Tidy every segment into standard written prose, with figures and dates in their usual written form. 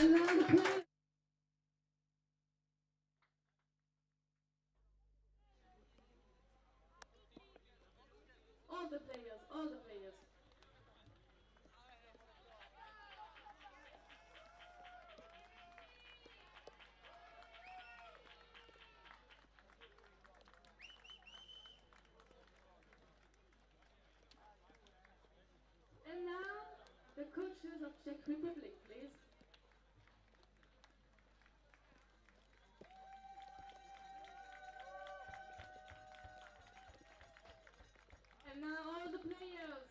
And now the players. All the players, all the players. And now, the coaches of Czech Republic, please. And now all the players.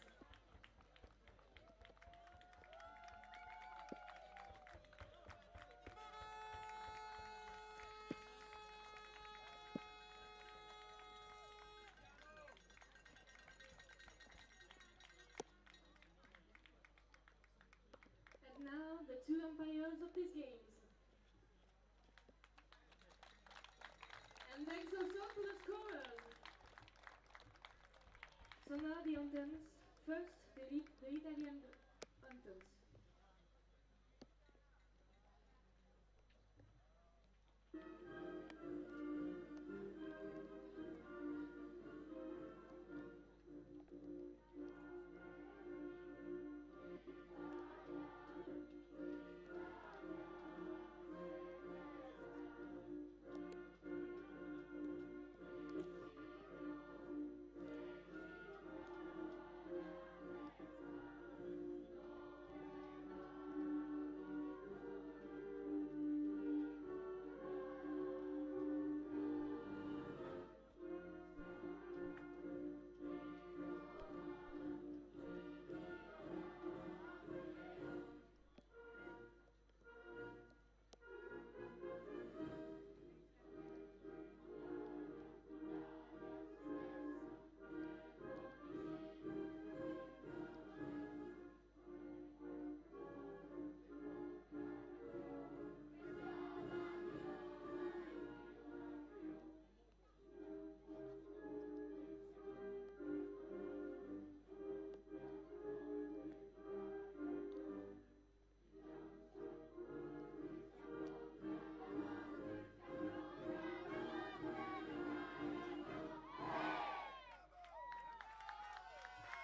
And now the two umpires of these games. And thanks also to the scorers. So now the anthems. First, the Italian anthems.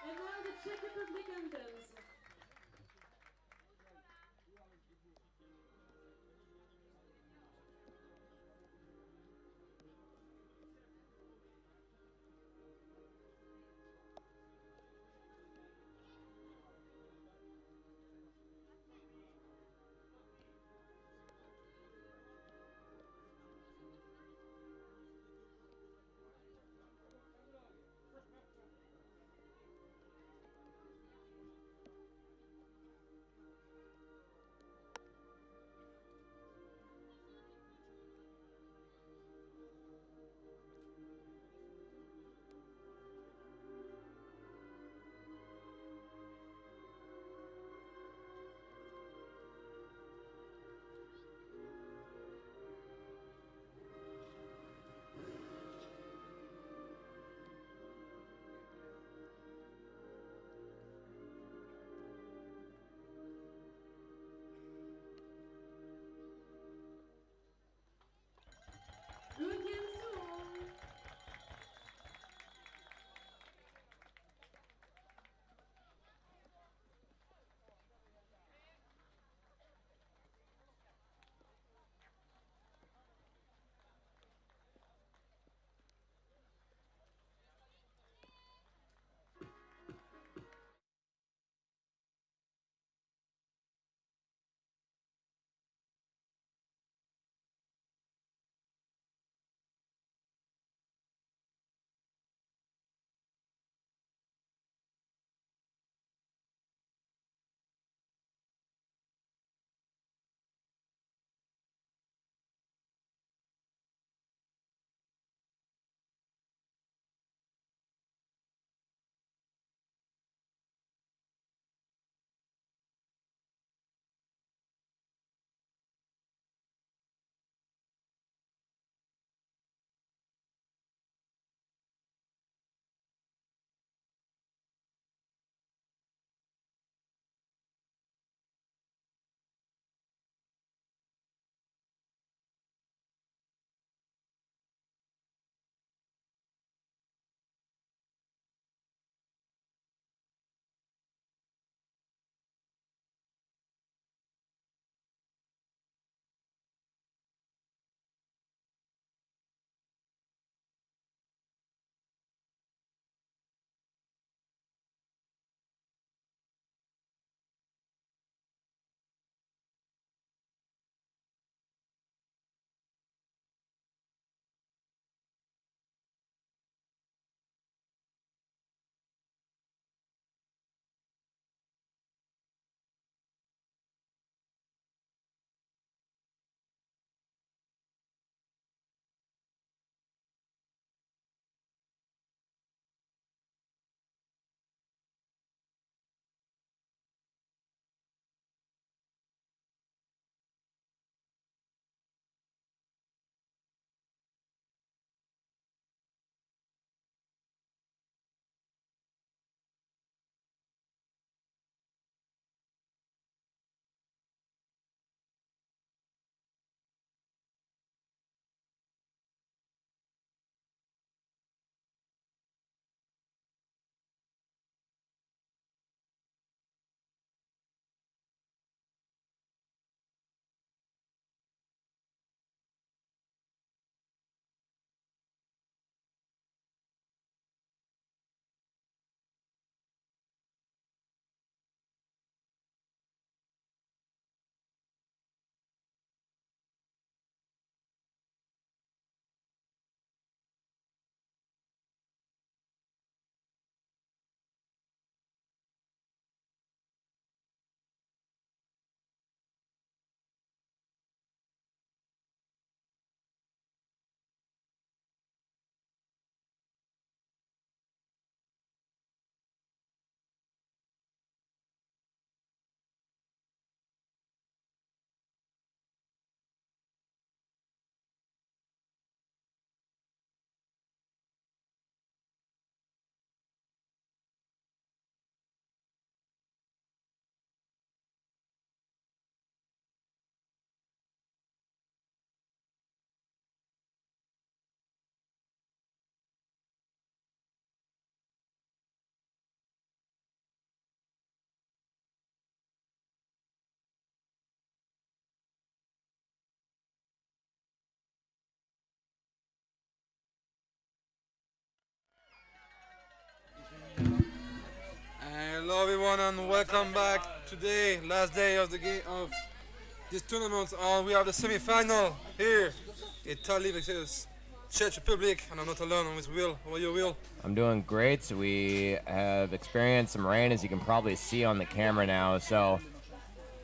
And now the Czech Republic anthems. Hello everyone and welcome back. Today, last day of the game of this tournament. We have the semi-final here. Italy versus Czech Republic, and I'm not alone. I'm with Will. How are you, Will? I'm doing great. We have experienced some rain, as you can probably see on the camera now. So,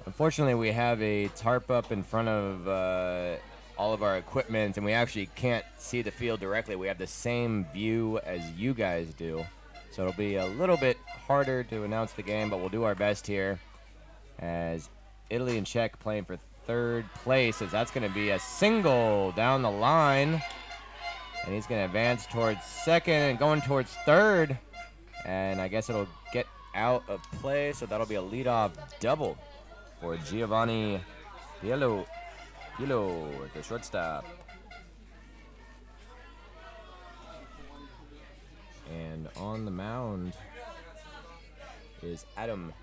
unfortunately, we have a tarp up in front of all of our equipment, and we actually can't see the field directly. We have the same view as you guys do. So it'll be a little bit harder to announce the game, but we'll do our best here as Italy and Czech playing for third place, as that's going to be a single down the line. And he's going to advance towards second and going towards third. And I guess it'll get out of play, so that'll be a leadoff double for Giovanni Pielo at the shortstop. And on the mound is Adam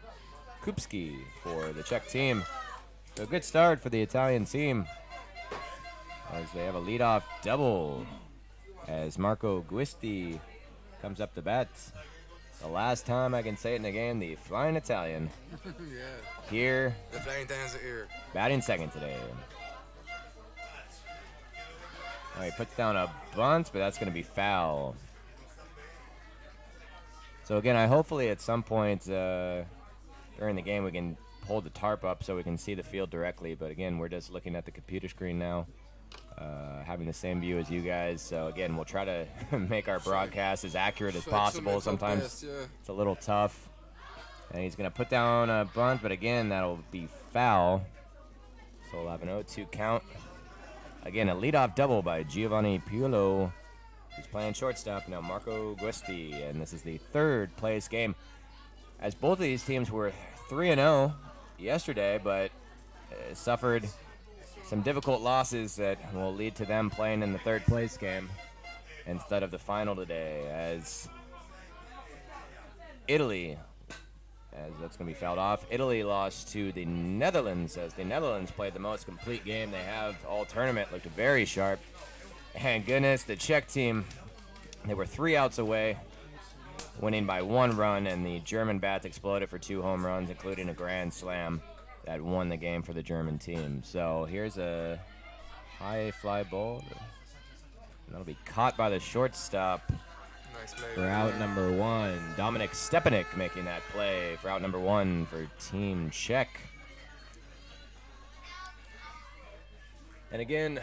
Kupski for the Czech team. So a good start for the Italian team as they have a leadoff double as Marco Guisti comes up to bat. The last time I can say it in the game, the Flying Italian. Yeah. Here. The Flying Italians are here. Batting second today. Oh, he puts down a bunt, but that's going to be foul. So again, hopefully at some point during the game we can hold the tarp up so we can see the field directly. But again, we're just looking at the computer screen now, having the same view as you guys. So again, we'll try to make our broadcast as accurate as possible. Sometimes it's a little tough. And he's going to put down a bunt, but again, that'll be foul. So we'll have an 0-2 count. Again, a leadoff double by Giovanni Piolo. He's playing shortstop now, Marco Guisti, and this is the third place game. As both of these teams were 3-0 yesterday, but suffered some difficult losses that will lead to them playing in the third place game instead of the final today, as Italy, as that's going to be fouled off, Italy lost to the Netherlands, as the Netherlands played the most complete game they have all tournament, looked very sharp. And goodness, the Czech team, they were 3 outs away, winning by 1 run, and the German bats exploded for 2 home runs, including a grand slam that won the game for the German team. So here's a high fly ball. That'll be caught by the shortstop. Nice play. For out number 1. Dominik Stepanek making that play for out number 1 for Team Czech. And again,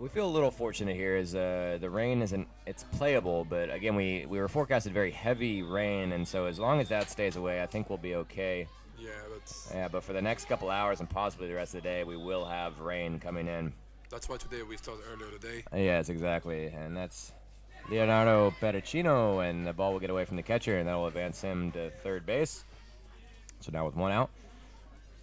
we feel a little fortunate here as the rain it's playable, but again, we were forecasted very heavy rain, and so as long as that stays away, I think we'll be okay. Yeah, but for the next couple hours and possibly the rest of the day, we will have rain coming in. that's why today we started earlier today. Yes, exactly, and that's Leonardo Pericino, and the ball will get away from the catcher, and that will advance him to third base. So now with 1 out,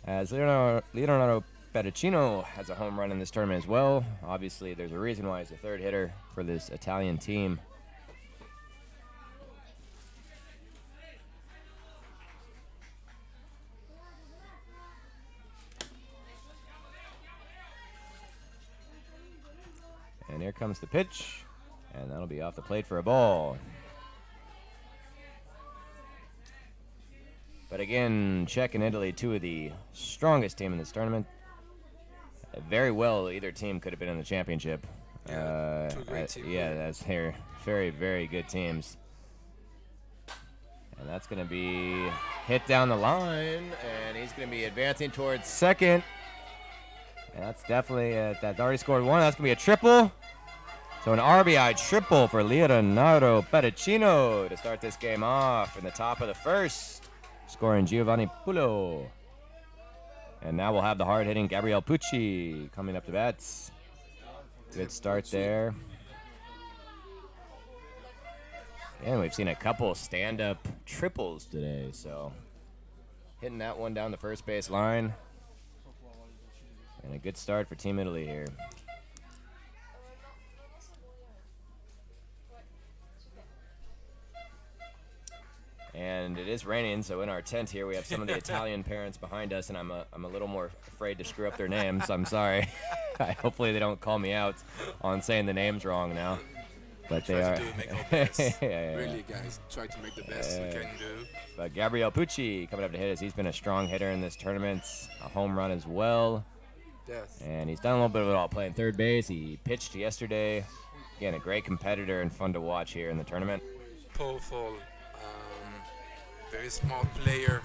as Leonardo Pericino has a home run in this tournament as well. Obviously, there's a reason why he's the third hitter for this Italian team. And here comes the pitch, and that'll be off the plate for a ball. But again, Czech and Italy, 2 of the strongest team in this tournament. Very well, either team could have been in the championship. Yeah, 2 great teams. Yeah, that's they're very, very good teams. And that's going to be hit down the line, and he's going to be advancing towards second. And that's definitely, that already scored 1. That's going to be a triple. So an RBI triple for Leonardo Pericino to start this game off in the top of the first, scoring Giovanni Piolo. And now we'll have the hard-hitting Gabriel Pucci coming up to bats. Good start there. And we've seen a couple stand-up triples today, so hitting that one down the first base line. And a good start for Team Italy here. And it is raining, so in our tent here we have some of the Italian parents behind us, and I'm a little more afraid to screw up their names. I'm sorry. Hopefully they don't call me out on saying the names wrong now. but Try they are. to do make our best. Yeah. Really, guys, try to make the best we can do. But Gabriel Pucci coming up to hit us. He's been a strong hitter in this tournament, a home run as well. Yes. And he's done a little bit of it all, playing third base. He pitched yesterday. Again, a great competitor and fun to watch here in the tournament. Powerful, very smart player.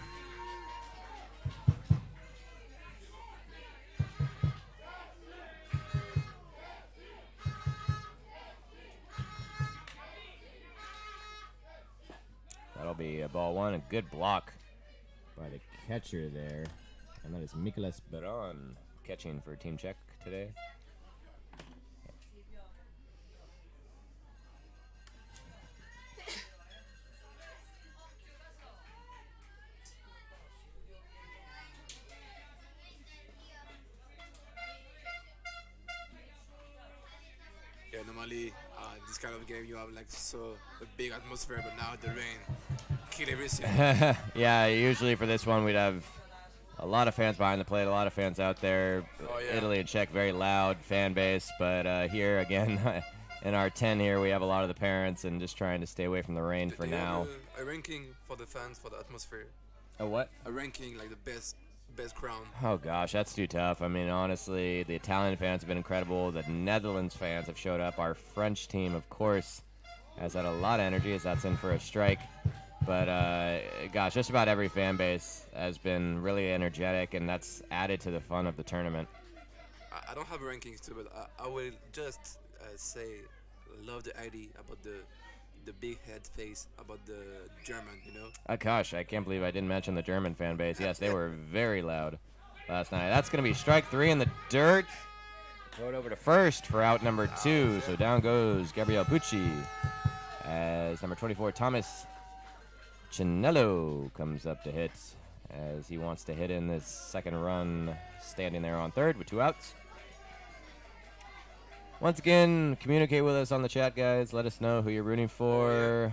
That'll be a ball one. A good block by the catcher there. And that is Mikolas Baron catching for Team Czech today. Yeah, normally this kind of game you have like so a big atmosphere, but now the rain kill everything. Yeah, usually for this one we'd have a lot of fans behind the plate, a lot of fans out there. Oh, yeah. Italy and Czech, very loud fan base, but here again in our 10 here we have a lot of the parents and just trying to stay away from the rain for Do you now. have a ranking for the fans for the atmosphere. A what? A ranking like the best crown. Oh gosh, that's too tough. I mean, honestly, the Italian fans have been incredible. The Netherlands fans have showed up. Our French team, of course, has had a lot of energy as that's in for a strike. But gosh, just about every fan base has been really energetic, and that's added to the fun of the tournament. I don't have rankings too, but I will just say love the idea about the big head face about the German, you know. Gosh, I can't believe I didn't mention the German fan base. Yes, they were very loud last night. That's going to be strike three in the dirt. Throw it over to first for out number two. So down goes Gabriel Pucci as number 24, Thomas Cinello, comes up to hit as he wants to hit in this second run, standing there on third with two outs. Once again, communicate with us on the chat, guys. Let us know who you're rooting for,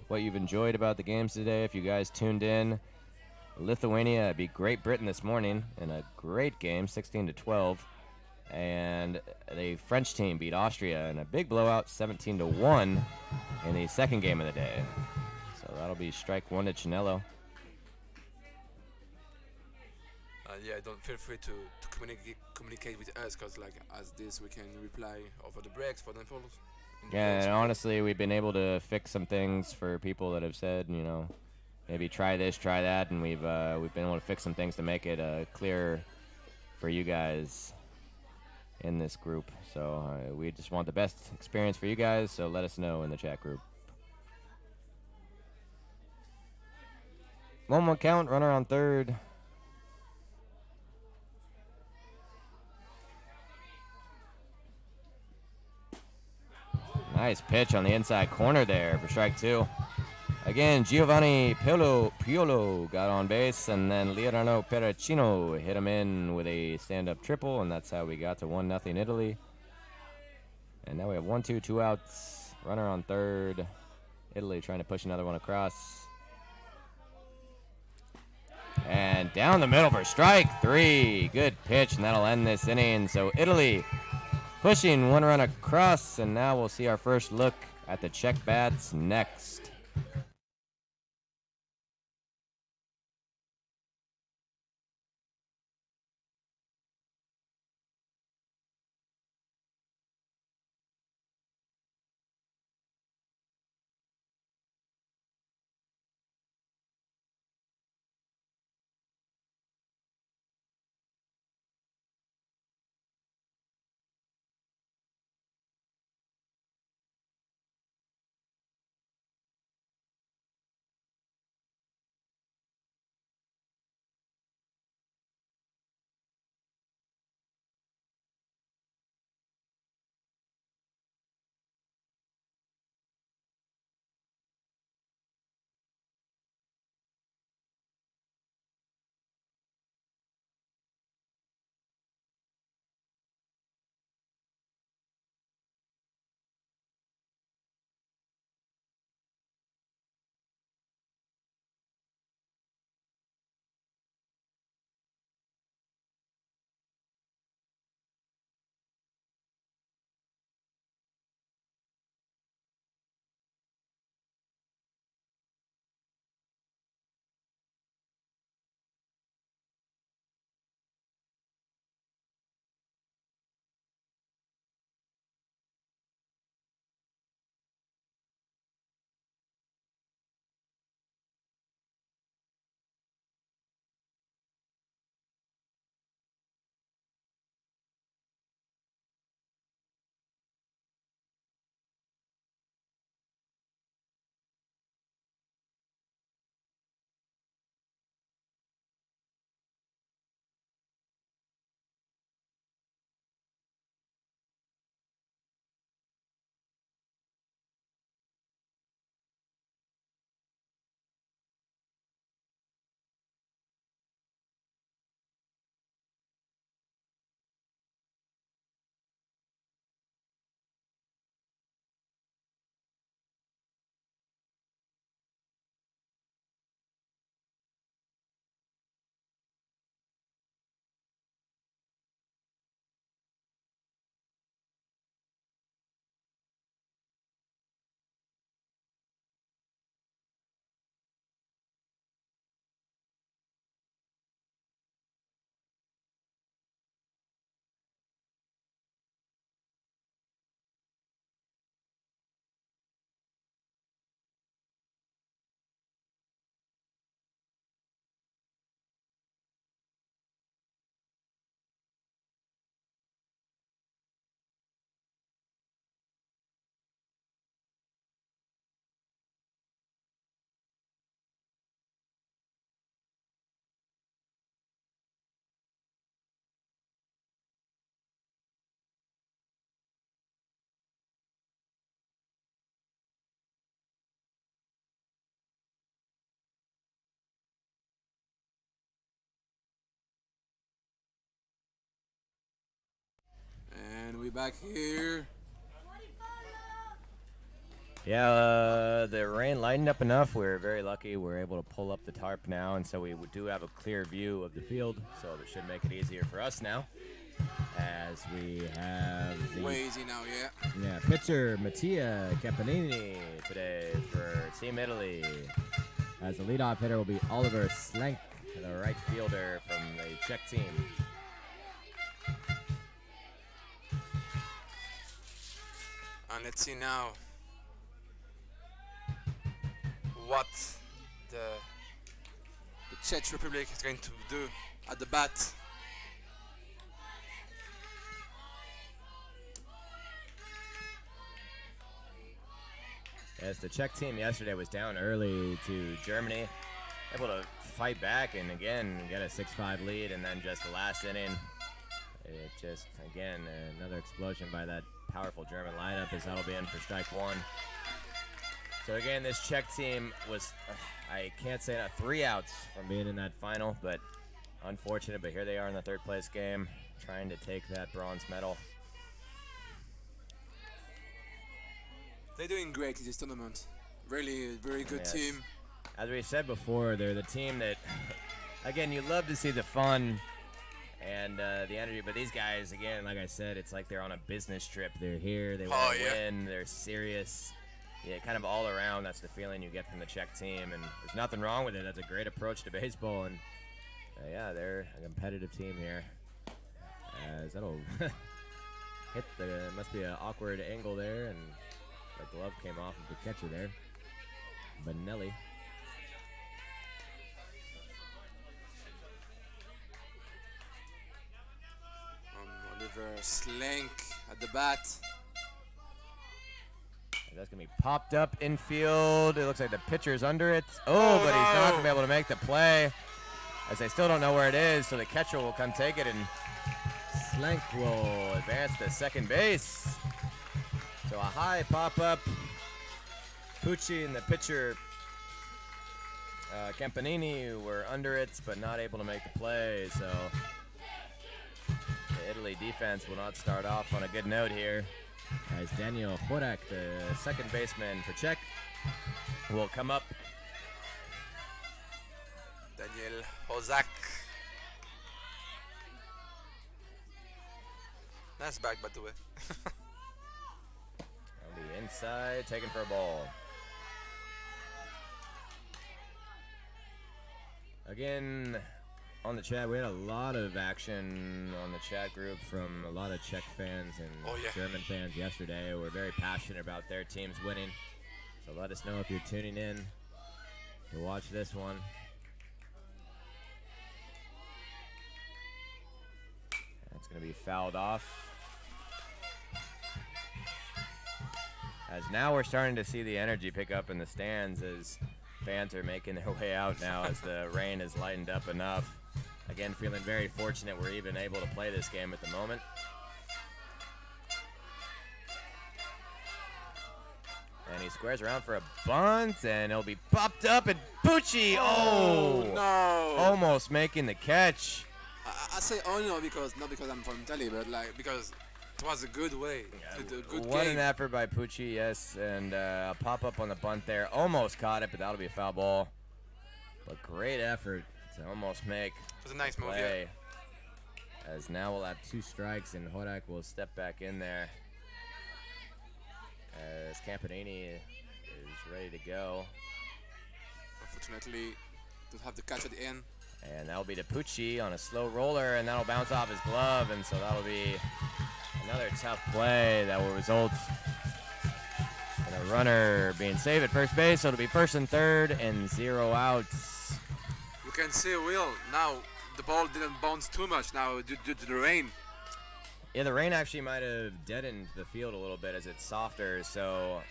what you've enjoyed about the games today. If you guys tuned in, Lithuania beat Great Britain this morning in a great game, 16-12. And the French team beat Austria in a big blowout, 17-1 in the second game of the day. So that'll be strike one to Cinello. Yeah, don't feel free to communicate with us, because like as this we can reply over the breaks for them. Yeah, and honestly, we've been able to fix some things for people that have said, you know, maybe try this, try that, and we've been able to fix some things to make it clearer for you guys in this group. So we just want the best experience for you guys, so let us know in the chat group. 1-1 count, runner on third. Nice pitch on the inside corner there for strike two. Again, Giovanni Piolo got on base, and then Leonardo Peracino hit him in with a stand-up triple, and that's how we got to 1-0 Italy. And now we have 1-2, two outs. Runner on third. Italy trying to push another one across. And down the middle for strike three. Good pitch, and that'll end this inning. So Italy pushing one run across, and now we'll see our first look at the Czech bats next. back here. Yeah, the rain lightened up enough. We're very lucky. We're able to pull up the tarp now, and so we do have a clear view of the field, so that should make it easier for us now. As we have the Way easy now, yeah. yeah, pitcher Mattia Campanini today for Team Italy. As the leadoff hitter will be Oliver Slenk, the right fielder from the Czech team. And let's see now what the Czech Republic is going to do at the bat. As the Czech team yesterday was down early to Germany, able to fight back and again get a 6-5 lead, and then just the last inning, it just again another explosion by that powerful German lineup, as that'll be in for strike one. So again, this Czech team was, I can't say that, 3 outs from being in that final, but unfortunate. But here they are in the third place game, trying to take that bronze medal. They're doing great in this tournament. Really, very good Yes. team. As we said before, they're the team that, again, you love to see the fun and the energy, but these guys, again, like I said, it's like they're on a business trip. They're here, they want to win, they're serious. Yeah, kind of all around, that's the feeling you get from the Czech team, and there's nothing wrong with it. That's a great approach to baseball, and yeah, they're a competitive team here. As that'll hit the, must be an awkward angle there, and the glove came off of the catcher there, Benelli. Oliver Slenk at the bat. And that's going to be popped up infield. It looks like the pitcher's under it. Oh, but he's not going to be able to make the play, as they still don't know where it is, so the catcher will come take it, and Slenk will advance to second base. So a high pop-up. Pucci and the pitcher Campanini were under it, but not able to make the play. So the Italy defense will not start off on a good note here, as Daniel Horak, the second baseman for Czech, will come up. Daniel Hozak. Nice back, by the way. On the inside, taken for a ball. Again, on the chat, we had a lot of action on the chat group from a lot of Czech fans and German fans yesterday. We're very passionate about their teams winning. So let us know if you're tuning in to watch this one. That's going to be fouled off. As now we're starting to see the energy pick up in the stands, as fans are making their way out now as the rain has lightened up enough. Again, feeling very fortunate we're even able to play this game at the moment. And he squares around for a bunt, and it'll be popped up, and Pucci, no, almost making the catch. I say no because not because I'm from Italy, but like because it was a good way. A good What game. an effort by Pucci, yes, and a pop-up on the bunt there. Almost caught it, but that'll be a foul ball. But great effort to almost make It was a nice move, play. As now we'll have 2 strikes, and Horak will step back in there, as Campanini is ready to go. Unfortunately, don't have the catch at the end. And that'll be to Pucci on a slow roller, and that'll bounce off his glove, and so that'll be another tough play that will result in a runner being saved at first base. So it'll be first and third and 0 outs. You can see, Will, now the ball didn't bounce too much now due to the rain. Yeah, the rain actually might have deadened the field a little bit as it's softer. So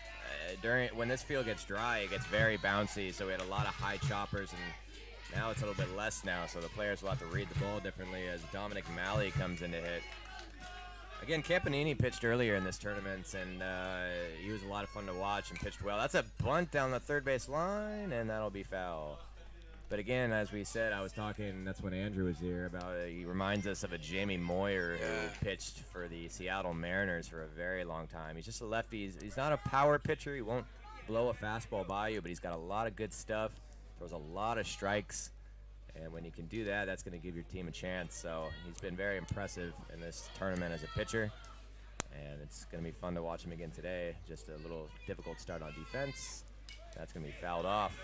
when this field gets dry, it gets very bouncy. So we had a lot of high choppers, and now it's a little bit less now. So the players will have to read the ball differently as Dominic Malley comes in to hit. Again, Campanini pitched earlier in this tournament, and he was a lot of fun to watch and pitched well. That's a bunt down the third base line, and that'll be foul. But again, as we said, I was talking, that's when Andrew was here, about he reminds us of a Jamie Moyer who pitched for the Seattle Mariners for a very long time. He's just a lefty. He's not a power pitcher. He won't blow a fastball by you, but he's got a lot of good stuff, throws a lot of strikes. And when you can do that, that's going to give your team a chance. So he's been very impressive in this tournament as a pitcher. And it's going to be fun to watch him again today. Just a little difficult start on defense. That's going to be fouled off.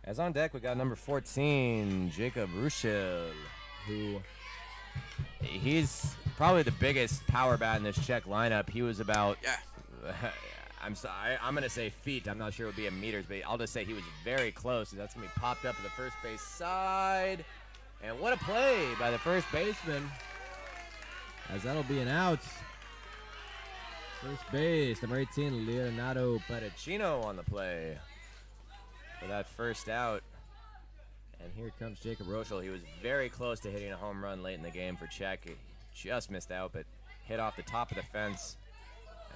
As on deck, we got number 14, Jacob Ruschel, who he's probably the biggest power bat in this Czech lineup. He was about, I'm going to say feet. I'm not sure it would be in meters, but I'll just say he was very close. That's going to be popped up to the first base side. And what a play by the first baseman, as that'll be an out. First base, number 18, Leonardo Pericino on the play for that first out. And here comes Jacob Ruschel. He was very close to hitting a home run late in the game for Czech. He just missed out, but hit off the top of the fence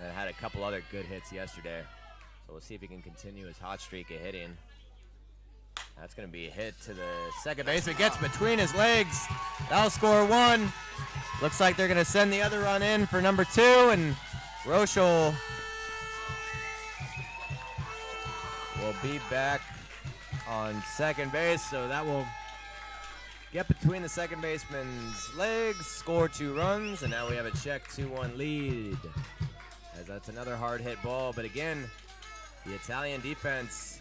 and had a couple other good hits yesterday. So we'll see if he can continue his hot streak of hitting. That's going to be a hit to the second baseman. Gets between his legs. That'll score one. Looks like they're going to send the other run in for number 2, and Ruschel will be back on second base, so that will get between the second baseman's legs, score 2 runs, and now we have a Czech 2-1 lead. As that's another hard hit ball, but again, the Italian defense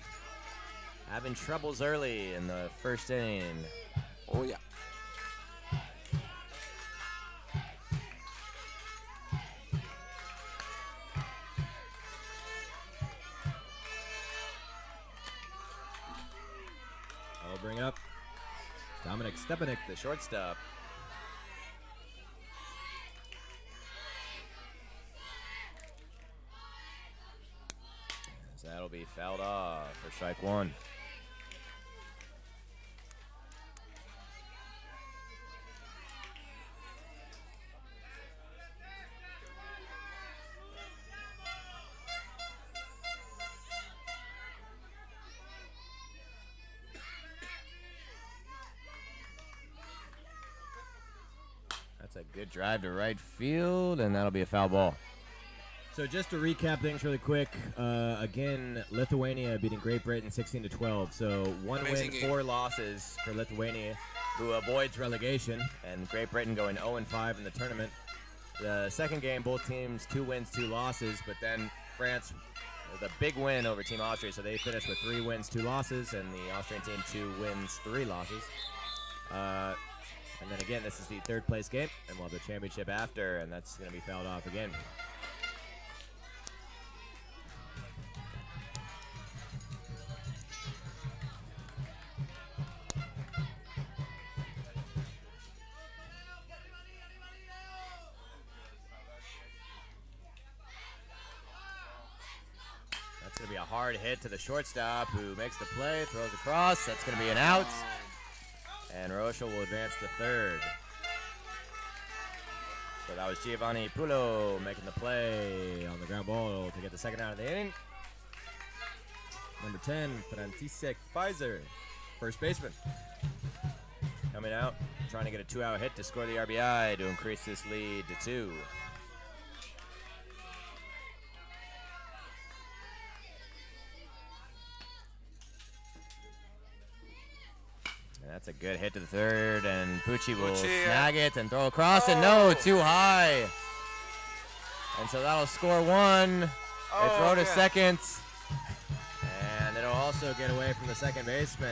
having troubles early in the first inning. Oh, yeah. I'll bring it up. Dominic Stepanek, the shortstop. As that'll be fouled off for strike 1. That's a good drive to right field, and that'll be a foul ball. So just to recap things really quick, again, Lithuania beating Great Britain 16-12. So 1 win, 4 losses for Lithuania, who avoids relegation, and Great Britain going 0-5 in the tournament. The second game, both teams 2 wins, 2 losses, but then France, the big win over Team Austria, so they finished with 3 wins, 2 losses, and the Austrian team 2 wins, 3 losses. And then again, this is the third place game, and we'll have the championship after, and that's going to be fouled off again. That's going to be a hard hit to the shortstop, who makes the play, throws across. That's going to be an out. And Ruschel will advance to third. So that was Giovanni Pulo making the play on the ground ball to get the second out of the inning. Number 10, František Pfizer, first baseman. Coming out, trying to get a 2-out hit to score the RBI to increase this lead to 2. That's a good hit to the third, and Pucci will snag it and throw across, and no, too high. And so that'll score 1. They throw to second, and it'll also get away from the second baseman.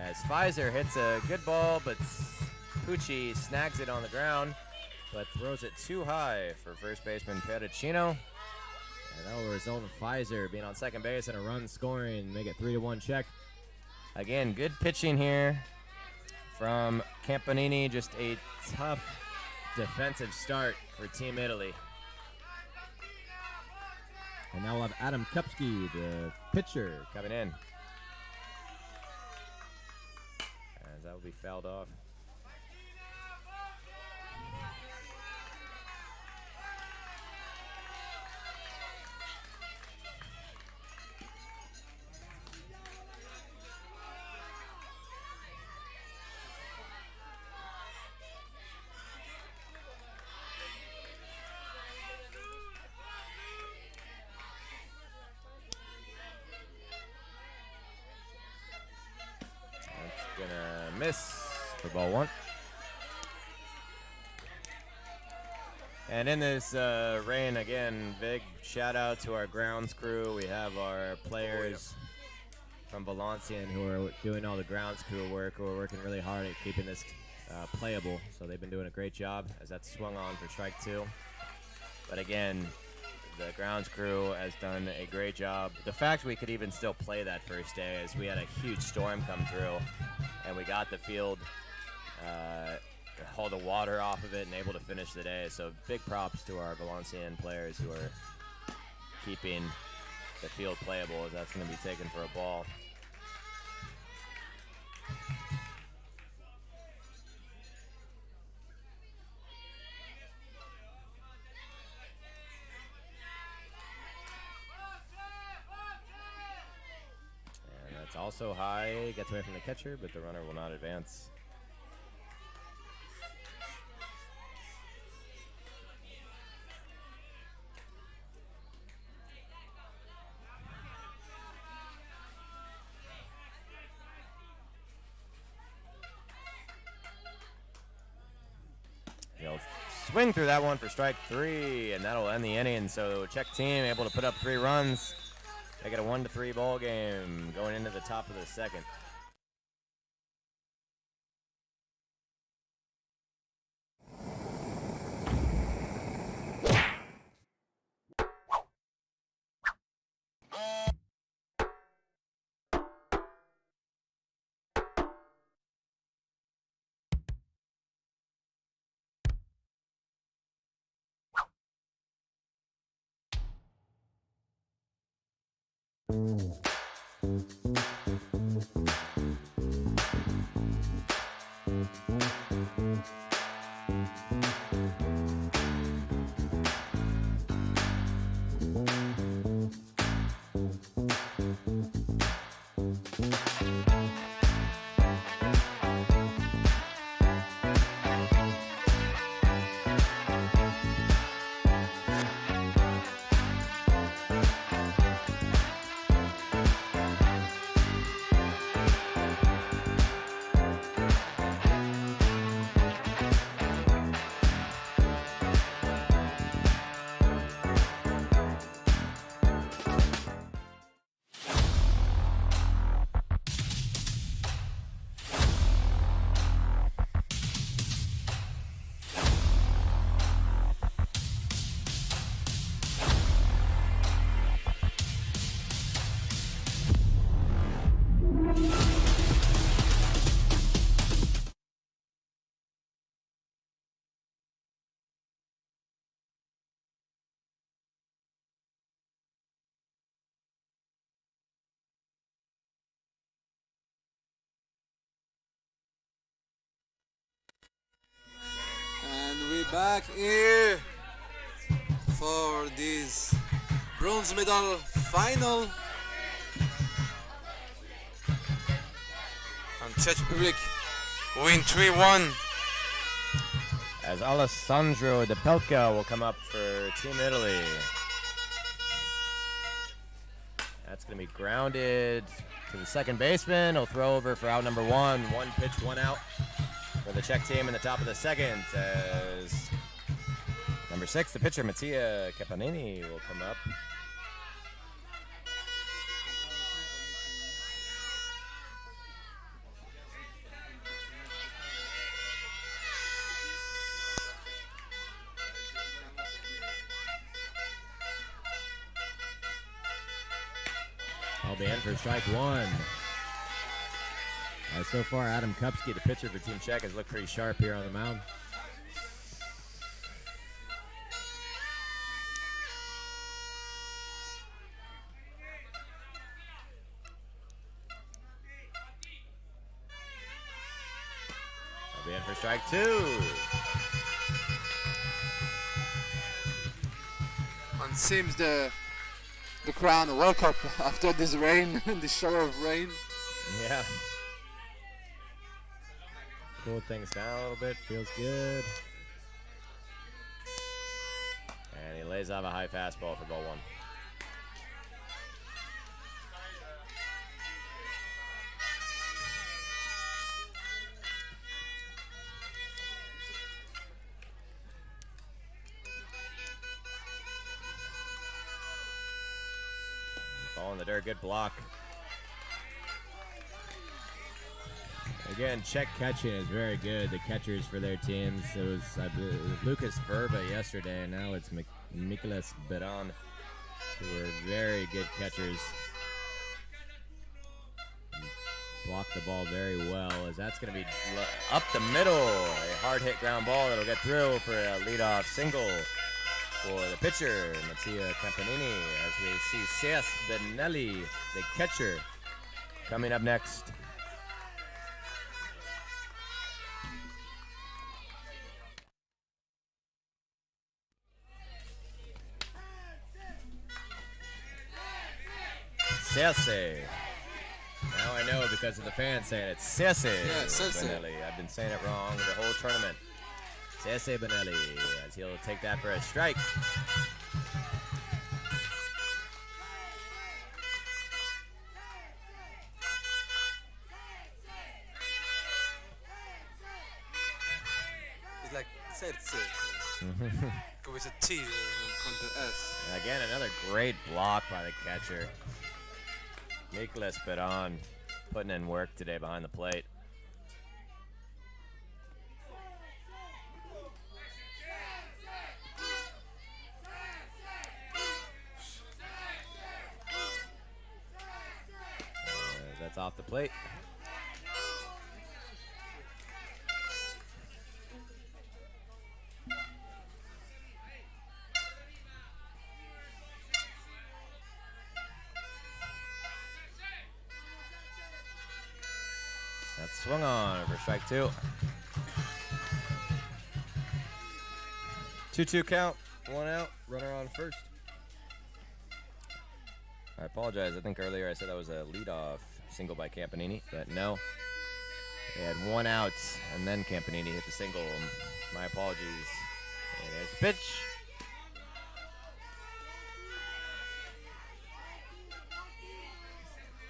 As Pfizer hits a good ball, but Pucci snags it on the ground, but throws it too high for first baseman Pericino. And that will result in Pfizer being on second base and a run scoring, make it 3-1 Czech. Again, good pitching here from Campanini. Just a tough defensive start for Team Italy. And now we'll have Adam Kupski, the pitcher, coming in. As that will be fouled off. miss for ball one. And in this rain, again, big shout out to our grounds crew. We have our players from Valenciennes who are doing all the grounds crew work, who are working really hard at keeping this playable. So they've been doing a great job as that's swung on for strike two. But again, the grounds crew has done a great job. The fact we could even still play that first day is we had a huge storm come through, and we got the field, all the water off of it, and able to finish the day. So big props to our Valenciennes players who are keeping the field playable, as that's going to be taken for a ball. It's also high, gets away from the catcher, but the runner will not advance. He'll swing through that one for strike three, and that'll end the inning. So Czech team able to put up 3 runs. They get a 1-3 ball game going into the top of the second. We're back here for this bronze medal final. And Czech Republic win 3-1. As Alessandro De Pelka will come up for Team Italy. That's going to be grounded to the second baseman. He'll throw over for out number 1. 1 pitch, 1 out for the Czech team in the top of the second, as number 6, the pitcher, Mattia Capanini, will come up. I'll be in for strike 1. So far, Adam Kupski, the pitcher for Team Czech, has looked pretty sharp here on the mound. I'll be in for strike 2. And seems the crowd woke up after this rain, this shower of rain. Yeah. Cool things down a little bit, feels good. And he lays off a high fastball for ball 1. Ball in the dirt, good block. Again, Czech catching is very good. The catchers for their teams. It was Lucas Verba yesterday, and now it's Nicolas Beran, who are very good catchers. Block the ball very well, as that's going to be up the middle. A hard hit ground ball that'll get through for a leadoff single for the pitcher, Mattia Campanini, as we see Cesc Benelli, the catcher, coming up next. Cesc. Now I know because of the fans saying it. Cesc Benelli. I've been saying it wrong the whole tournament. Cesc Benelli, as he'll take that for a strike. It's like Serce. Go with a T on the S. Again, another great block by the catcher. Nicolas Beran putting in work today behind the plate. That's off the plate. That's swung on for strike two. 2-2 count, one out, runner on first. I apologize, I think earlier I said that was a leadoff single by Campanini, but no. They had one out, and then Campanini hit the single. My apologies. And there's the pitch.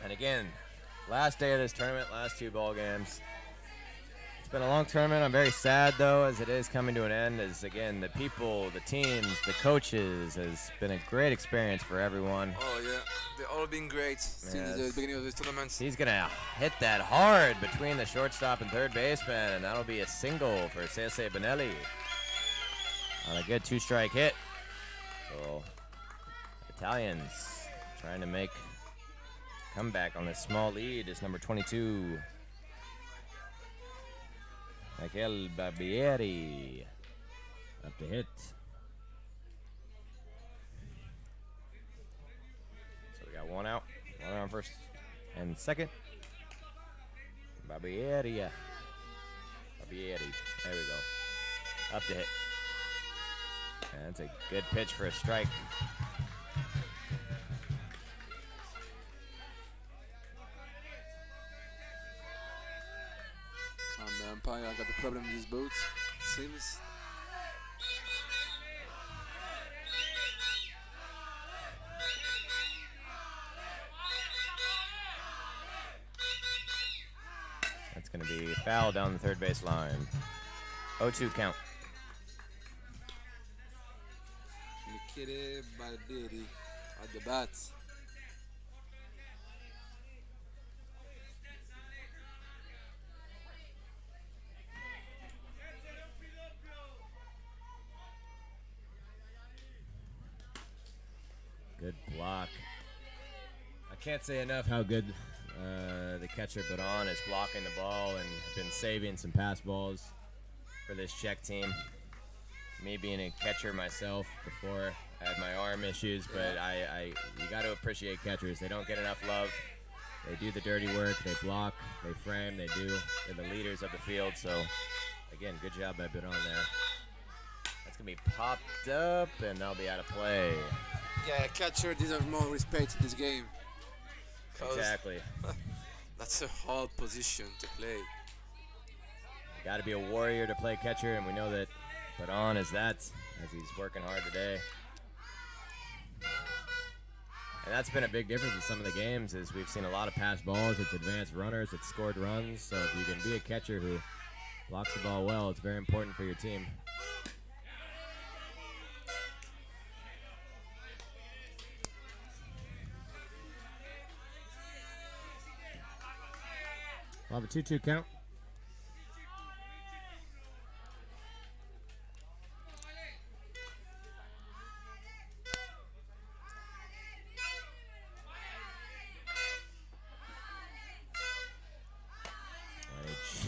And again, last day of this tournament, last two ball games. It's been a long tournament. I'm very sad, though, as it is coming to an end. As, again, the people, the teams, the coaches, has been a great experience for everyone. Oh, yeah. They've all been great since the beginning of this tournament. He's going to hit that hard between the shortstop and third baseman, and that'll be a single for Cesc Benelli on a good two-strike hit. So, Italians trying to make comeback on this small lead is number 22. Michael Barbieri up to hit. So we got one out on first and second. Barbieri. There we go. Up to hit. And that's a good pitch for a strike. The umpire got the problem with his boat, seems. That's going to be foul down the third base line. 0-2 count. Michele Barbieri at the bat. Good block. I can't say enough how good the catcher Baran is blocking the ball and been saving some pass balls for this Czech team. Me being a catcher myself before, I had my arm issues, but you got to appreciate catchers. They don't get enough love. They do the dirty work. They block. They frame. They're the leaders of the field. So, again, good job by Baran there. That's going to be popped up, and they'll be out of play. Yeah, catcher deserves more respect in this game. Exactly. That's a hard position to play. Got to be a warrior to play catcher, and we know that Baran is that, as he's working hard today. And that's been a big difference in some of the games, is we've seen a lot of pass balls, it's advanced runners, it's scored runs. So if you can be a catcher who blocks the ball well, it's very important for your team. We'll have a 2-2 count.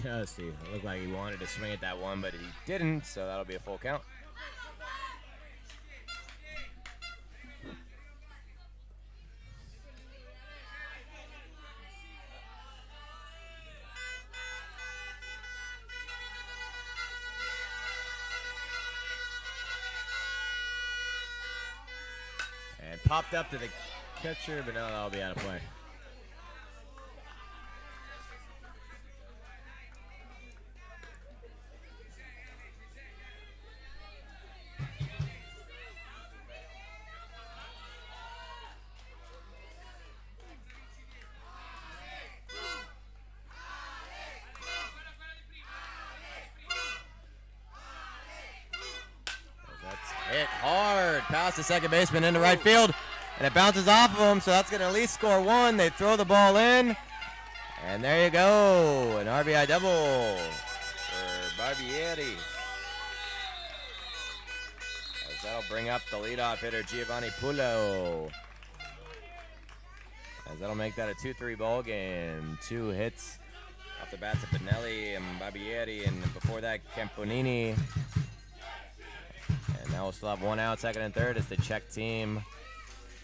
Just, it looked like he wanted to swing at that one, but he didn't, so that'll be a full count. And popped up to the catcher, but now that'll be out of play. Hit hard past the second baseman into right field, and it bounces off of him, so that's going to at least score one. They throw the ball in, and there you go, an RBI double for Barbieri. As that'll bring up the leadoff hitter, Giovanni Pulo. As that'll make that a 2-3 ball game. 2 hits off the bats of Benelli and Barbieri, and before that, Camponini. And now we'll still have 1 out, second and third, as the Czech team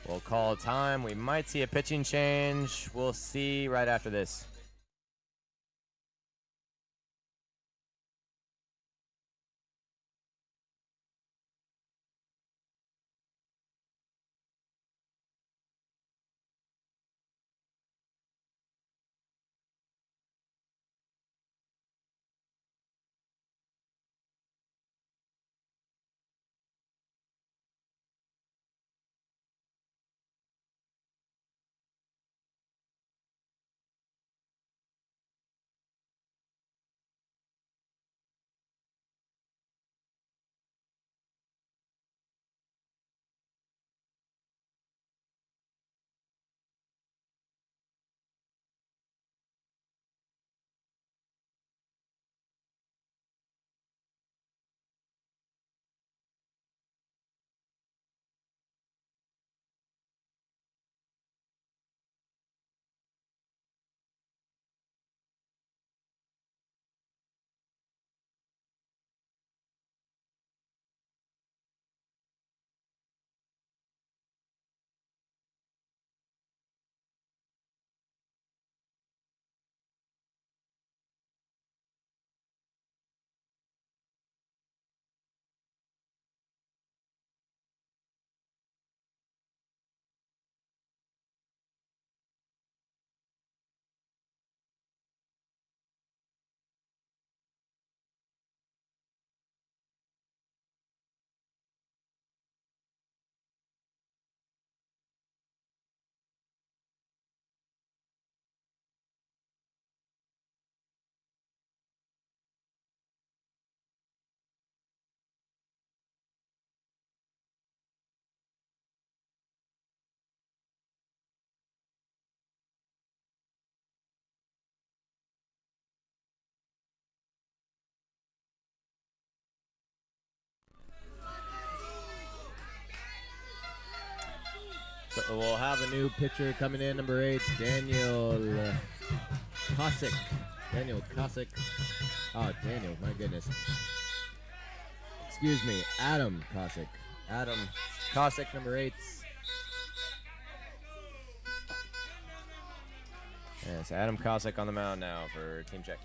will call time. We might see a pitching change. We'll see right after this. So we'll have a new pitcher coming in, number 8, Daniel Kosick. Daniel Kosick. Oh, Daniel, my goodness. Excuse me, Adam Kosick. Adam Kosick, number 8. Yes, Adam Kosick on the mound now for Team Czech.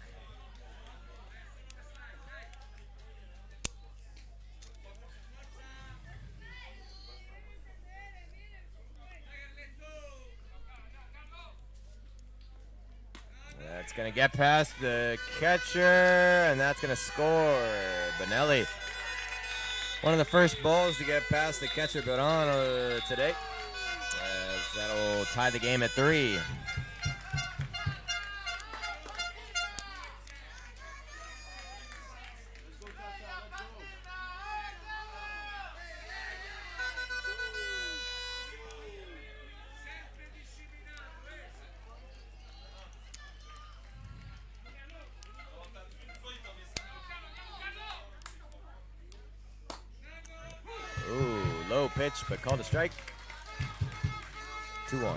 That's going to get past the catcher, and that's going to score. Benelli. One of the first balls to get past the catcher Baron today. As that'll tie the game at 3. pitch, but called a strike. 2-1.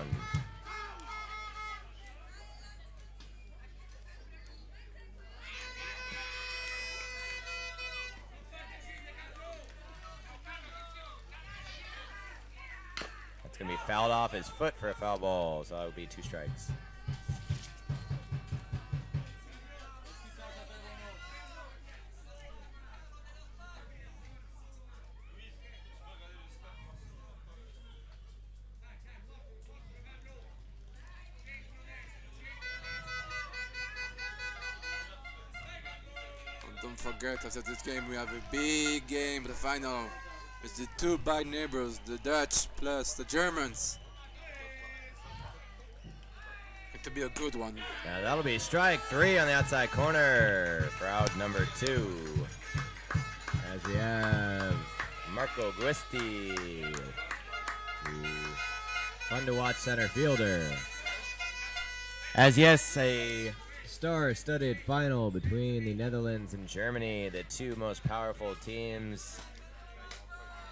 That's going to be fouled off his foot for a foul ball, so that would be 2 strikes. Don't forget, after this game, we have a big game, the final, with the 2 bad neighbors, the Dutch plus the Germans. It could be a good one. Now that'll be strike 3 on the outside corner for out number 2. As we have Marco Guesti, the fun to watch center fielder. As yes, a star-studded final between the Netherlands and Germany, the 2 most powerful teams,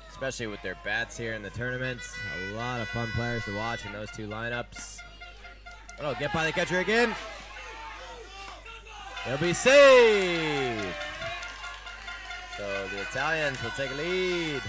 especially with their bats here in the tournament. A lot of fun players to watch in those 2 lineups. Oh, get by the catcher again. He'll be safe. So the Italians will take a lead.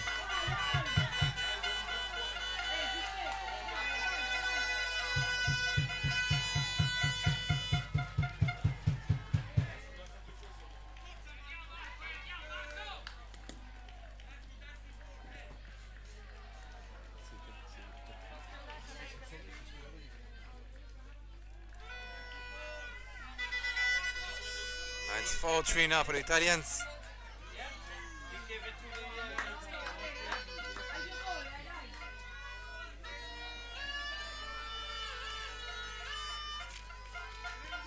It's 4-3 now for the Italians.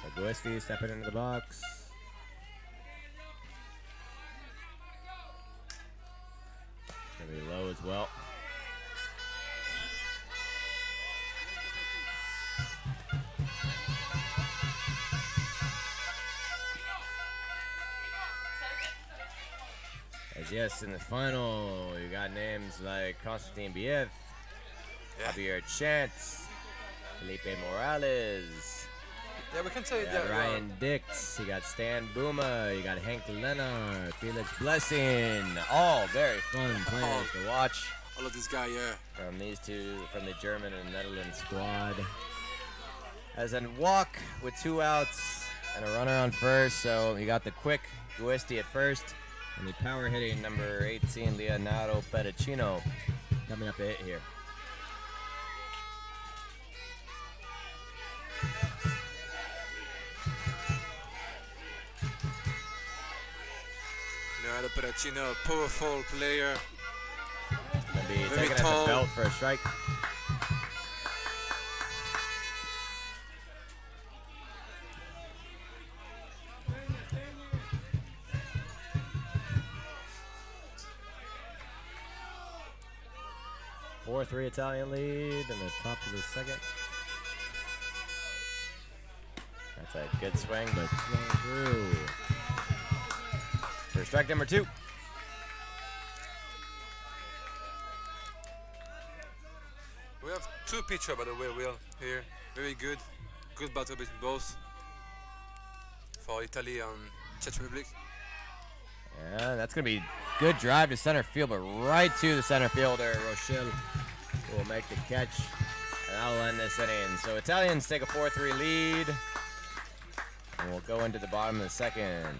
So Guesti stepping into the box. Gonna be low as well. As yes, in the final, you got names like Constantine Biev, Javier Chance, Felipe Morales. Yeah, we can say You that. got Ryan Dix, you got Stan Boomer, you got Hank Leonard, Felix Blessing. All very fun players to watch All of this guy, yeah. from these 2, from the German and Netherlands squad. As in walk with 2 outs and a runner on first, so you got the quick Guesti at first, and the power hitting number 18, Leonardo Pedicino, coming up to hit here. Leonardo Pedicino, powerful player. Gonna be Very taking at tall. the belt for a strike. Four 3 Italian lead in the top of the second. That's a good swing, but swung through. For strike number 2. We have 2 pitchers, by the way, Will, here. Very good. Good battle between both. For Italy and Czech Republic. Yeah, that's going to be good drive to center field, but right to the center fielder, Rochelle, who will make the catch, and that'll end this inning. So Italians take a 4-3 lead, and we'll go into the bottom of the second.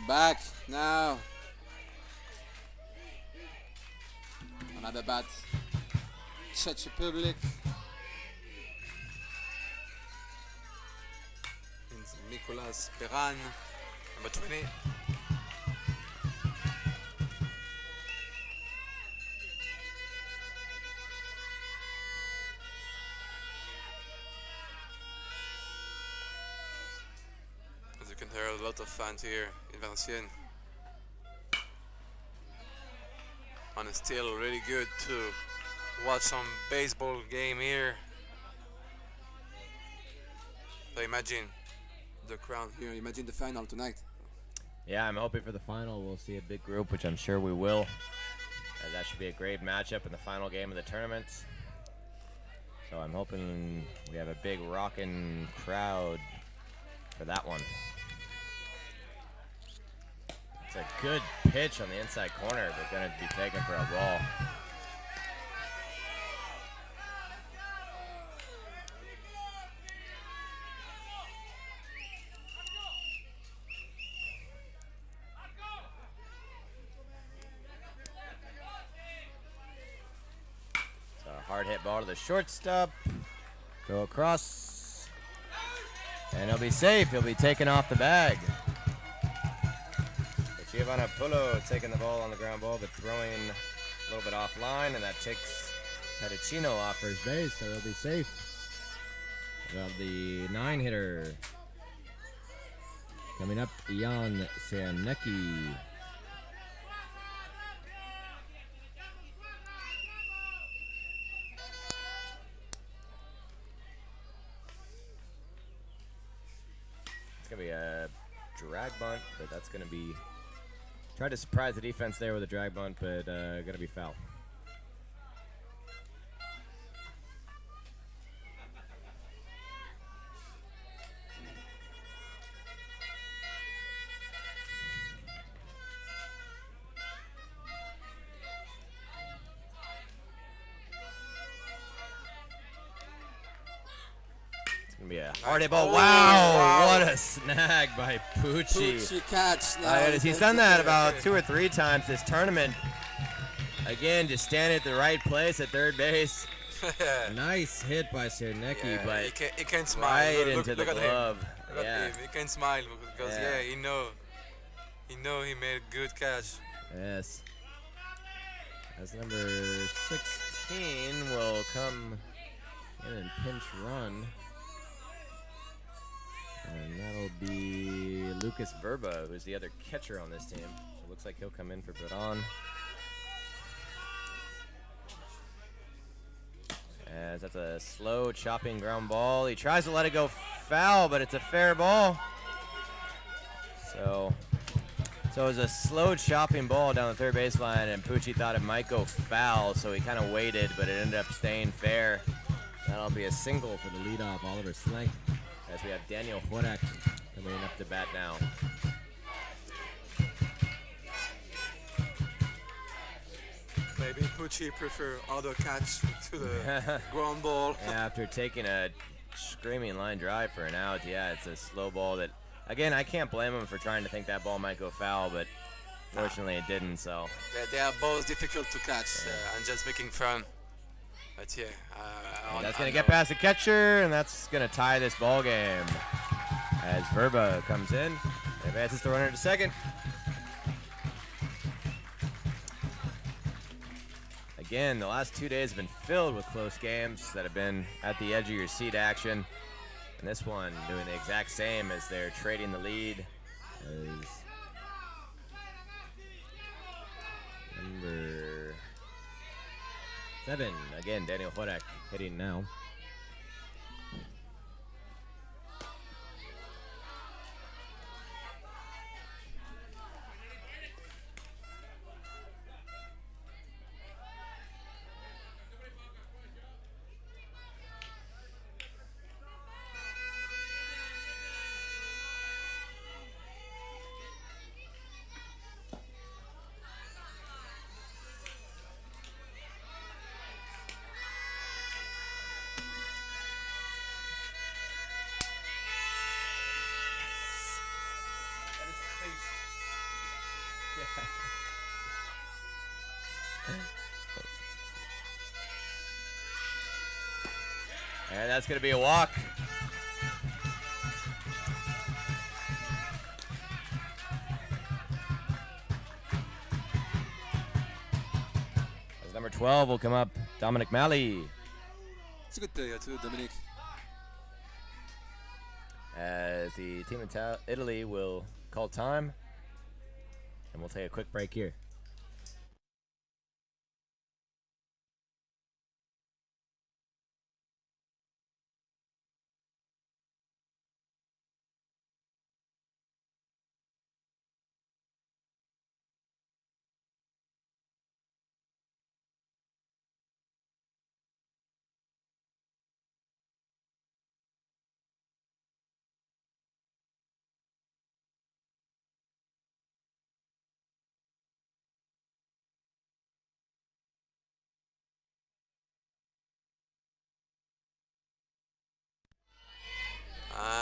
back now. Another bat. Czech Republic. It's Nicolas Perrin, number 20. As you can hear, a lot of fans here in Valenciennes. And it's still really good to watch some baseball game here. So imagine the crowd here, imagine the final tonight. Yeah, I'm hoping for the final we'll see a big group, which I'm sure we will. That should be a great matchup in the final game of the tournament. So I'm hoping we have a big rockin' crowd for that one. It's a good pitch on the inside corner, but gonna be taken for a ball. It's a hard hit ball to the shortstop. Go across. And he'll be safe. He'll be taken off the bag. Giovanna Pullo taking the ball on the ground ball, but throwing a little bit offline, and that takes Pedicino off first base, so he'll be safe. Well, the 9-hitter coming up, Jan Cernecki. It's gonna be a drag bunt, but that's gonna be. Tried to surprise the defense there with a drag bunt, but gonna be foul. It's gonna be a hard hit ball. Wow, what a snag by Pucci. Pucci catch. He's done that about 2 or 3 times this tournament. Again, just standing at the right place at third base. Nice hit by Cernecki, but he can smile. right Look into the at glove. Him. Look at him. He can smile because he know he made a good catch. Yes. As number 16 will come in and pinch run. And that'll be Lucas Verba, who's the other catcher on this team. So it looks like he'll come in for Baron. As that's a slow chopping ground ball. He tries to let it go foul, but it's a fair ball. So it was a slow chopping ball down the third baseline, and Pucci thought it might go foul, so he kind of waited, but it ended up staying fair. That'll be a single for the leadoff, Oliver Slank, as we have Daniel Horak coming up to bat now. Maybe Pucci prefer other catch to the ground ball. After taking a screaming line drive for an out, yeah, it's a slow ball that, again, I can't blame him for trying to think that ball might go foul, but fortunately it didn't, so. They are both difficult to catch and just making fun. But yeah. That's going to get past the catcher, and that's going to tie this ball game. As Verba comes in, advances the runner to second. Again, the last 2 days have been filled with close games that have been at the edge of your seat action. And this one doing the exact same as they're trading the lead. As number 7, again, Daniel Horak hitting now. And that's going to be a walk. As number 12 will come up, Dominic Malley. It's a good day too, Dominic. As the team in Italy will call time. And we'll take a quick break here.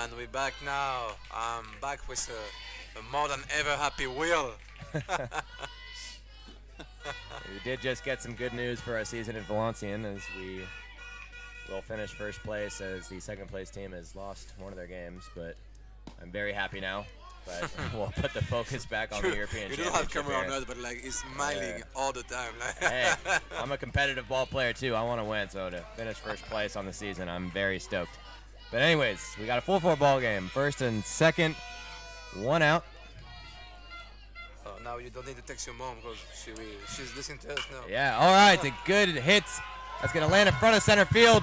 And we're back now. I'm back with a more than ever happy Will. We did just get some good news for our season at Valenciennes, as we will finish first place, as the second place team has lost one of their games, but I'm very happy now. But we'll put the focus back on the European You Championship. don't have camera on here. us, but like he's smiling all the time. Like Hey, I'm a competitive ball player too. I want to win, so to finish first place on the season, I'm very stoked. But anyways, we got a 4-4 ball game. First and second, one out. So now you don't need to text your mom because she's listening to us now. Yeah, all right, a good hit. That's going to land in front of center field.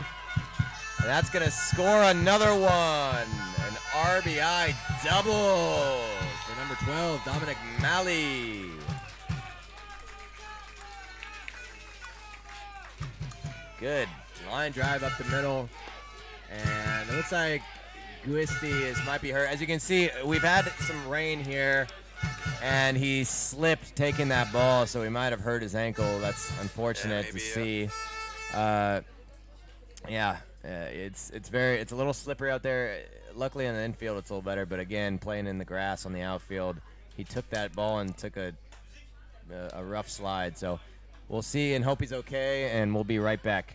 And that's going to score another one. An RBI double for number 12, Dominic Malley. Good line drive up the middle. And it looks like Guisti might be hurt. As you can see, we've had some rain here, and he slipped taking that ball, so he might have hurt his ankle. That's unfortunate to see. It's a little slippery out there. Luckily in the infield it's a little better, but again, playing in the grass on the outfield, he took that ball and took a rough slide. So we'll see and hope he's okay, and we'll be right back.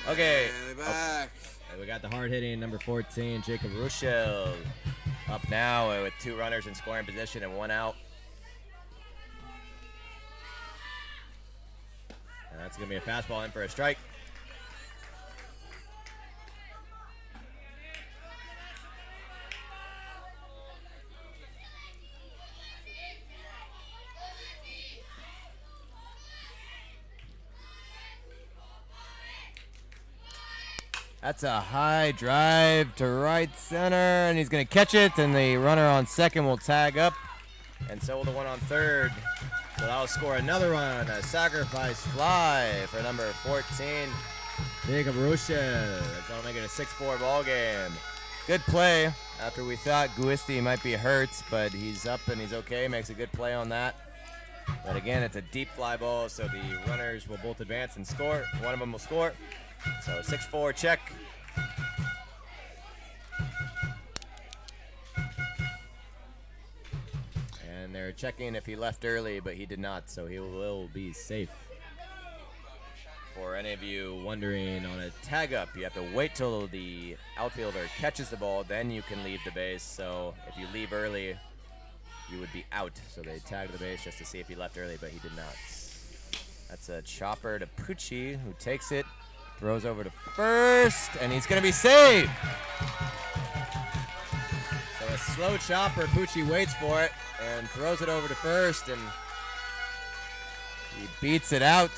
Okay. And we're back. And we got the hard-hitting number 14, Jacob Ruschel, up now with 2 runners in scoring position and 1 out. And that's going to be a fastball in for a strike. That's a high drive to right center, and he's going to catch it, and the runner on second will tag up, and so will the one on third. So that'll score another run, a sacrifice fly for number 14, Jacob Ruschel. That'll make it a 6-4 ball game. Good play after we thought Guisti might be hurt, but he's up and he's okay, makes a good play on that. But again, it's a deep fly ball, so the runners will both advance and score. One of them will score. So 6-4 check. And they're checking if he left early, but he did not, so he will be safe. For any of you wondering, on a tag up, you have to wait till the outfielder catches the ball, then you can leave the base. So if you leave early, you would be out. So they tagged the base just to see if he left early, but he did not. That's a chopper to Pucci, who takes it. throws over to first, and he's going to be saved. So a slow chopper, Pucci waits for it and throws it over to first, and he beats it out.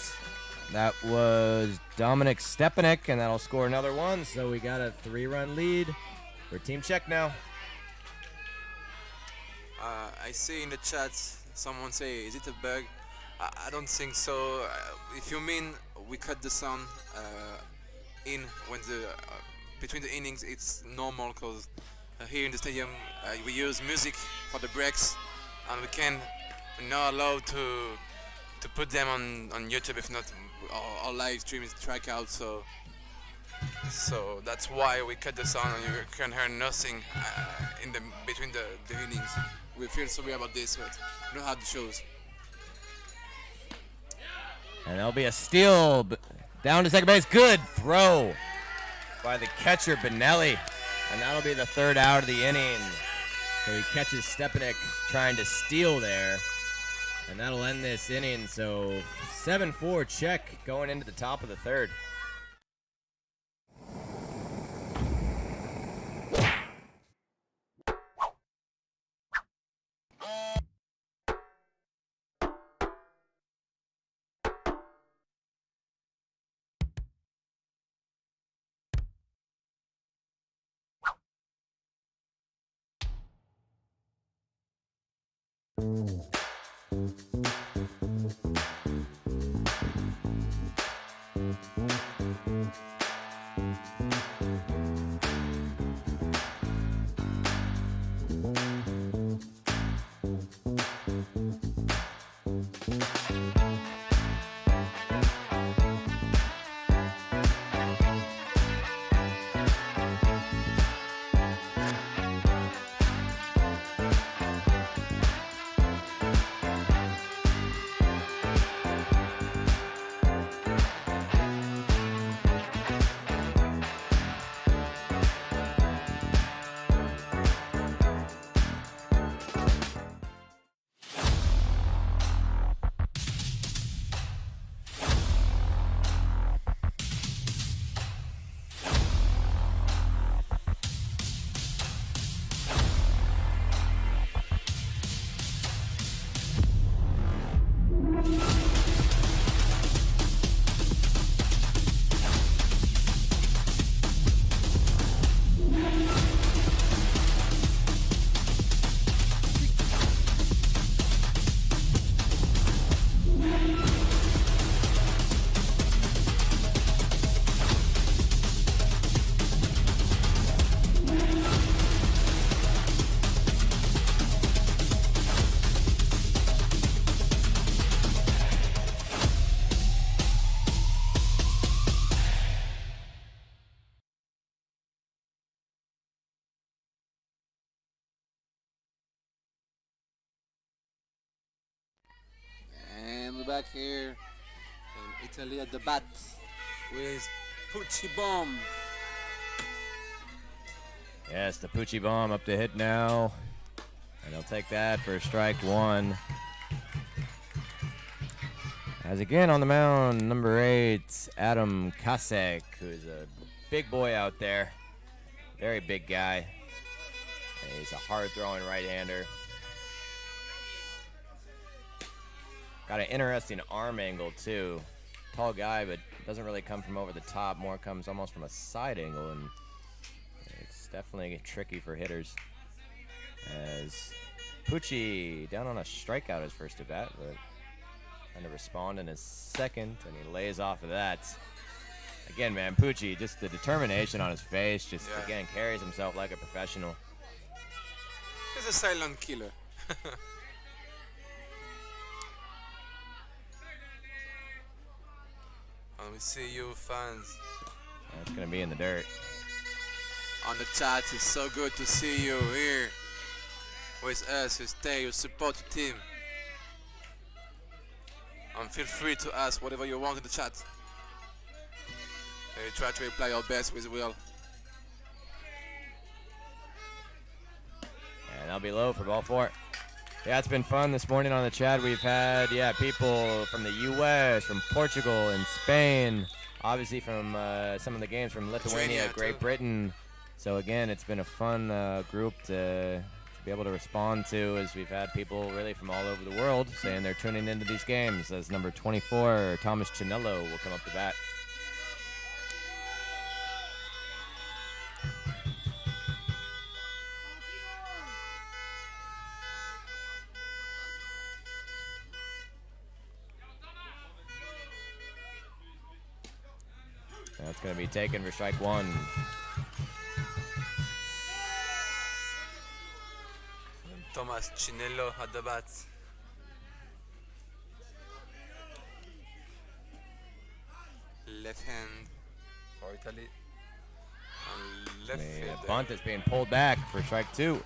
That was Dominic Stepanek, and that'll score another one. So we got a 3-run lead for Team Czech now. I see in the chat someone say, is it a bug? I don't think so. If you mean we cut the sound in when between the innings, it's normal because here in the stadium we use music for the breaks, and we're not allowed to put them on YouTube. If not, our live stream is tracked out. So that's why we cut the sound, and you can hear nothing in between the innings. We feel sorry about this, but we don't have the shows. And there'll be a steal down to second base. Good throw by the catcher, Benelli. And that'll be the 3rd out of the inning. So he catches Stepanek trying to steal there. And that'll end this inning. So 7-4 Czech going into the top of the 3rd. Back here in Italy at the bat with Pucci bomb. Yes, the Pucci bomb up to hit now. And he'll take that for strike 1. As again on the mound, number 8, Adam Kasek, who's a big boy out there. Very big guy. And he's a hard-throwing right-hander. Got an interesting arm angle, too. Tall guy, but doesn't really come from over the top. More comes almost from a side angle, and it's definitely tricky for hitters. As Pucci down on a strikeout his first at bat, but trying to respond in his second, and he lays off of that. Again, man, Pucci, just the determination on his face, just again carries himself like a professional. He's a silent killer. And we see you fans. It's gonna be in the dirt. On the chat, it's so good to see you here with us. You stay, you support your team. And feel free to ask whatever you want in the chat. We try to reply our best with Will. And that'll be low for ball 4. Yeah, it's been fun this morning on the chat. We've had, people from the U.S., from Portugal and Spain, obviously from some of the games from Lithuania, Lithuania, Great too. Britain. So again, it's been a fun group to be able to respond to, as we've had people really from all over the world saying they're tuning into these games. As number 24, Thomas Chinello, will come up to bat. That's going to be taken for strike one. Thomas Chinello at the bat. Left hand for Italy. And left A field. bunt is being pulled back for strike two.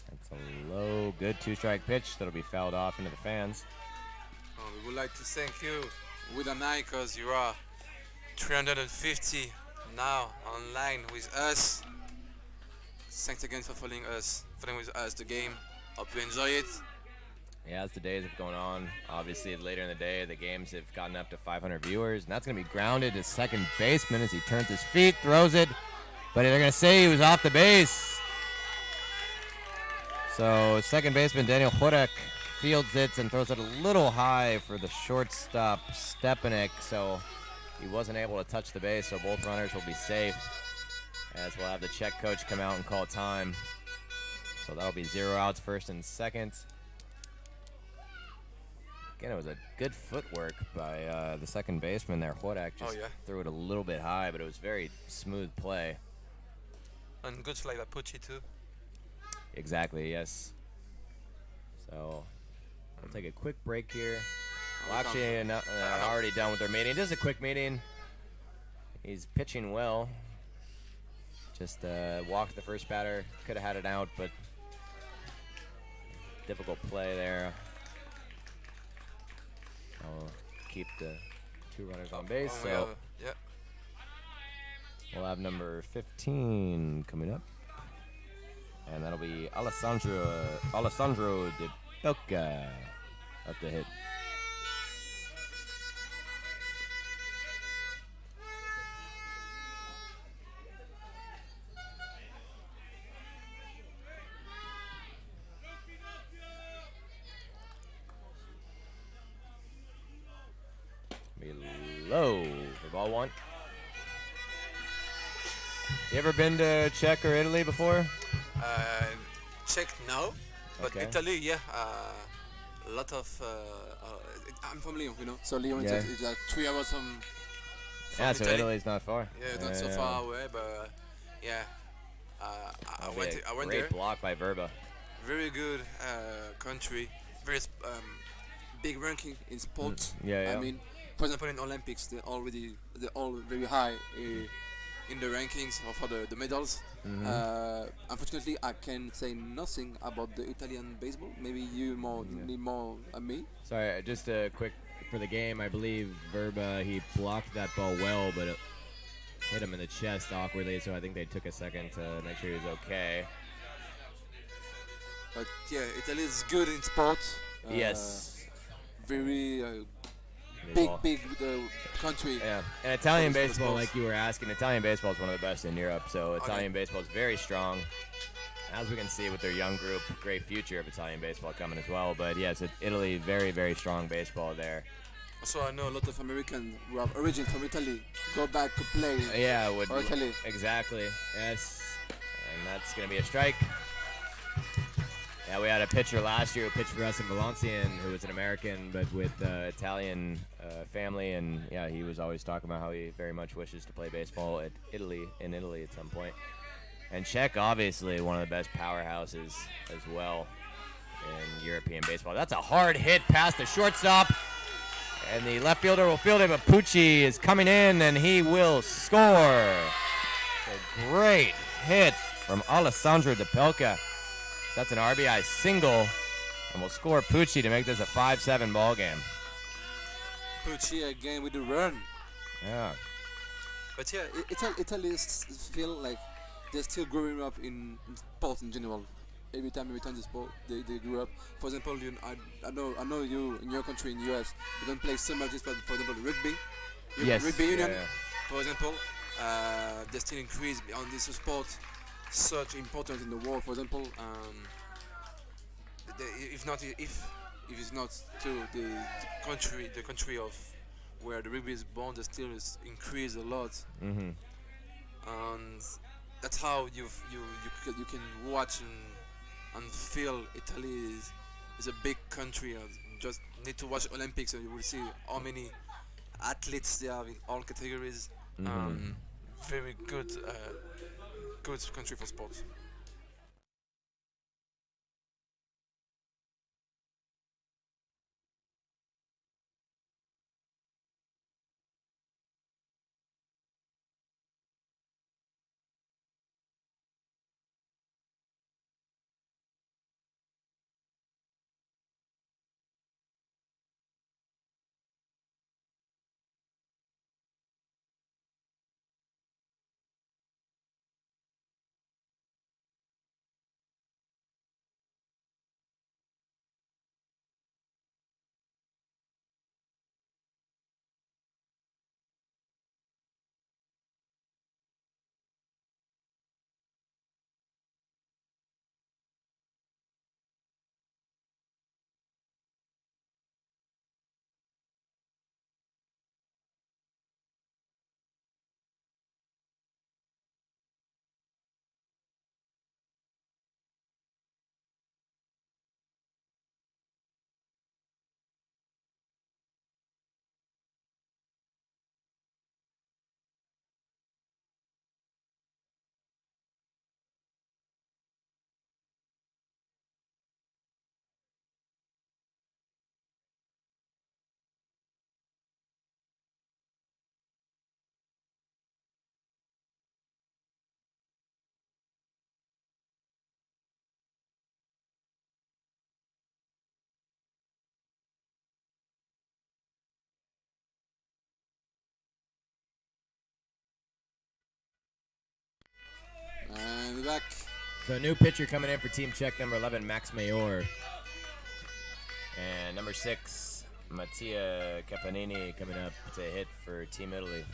That's a low, good two-strike pitch that'll be fouled off into the fans. We would like to thank you with an eye because you are 350 now online with us. Thanks again for following with us the game. Hope you enjoy it. Yeah, as the days have gone on, obviously later in the day, the games have gotten up to 500 viewers, and that's going to be grounded to second baseman as he turns his feet, throws it, but they're going to say he was off the base. So second baseman Daniel Chorek fields it and throws it a little high for the shortstop Stepanek, so he wasn't able to touch the base, so both runners will be safe, as we'll have the Czech coach come out and call time. So that'll be 0 outs, first and second. Again, it was a good footwork by the second baseman there. Chorek just threw it a little bit high, but it was very smooth play. And good fly by Pucci too. Exactly, yes. So we'll take a quick break here. Well, actually, already done with their meeting. Just a quick meeting. He's pitching well. Just walked the first batter. Could have had it out, but difficult play there. I'll keep the two runners on base. So we'll have number 15 coming up. And that'll be Alessandro De Belka up to hit. Be low for ball one. You ever been to Czech or Italy before? Czech no, but Okay. Italy, yeah. A lot of. I'm from Lyon, you know. So Lyon Yeah. is like 3 hours from Yeah, so Italy. Italy's not far. Yeah, not so far away, but yeah. I went Great there. block by Verba. Very good country. Very big ranking in sports. Yeah. I mean, for example, in Olympics, they're all very high in the rankings for the medals. Unfortunately, I can say nothing about the Italian baseball. Maybe you need more than me. Sorry, just a quick for the game. I believe Verba, he blocked that ball well, but it hit him in the chest awkwardly, so I think they took a second to make sure he was okay. But yeah, Italy is good in sports. Yes. Very Baseball. big country. Yeah, and Italian For the baseball, sports. like you were asking, Italian baseball is one of the best in Europe, so Italian baseball is very strong. As we can see with their young group, great future of Italian baseball coming as well. But yes, Italy, very, very strong baseball there. Also, I know a lot of Americans who have origin from Italy go back to play. Yeah, would for Italy. exactly. Yes, and that's going to be a strike. Yeah, we had a pitcher last year who pitched for us in Valenciennes, who was an American but with Italian family, and yeah, he was always talking about how he very much wishes to play baseball in Italy at some point. And Czech, obviously, one of the best powerhouses as well in European baseball. That's a hard hit past the shortstop, and the left fielder will field it, but Pucci is coming in, and he will score. A great hit from Alessandro De Pelka. So that's an RBI single, and we'll score Pucci to make this a 5-7 ball game. Pucci again with the run. Yeah. But yeah, Italy feel like they're still growing up in sport in general. Every time they sport, they grew up. For example, I know you in your country in US, you don't play so much. But for example, rugby, Yes. rugby union, yeah. for example, they still increase on this sport such important in the world. For example, if it's not to the country of where the rugby is born, the still is increase a lot, Mm-hmm. and that's how you can watch and feel Italy is a big country. And just need to watch Olympics and you will see how many athletes they have in all categories. Very good country for sports. And we're back. So new pitcher coming in for Team Czech, number 11, Max Mayor. And number 6, Mattia Capanini coming up to hit for Team Italy.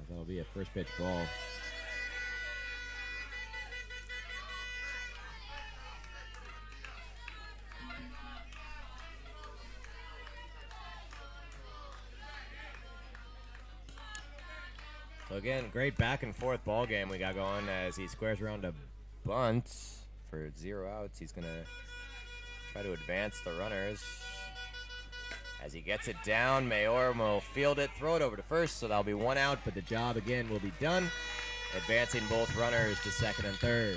That'll be a first pitch ball. So again, great back and forth ball game we got going as he squares around a bunt for 0 outs. He's gonna try to advance the runners. As he gets it down, Mayor will field it, throw it over to first, so that'll be 1 out, but the job again will be done, advancing both runners to second and third.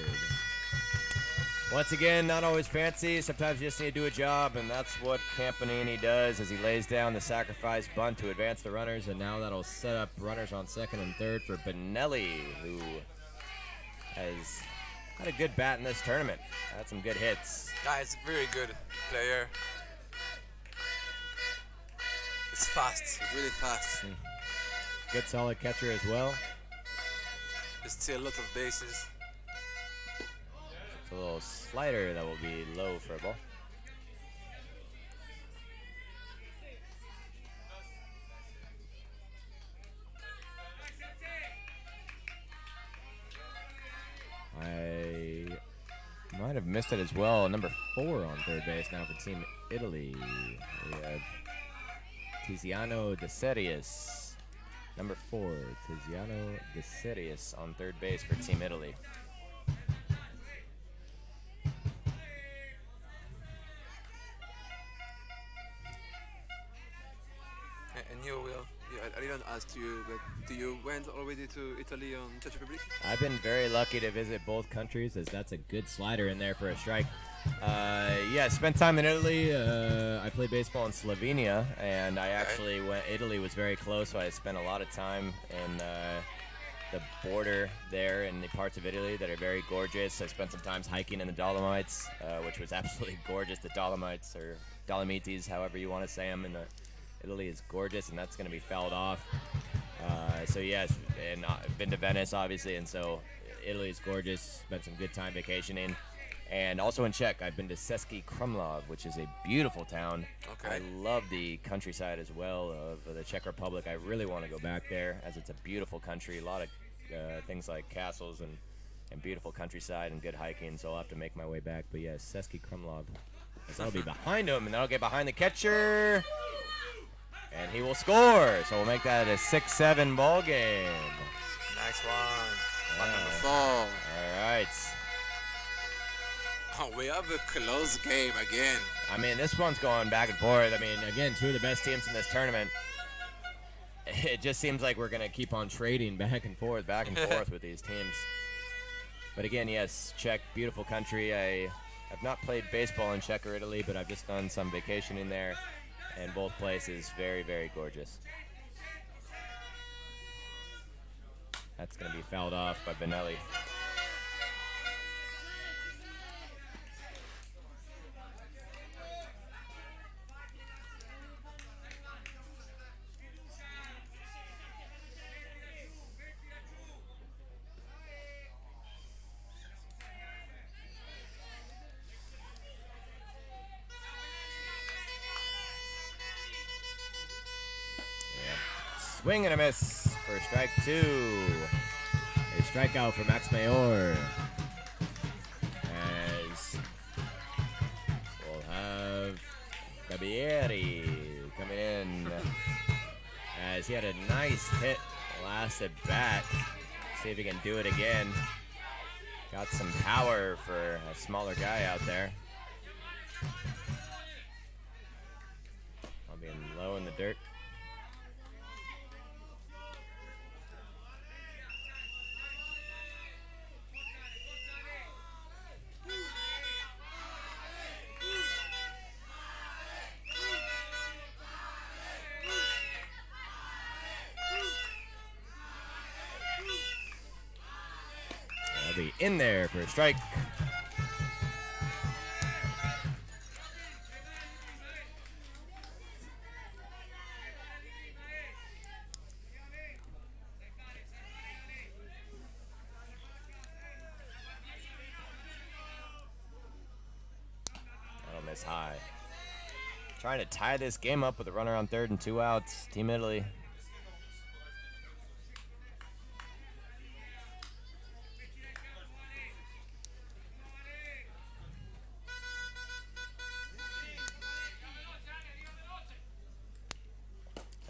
Once again, not always fancy. Sometimes you just need to do a job, and that's what Campanini does as he lays down the sacrifice bunt to advance the runners, and now that'll set up runners on second and third for Benelli, who has had a good bat in this tournament. Had some good hits. Guys, very good player. It's fast. It's really fast. Good solid catcher as well. There's still a lot of bases. It's a little slider that will be low for a ball. I might have missed it as well. Number 4 on third base now for Team Italy. We have Tiziano De Serious. Number 4, Tiziano De Serious on third base for Team Italy. And you, Will, I didn't ask you, but do you went already to Italy on Czech Republic? I've been very lucky to visit both countries, as that's a good slider in there for a strike. Yeah, spent time in Italy. I played baseball in Slovenia, and I actually went. Italy was very close, so I spent a lot of time the border there in the parts of Italy that are very gorgeous. I spent some time hiking in the Dolomites, which was absolutely gorgeous. The Dolomites, or Dolomites, however you want to say them, Italy is gorgeous, and that's going to be fouled off. So yes, and I've been to Venice, obviously, and so Italy is gorgeous. Spent some good time vacationing. And also in Czech, I've been to Český Krumlov, which is a beautiful town. Okay. I love the countryside as well of the Czech Republic. I really want to go back there, as it's a beautiful country. A lot of things like castles and beautiful countryside and good hiking, so I'll have to make my way back. But yes, Český Krumlov. That'll be behind him, and that'll get behind the catcher. And he will score, so we'll make that a 6-7 ball game. Nice one. One number 4. All right. Oh, we have a close game again. I mean, this one's going back and forth. I mean, again, two of the best teams in this tournament. It just seems like we're going to keep on trading back and forth with these teams. But again, yes, Czech, beautiful country. I have not played baseball in Czech or Italy, but I've just done some vacationing there. And both places very, very gorgeous. That's going to be fouled off by Benelli. Swing and a miss for strike 2. A strikeout for Max Mayor. As we'll have Barbieri coming in. As he had a nice hit last at bat. See if he can do it again. Got some power for a smaller guy out there. I'll be low in the dirt. Be in there for a strike. That'll miss high. Trying to tie this game up with a runner on third and 2 outs. Team Italy.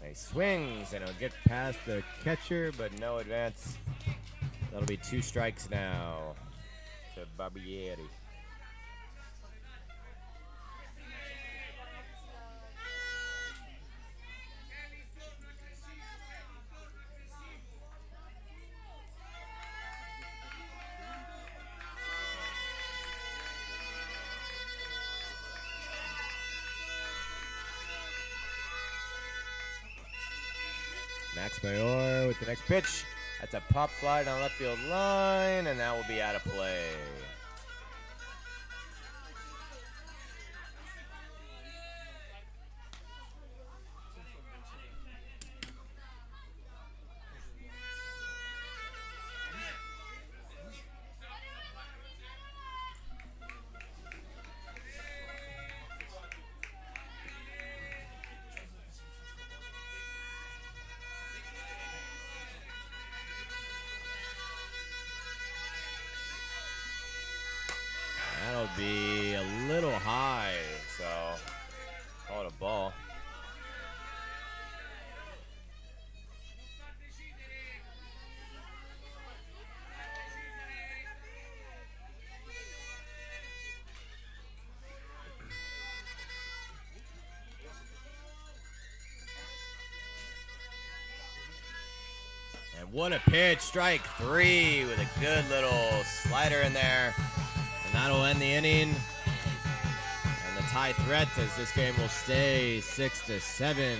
He swings, and it'll get past the catcher, but no advance. That'll be 2 strikes now to Barbieri. Max Mayor with the next pitch. That's a pop fly down left field line, and that will be out of play. That'll be a little high, so call it a ball. And what a pitch, strike 3 with a good little slider in there. And that'll end the inning. And the tie threat as this game will stay 6-7.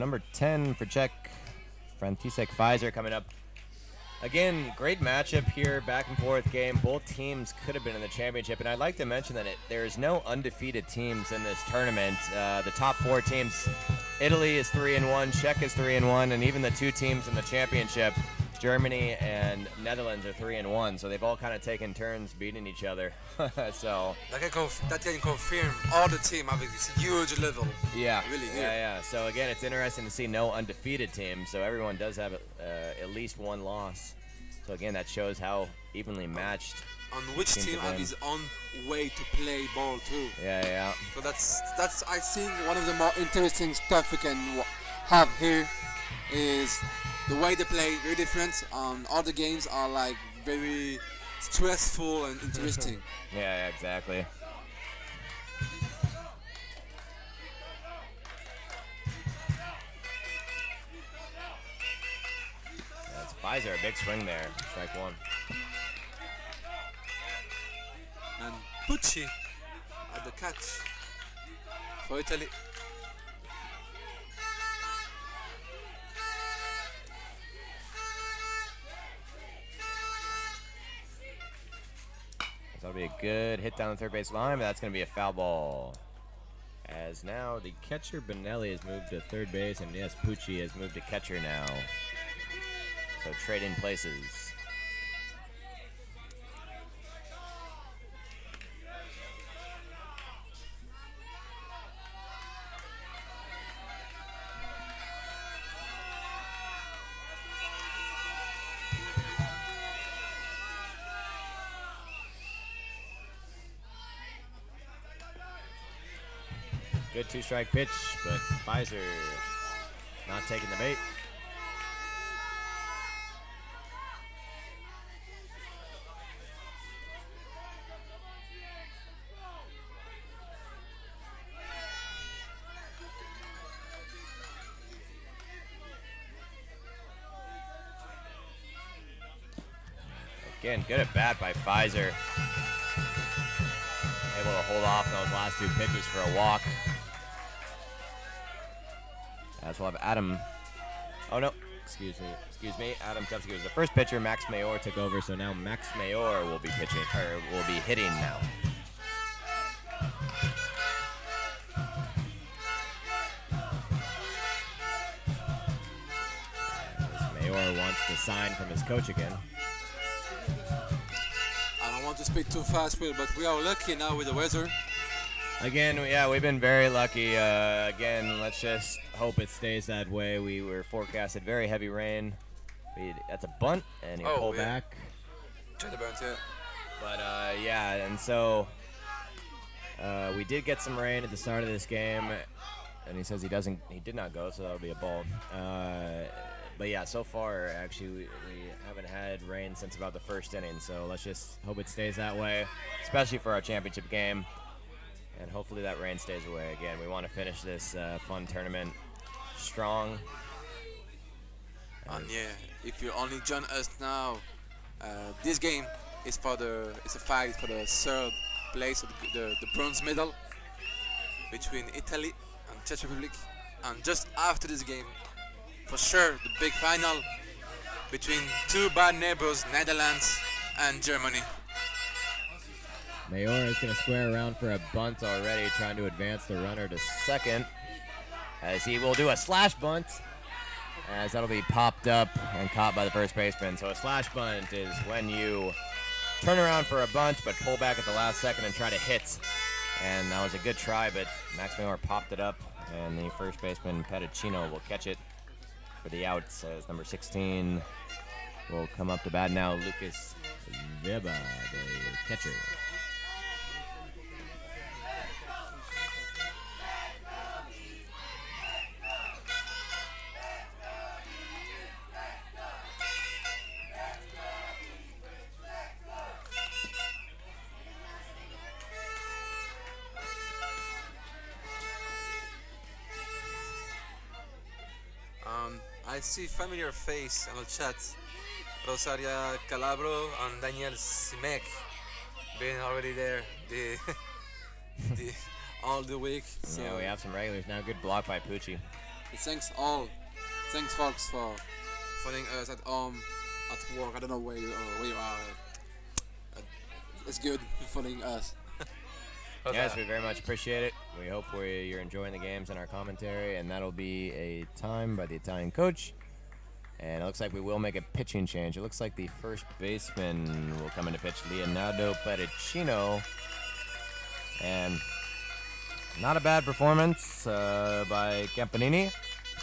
number 10 for Czech, František Pfizer coming up. Again, great matchup here, back and forth game. Both teams could have been in the championship, and I'd like to mention that there's no undefeated teams in this tournament. The top 4 teams, Italy is 3-1, Czech is 3-1, and even the 2 teams in the championship, Germany and Netherlands, are 3-1. So they've all kind of taken turns beating each other. So that can confirm all the team have a huge level. yeah, Really good. yeah. So again, it's interesting to see no undefeated teams. So everyone does have at least one loss. So again, that shows how evenly matched. And which Teams team to have win. his own way to play ball too. Yeah. So that's I think one of the more interesting stuff we can have here is the way they play, very different. All the games are like very stressful and interesting. Yeah, exactly. That's Pfizer, a big swing there. Strike 1. And Pucci at the catch for Italy. So that'll be a good hit down the third base line, but that's going to be a foul ball. As now the catcher Benelli has moved to third base, and yes, Pucci has moved to catcher now. So trading places. Good 2-strike pitch, but Pfizer not taking the bait. Again, good at bat by Pfizer. Able to hold off those last 2 pitches for a walk. As we'll have Adam. Oh no, excuse me. Adam Kupski was the first pitcher. Max Mayor took over, so now Max Mayor will be pitching, or will be hitting now. As Mayor wants to sign from his coach again. I don't want to speak too fast, Will, but we are lucky now with the weather. Again, yeah, we've been very lucky. Again, let's just hope it stays that way. We were forecasted very heavy rain. That's a bunt, and he pulled back. Try the bunt, yeah. But yeah, and so we did get some rain at the start of this game, and he says he did not go, so that'll be a ball. But yeah, so far actually we haven't had rain since about the first inning, so let's just hope it stays that way, especially for our championship game. And hopefully that rain stays away. Again, we want to finish this fun tournament strong. And yeah, if you only join us now, this game is it's a fight for the third place, the bronze medal between Italy and Czech Republic. And just after this game, for sure, the big final between 2 bad neighbors, Netherlands and Germany. Mayor is going to square around for a bunt already, trying to advance the runner to second, as he will do a slash bunt, as that'll be popped up and caught by the first baseman. So a slash bunt is when you turn around for a bunt but pull back at the last second and try to hit. And that was a good try, but Max Mayor popped it up, and the first baseman Pedicino will catch it for the outs, as number 16 will come up to bat now. Lucas Weber, the catcher. I see familiar face on the chat. Rosaria Calabro and Daniel Simek being already there all the week. So Yeah, we have some regulars now. Good block by Pucci. Thanks all. Thanks folks for following us at home, at work. I don't know where you are. It's good following us. Yes, we very much appreciate it. We hope you're enjoying the games and our commentary, and that'll be a time by the Italian coach. And it looks like we will make a pitching change. It looks like the first baseman will come into pitch, Leonardo Pericino. And not a bad performance by Campanini,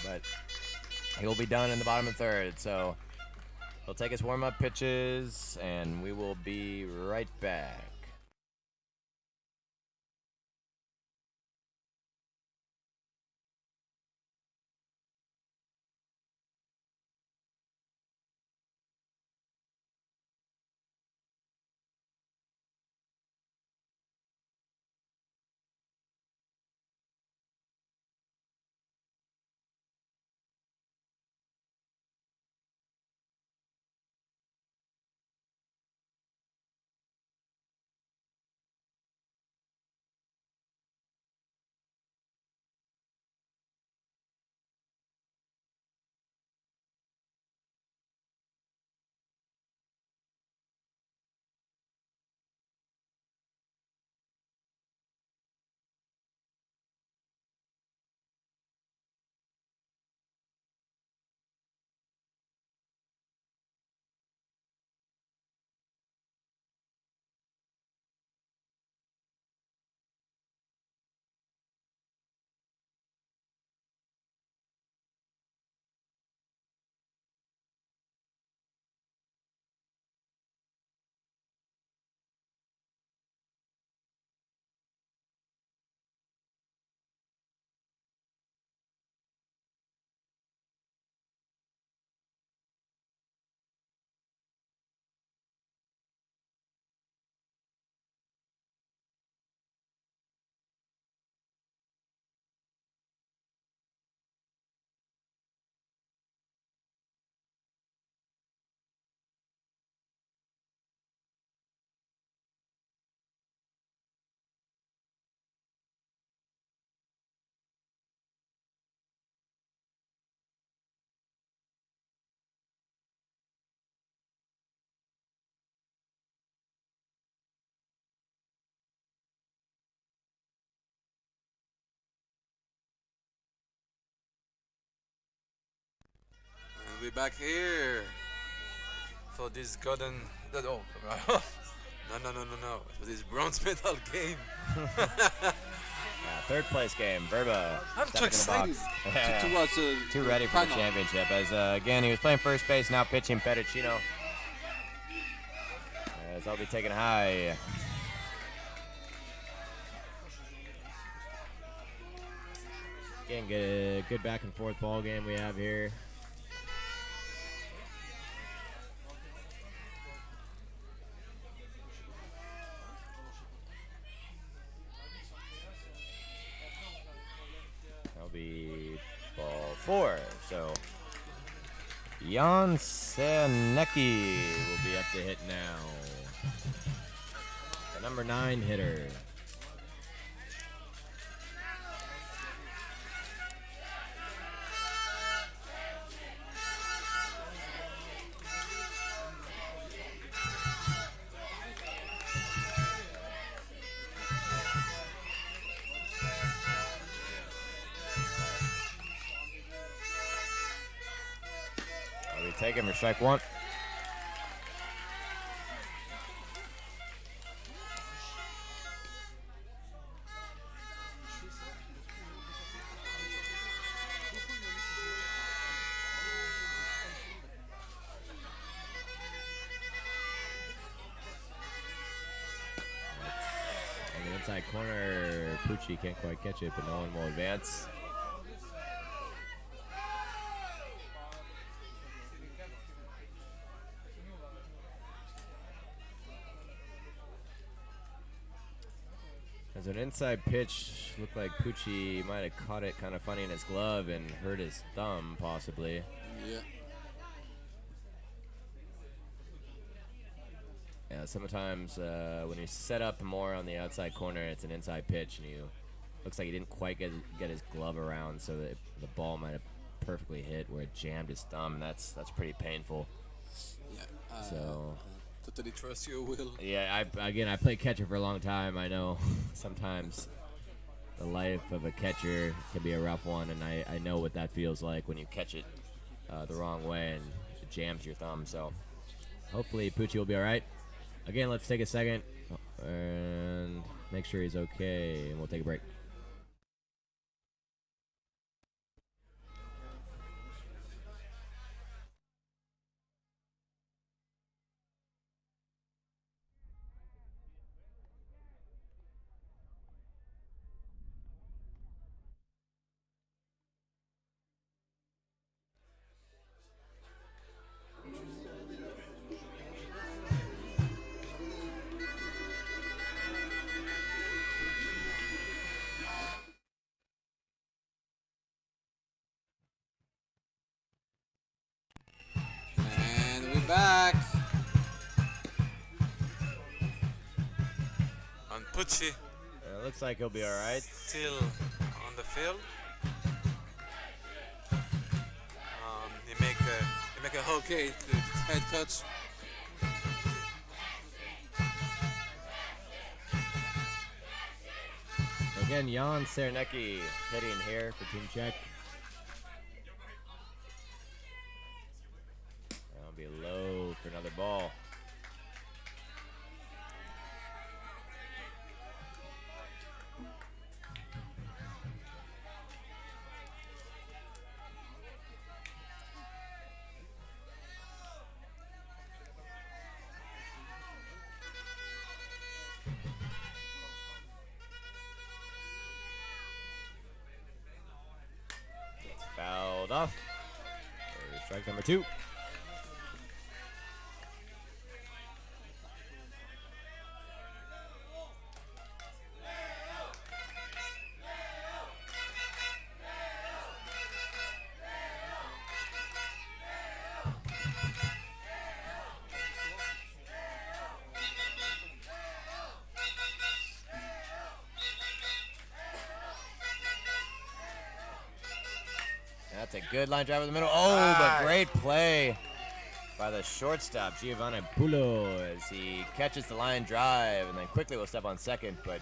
but he will be done in the bottom of the third. So he'll take his warm-up pitches, and we will be right back. And we're back here for this golden. Oh, no. For this bronze medal game. Third place game, Verba. I'm too excited to watch Too ready for final. the championship. As again, he was playing first base, now pitching Pericino. As I'll be taking high. Again, get a good back and forth ball game we have here. That'll be ball 4. So Jan Cernecki will be up to hit now. The number 9 hitter. Take him for strike 1. On the inside corner, Pucci can't quite catch it, but no one will advance. As an inside pitch, looked like Pucci might have caught it kind of funny in his glove and hurt his thumb, possibly. Yeah. Yeah, sometimes when you set up more on the outside corner, it's an inside pitch, and you Looks like he didn't quite get his glove around, so that the ball might have perfectly hit where it jammed his thumb, and that's pretty painful. Yeah. So Totally trust you, Will. yeah, I played catcher for a long time. I know sometimes the life of a catcher can be a rough one, and I know what that feels like when you catch it the wrong way and it jams your thumb. So hopefully Pucci will be all right. Again, let's take a second and make sure he's okay, and we'll take a break. And we're back. And Pucci It looks like he'll be all right. still on the field. He make a okay to head touch. Again, Jan Cernecki hitting here for Team Czech. That'll be low for another ball. Fouled off. There's strike number 2. That's a good line drive in the middle. Oh, but great play by the shortstop, Giovanni Pulo, as he catches the line drive and then quickly will step on second, but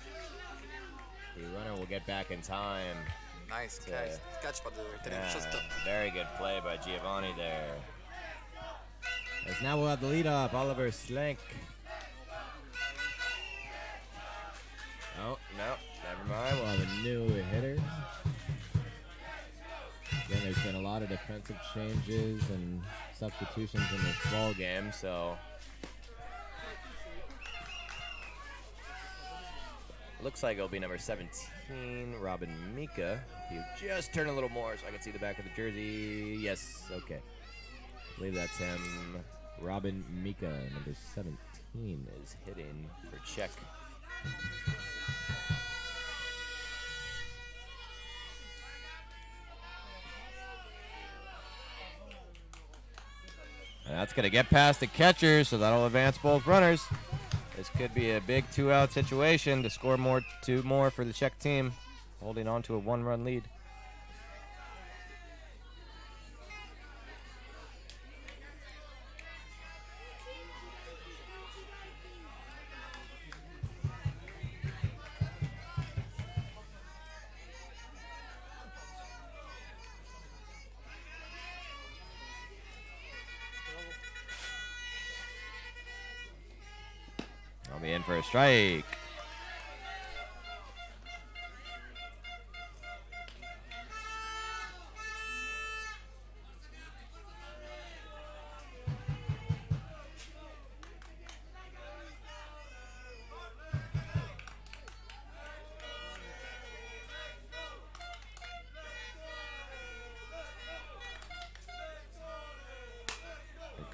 the runner will get back in time. Nice catch by the Yeah, shortstop. very good play by Giovanni there. As now we'll have the leadoff, Oliver Slank. Oh, no, never mind. We'll have a new hitter. Again, there's been a lot of defensive changes and substitutions in this ball game, so looks like it'll be number 17, Robin Mika. If you just turn a little more so I can see the back of the jersey. Yes, okay. I believe that's him. Robin Mika, number 17, is hitting for Czech. And that's going to get past the catcher, so that'll advance both runners. This could be a big 2-out situation to score two more for the Czech team, holding on to a 1-run lead. I'll be in for a strike.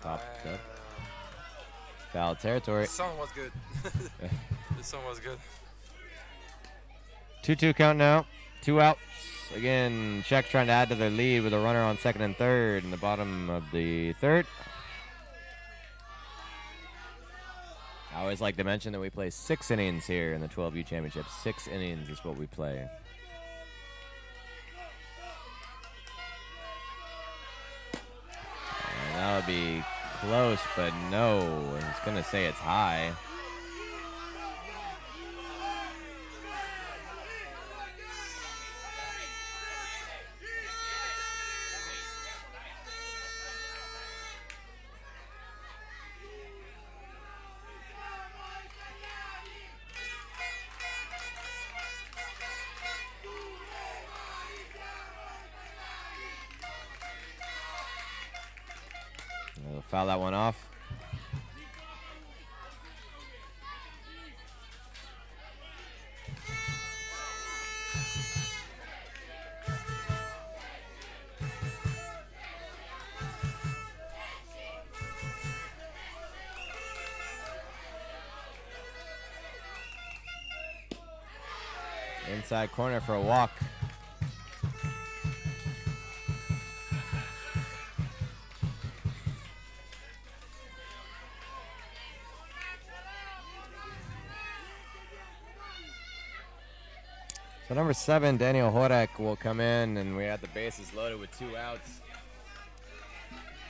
Popped up. Foul territory. The song was good. The song was good. 2-2 count now. 2 outs. Again, Czech trying to add to their lead with a runner on second and third in the bottom of the third. I always like to mention that we play 6 innings here in the 12U Championship. 6 innings is what we play. would be close, but no. I was going to say it's high. We'll foul that one off. Inside corner for a walk. So number 7, Daniel Horek, will come in, and we have the bases loaded with 2 outs.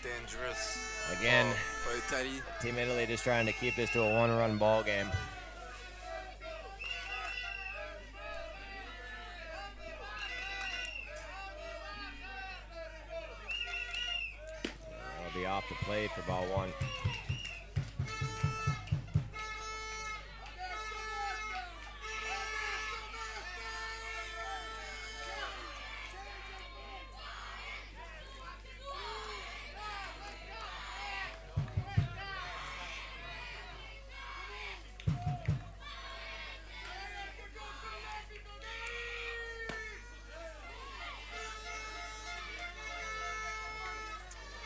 Dangerous. Again, for Italy. Team Italy just trying to keep this to a 1-run ball game. That'll be off the plate for ball 1.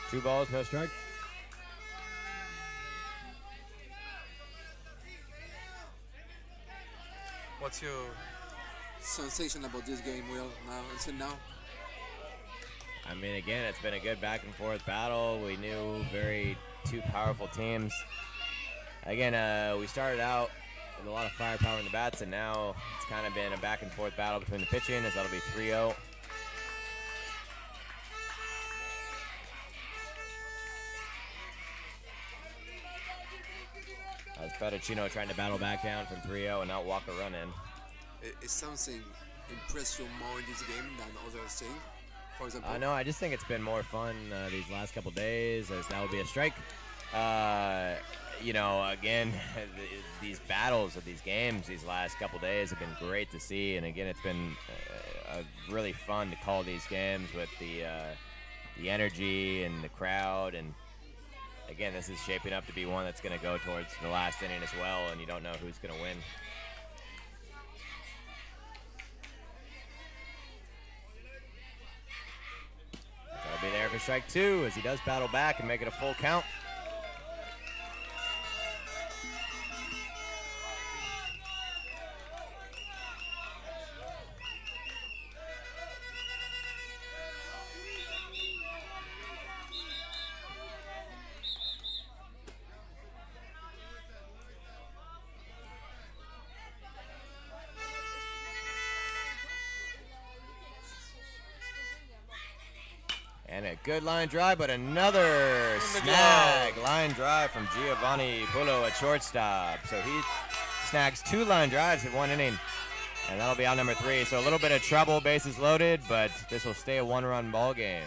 Two balls, no strike. What's your sensation about this game, Will? Now? I mean, again, it's been a good back and forth battle. We knew two powerful teams. Again, we started out with a lot of firepower in the bats, and now it's kind of been a back and forth battle between the pitching, as that'll be 3-0. As Fettuccino trying to battle back down from 3-0 and not walk a run in. Is something impress you more in this game than others things? For example? No, I just think it's been more fun these last couple days, as that will be a strike. Again, these battles of these games these last couple days have been great to see, and again, it's been really fun to call these games with the energy and the crowd, and again, this is shaping up to be one that's going to go towards the last inning as well, and you don't know who's going to win. That'll be there for strike 2 as he does battle back and make it a full count. And a good line drive, but another snag. Line drive from Giovanni Pullo at shortstop. So he snags 2 line drives in 1 inning. And that'll be out number 3. So a little bit of trouble, bases loaded, but this will stay a 1-run ball game.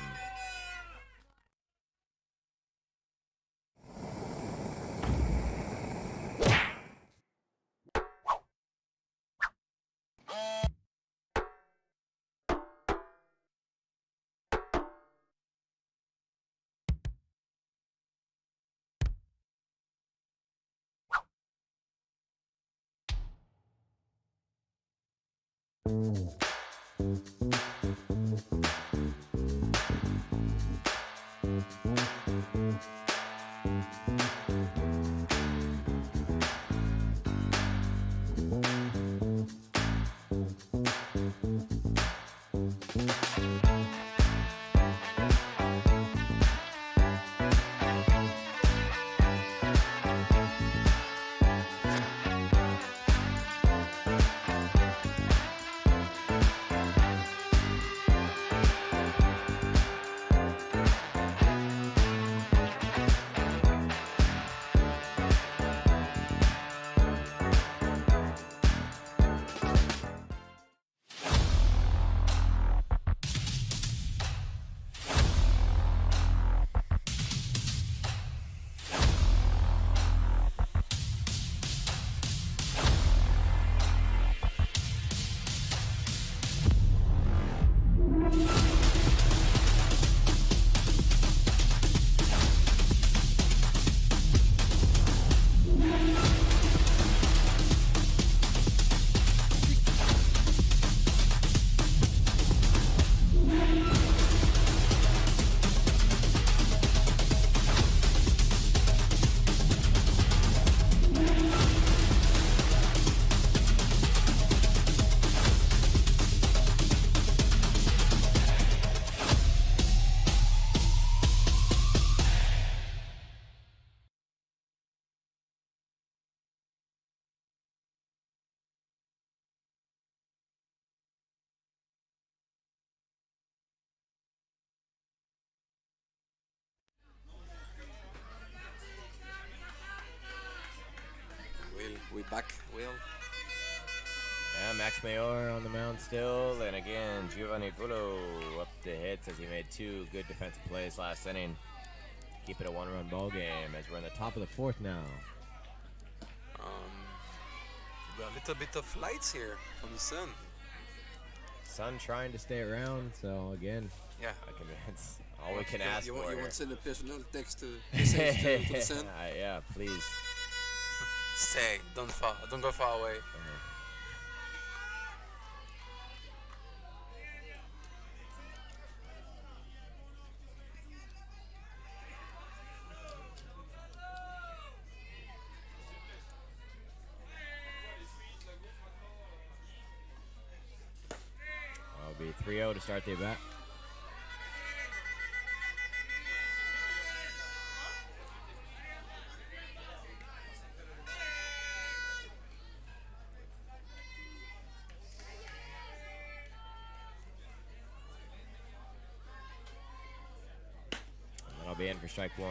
back, Will. Yeah, Max Mayor on the mound still, and again, Giovanni Bullo up the hits as he made 2 good defensive plays last inning. Keep it a 1-run ball game as we're in the top of the 4th now. A little bit of lights here from the sun. Sun trying to stay around, so again, Yeah. it's all we can ask you for. want here. to send a personal text to message to the sun? Yeah, please. Stay. Don't go far away. It'll be 3-0 to start the at-bat. And that'll be in for strike 1.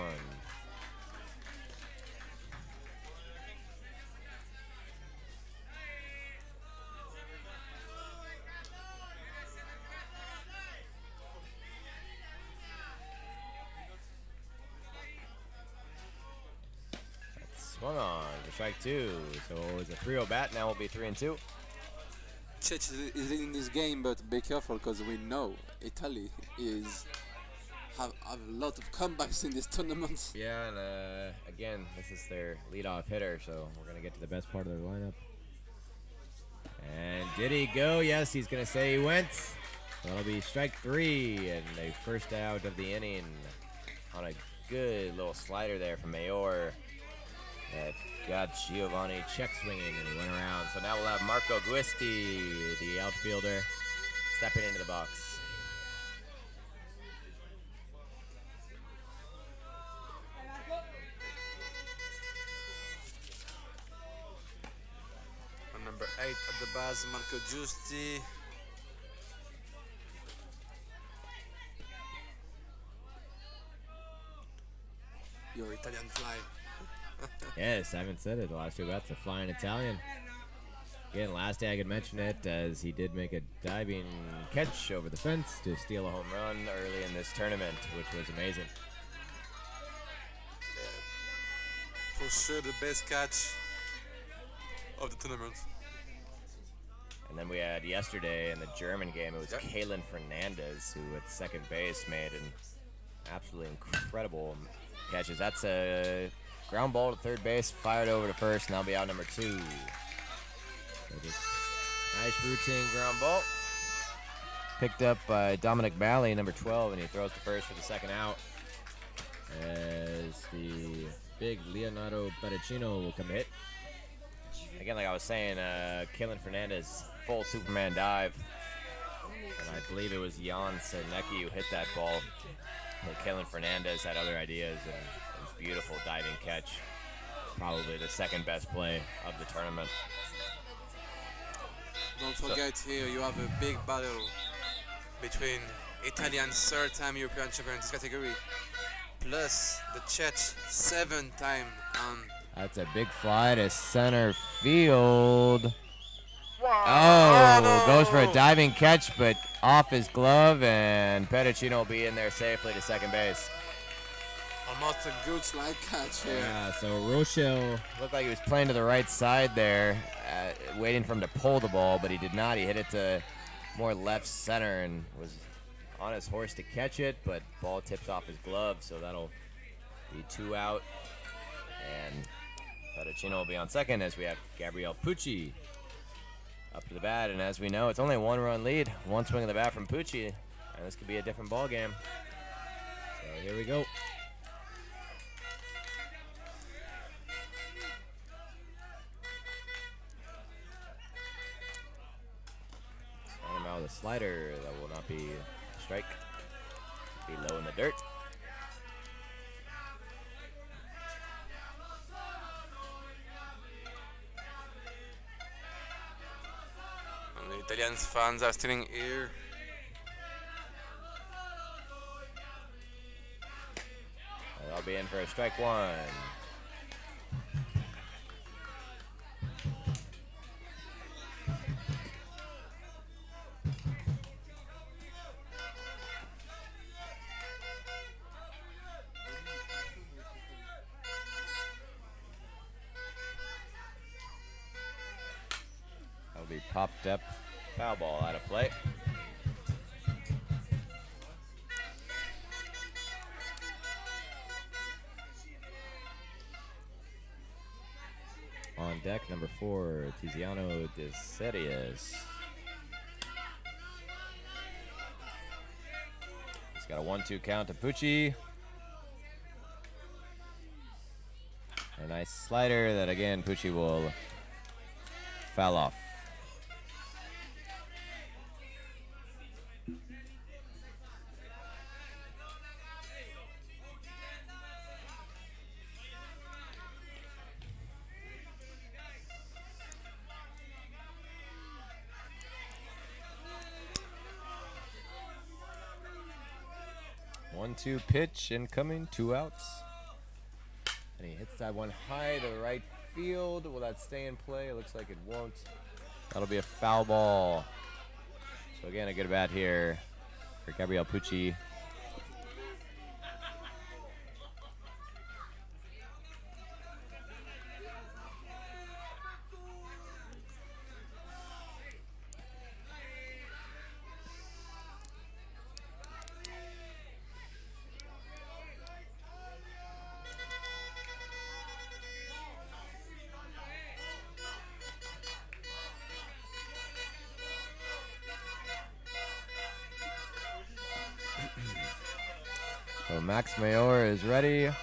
Swung on for strike 2. So it was a 3-0 bat. Now we'll be 3-2. Czech is leading this game, but be careful because we know Italy have a lot of comebacks in this tournament. Yeah, and again, this is their leadoff hitter, so we're going to get to the best part of their lineup. And did he go? Yes, he's going to say he went. That'll be strike 3 and a first out of the inning on a good little slider there from Mayor. That got Giovanni check swinging, and he went around. So now we'll have Marco Guisti, the outfielder, stepping into the box. And number 8 at the base, Marco Giusti. Your Italian fly. Yes, I haven't said it. The last 2 bats, a flying Italian. Again, last day I could mention it as he did make a diving catch over the fence to steal a home run early in this tournament, which was amazing. For sure the best catch of the tournament. And then we had yesterday in the German game, it was Kalen Fernandez who at second base made an absolutely incredible catches. That's a ground ball to third base, fired over to first, and that'll be out number 2. So just nice routine ground ball. Picked up by Dominic Bally, number 12, and he throws to first for the second out. As the big Leonardo Bertocchino will come hit. Again, like I was saying, Kalen Fernandez, full Superman dive. And I believe it was Jan Cernecki who hit that ball. But Kalen Fernandez had other ideas, and a beautiful diving catch. Probably the second best play of the tournament. Don't forget here you have a big battle between Italian third-time European champion in this category, plus the Czech 7-time on. That's a big fly to center field. Oh, no. goes for a diving catch, but off his glove, and Petticino will be in there safely to second base. Almost a good slide catch here. Yeah, so Rochelle looked like he was playing to the right side there, waiting for him to pull the ball, but he did not. He hit it to more left center and was on his horse to catch it, but ball tips off his glove, so that'll be 2 out. And Petticino will be on second as we have Gabriel Pucci up to the bat, and as we know, it's only a 1-run lead. 1 swing of the bat from Pucci, and this could be a different ball game. So here we go. Starting him out with a slider that will not be a strike. Be low in the dirt. The Italian fans are still here. I'll be in for a strike 1. popped up foul ball out of play. On deck, number 4, Tiziano de Serias. He's got a 1-2 count to Pucci. A nice slider that, again, Pucci will foul off. One-two pitch incoming, 2 outs. And he hits that one high to right field. Will that stay in play? It looks like it won't. That'll be a foul ball. So again, a good bat here for Gabriel Pucci. So Max Mayor is ready. Oh,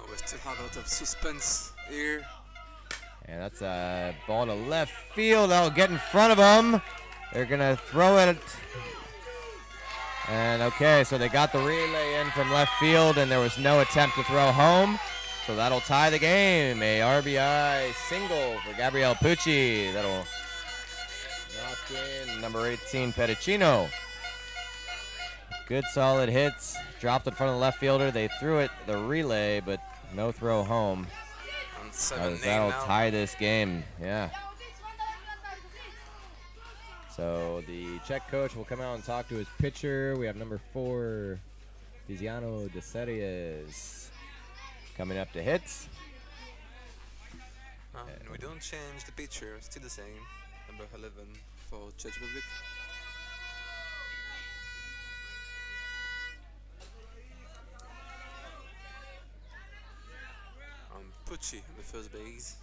we still have a lot of suspense here. And that's a ball to left field. That'll get in front of him. They're going to throw it. And okay, so they got the relay in from left field, and there was no attempt to throw home. So that'll tie the game. A RBI single for Gabriel Pucci. That'll knock in number 18, Pedicino. Good solid hits. Dropped in front of the left fielder. They threw it the relay, but no throw home. That'll tie this game. Yeah. So the Czech coach will come out and talk to his pitcher. We have number 4, Tiziano de Serias, coming up to hit. And we don't change the pitcher, still the same. Number 11 for Czech Republic. Pucci on the first base.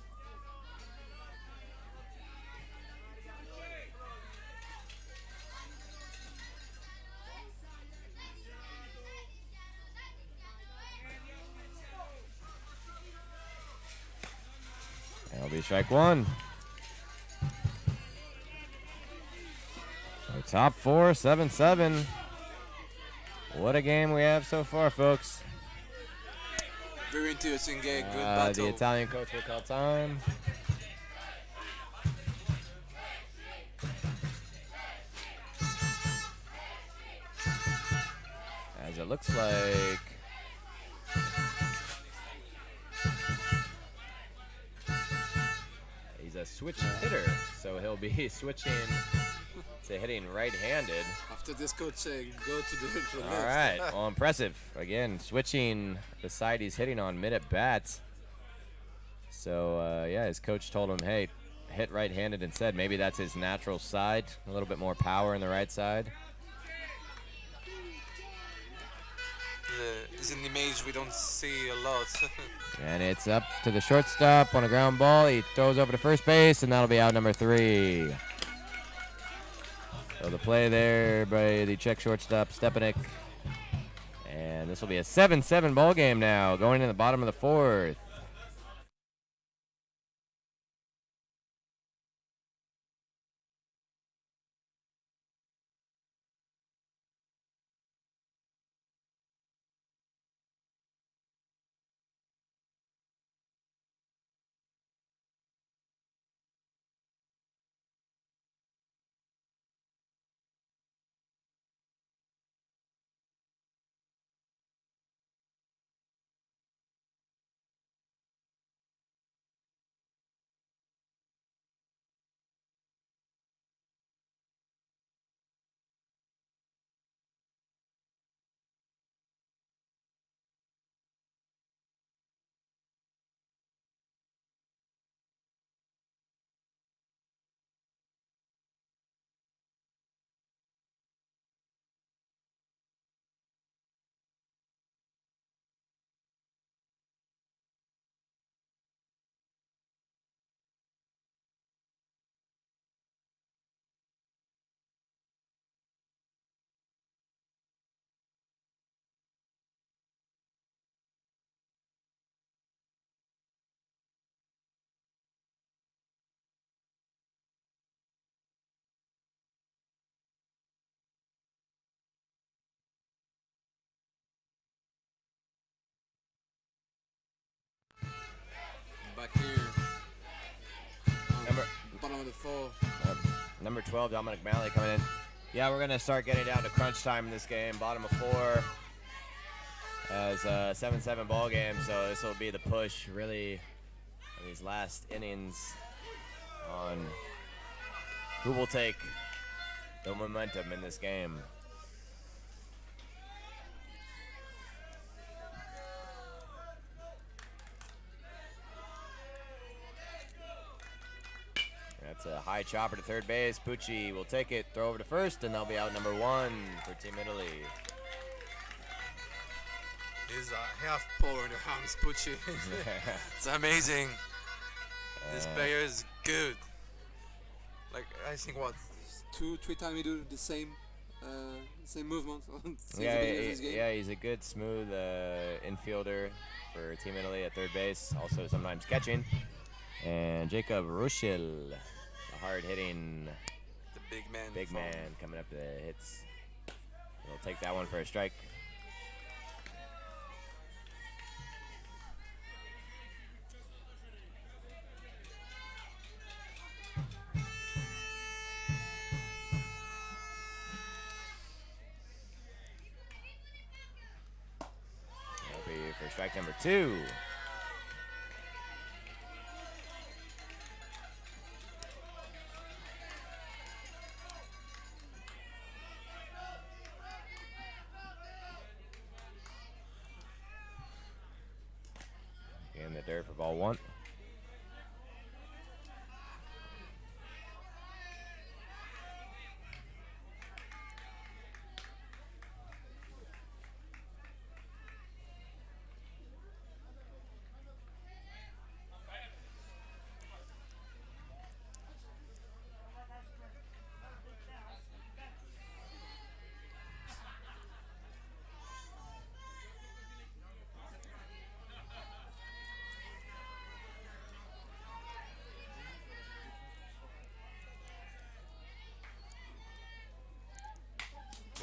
That'll be strike 1. So top 4, 7-7. What a game we have so far, folks. Very interesting game, good battle. The Italian coach will call time. As it looks like he's a switch hitter, so he'll be switching to hitting right-handed. After this coach saying go to the left. All right, well, impressive. Again, switching the side he's hitting on mid at bats. So yeah, his coach told him, hey, hit right-handed instead. Maybe that's his natural side. A little bit more power in the right side. This is an image we don't see a lot. And it's up to the shortstop on a ground ball. He throws over to first base, and that'll be out number 3. So the play there by the Czech shortstop, Stepanek. And this will be a 7-7 ball game now, going in the bottom of the 4th. here. Bottom of the 4. Number 12, Dominic Malley coming in. Yeah, we're going to start getting down to crunch time in this game. Bottom of 4 as a 7-7 ball game, so this will be the push really in these last innings on who will take the momentum in this game. That's a high chopper to third base. Pucci will take it, throw over to first, and they'll be out number 1 for Team Italy. He's a half power in the arms, Pucci. It's amazing. This player is good. Like, I think what, 2-3 times he do the same movement. Yeah, he's a good, smooth infielder for Team Italy at third base. Also sometimes catching. And Jacob Ruschel, the hard-hitting the big man coming up to the hits. He'll take that one for a strike. That'll be for strike number 2. In the dirt for ball 1.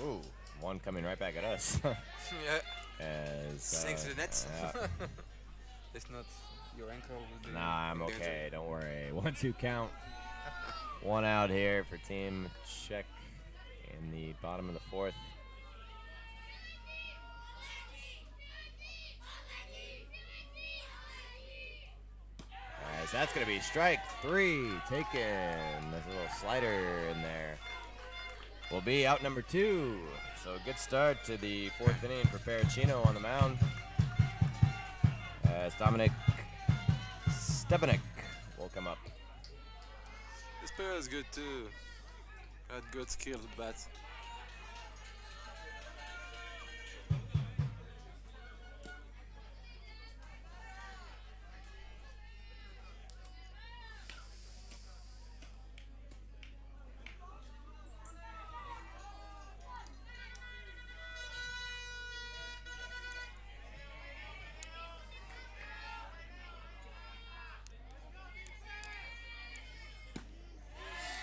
Ooh, one coming right back at us. Yeah. As, Sinks to the nets. yeah. It's not your ankle. Will be Nah, I'm in okay. danger. Don't worry. 1-2 count. 1 out here for Team Czech in the bottom of the 4th. As that's going to be strike 3 taken. There's a little slider in there. Will be out number 2. So good start to the 4th inning for Pericino on the mound. As Dominic Stepanek will come up. This player is good too. Had good skills with bats.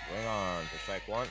Swing on for strike 1.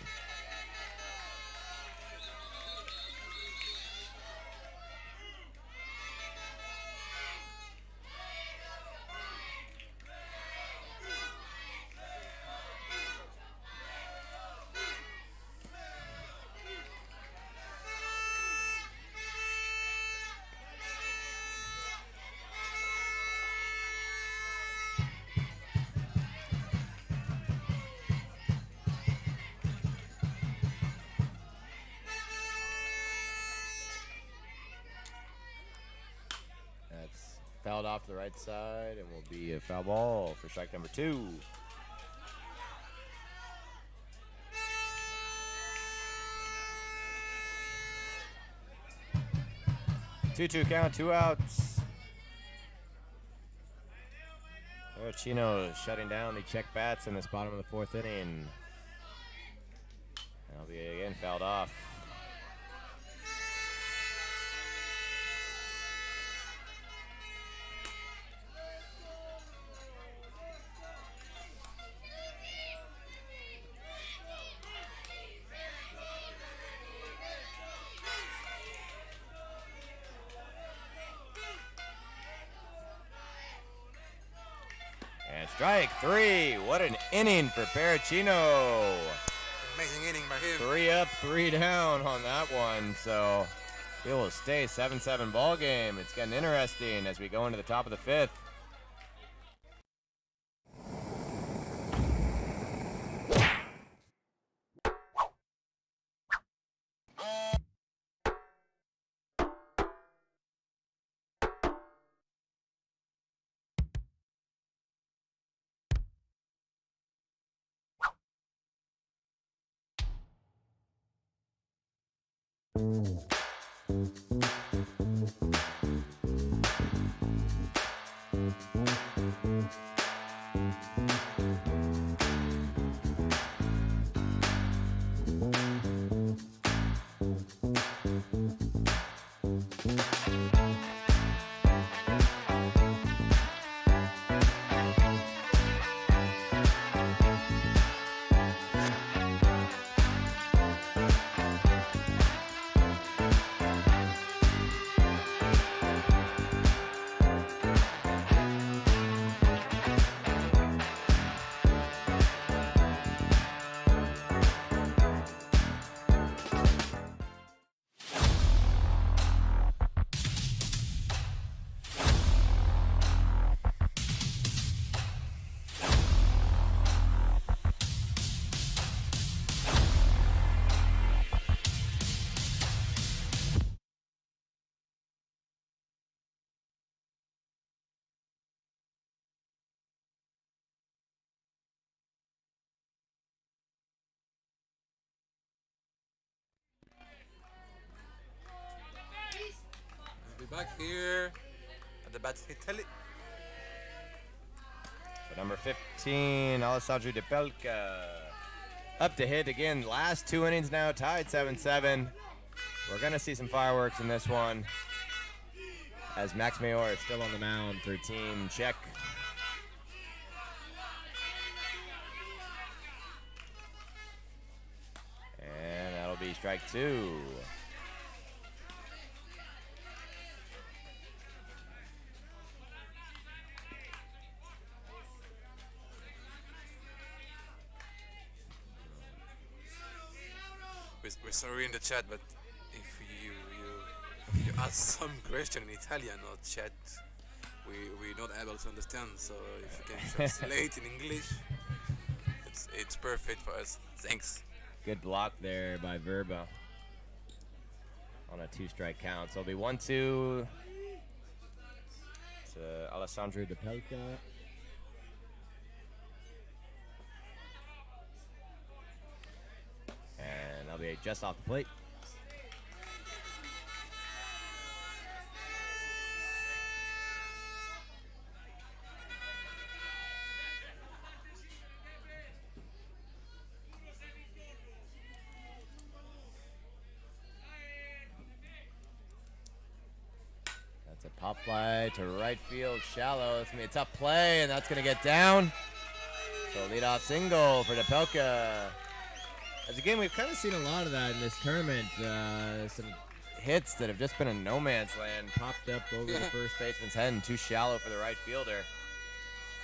Fouled off to the right side and will be a foul ball for strike number 2. Two count, 2 outs. Chino shutting down the Czech bats in this bottom of the 4th inning. That'll be again fouled off. strike 3. What an inning for Pericino. Amazing inning by him. 3 up, 3 down on that one. So it will stay 7-7 ball game. It's getting interesting as we go into the top of the 5th. We'll be back here at the bat Italy. So number 15, Alessandro De Pelka. Up to hit again. Last 2 innings now, tied 7-7. We're going to see some fireworks in this one, as Max Mayor is still on the mound for Team Czech. And that'll be strike 2. We're sorry in the chat, but if you ask some question in Italian or chat, we're not able to understand. So if you can translate in English, it's perfect for us. Thanks. Good block there by Verba on a 2-strike count. So it'll be 1-2 to Alessandro De Pelka. And that'll be just off the plate. That's a pop fly to right field, shallow. It's going to be a tough play, and that's going to get down. So leadoff single for De Pelka. As again, we've kind of seen a lot of that in this tournament. Some hits that have just been in no man's land popped up over the first baseman's head and too shallow for the right fielder.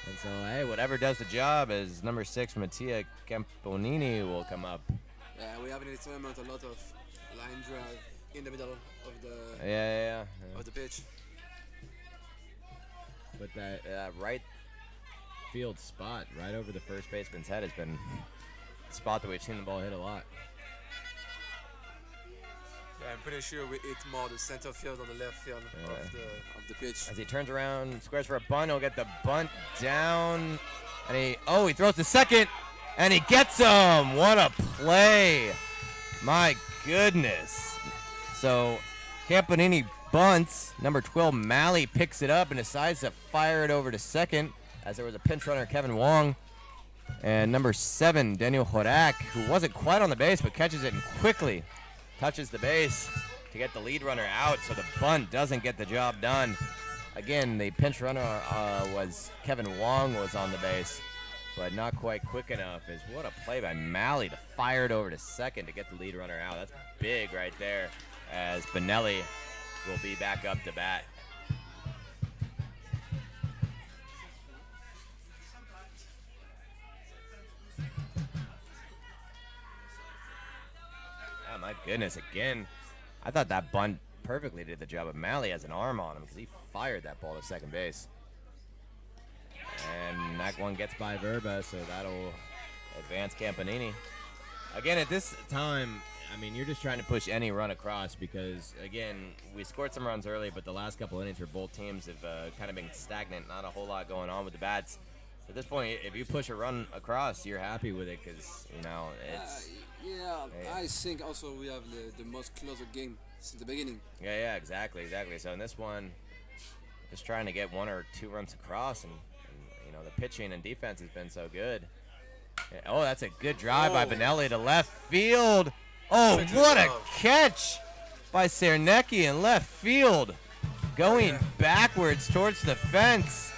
And so, hey, whatever does the job, as number 6, Mattia Camponini will come up. Yeah, we have in this tournament a lot of line drive in the middle of the of the pitch. But that right field spot right over the first baseman's head has been a spot that we've seen the ball hit a lot. Yeah, I'm pretty sure we hit more the center field or the left field of the pitch. As he turns around, squares for a bunt, he'll get the bunt down, and he throws to second, and he gets him. What a play! My goodness. So Campanini bunts. Number 12, Malley, picks it up and decides to fire it over to second, as there was a pinch runner, Kevin Wong. And number 7, Daniel Horak, who wasn't quite on the base but catches it and quickly touches the base to get the lead runner out, so the bunt doesn't get the job done. Again, the pinch runner was Kevin Wong was on the base, but not quite quick enough. What a play by Malley to fire it over to second to get the lead runner out. That's big right there, as Benelli will be back up to bat. goodness, again, I thought that bunt perfectly did the job, but Malley has an arm on him because he fired that ball to second base. And that one gets by Verba, so that'll advance Campanini. Again, at this time, I mean, you're just trying to push any run across because, again, we scored some runs early, but the last couple innings for both teams have kind of been stagnant. Not a whole lot going on with the bats. At this point, if you push a run across, you're happy with it because, you know, it's... I think also we have the most closer game since the beginning. Yeah, exactly. So in this one, just trying to get 1 or 2 runs across, and you know, the pitching and defense has been so good. Yeah, oh, that's a good drive by Benelli to left field. Oh, what a catch by Cernecki in left field. Going backwards towards the fence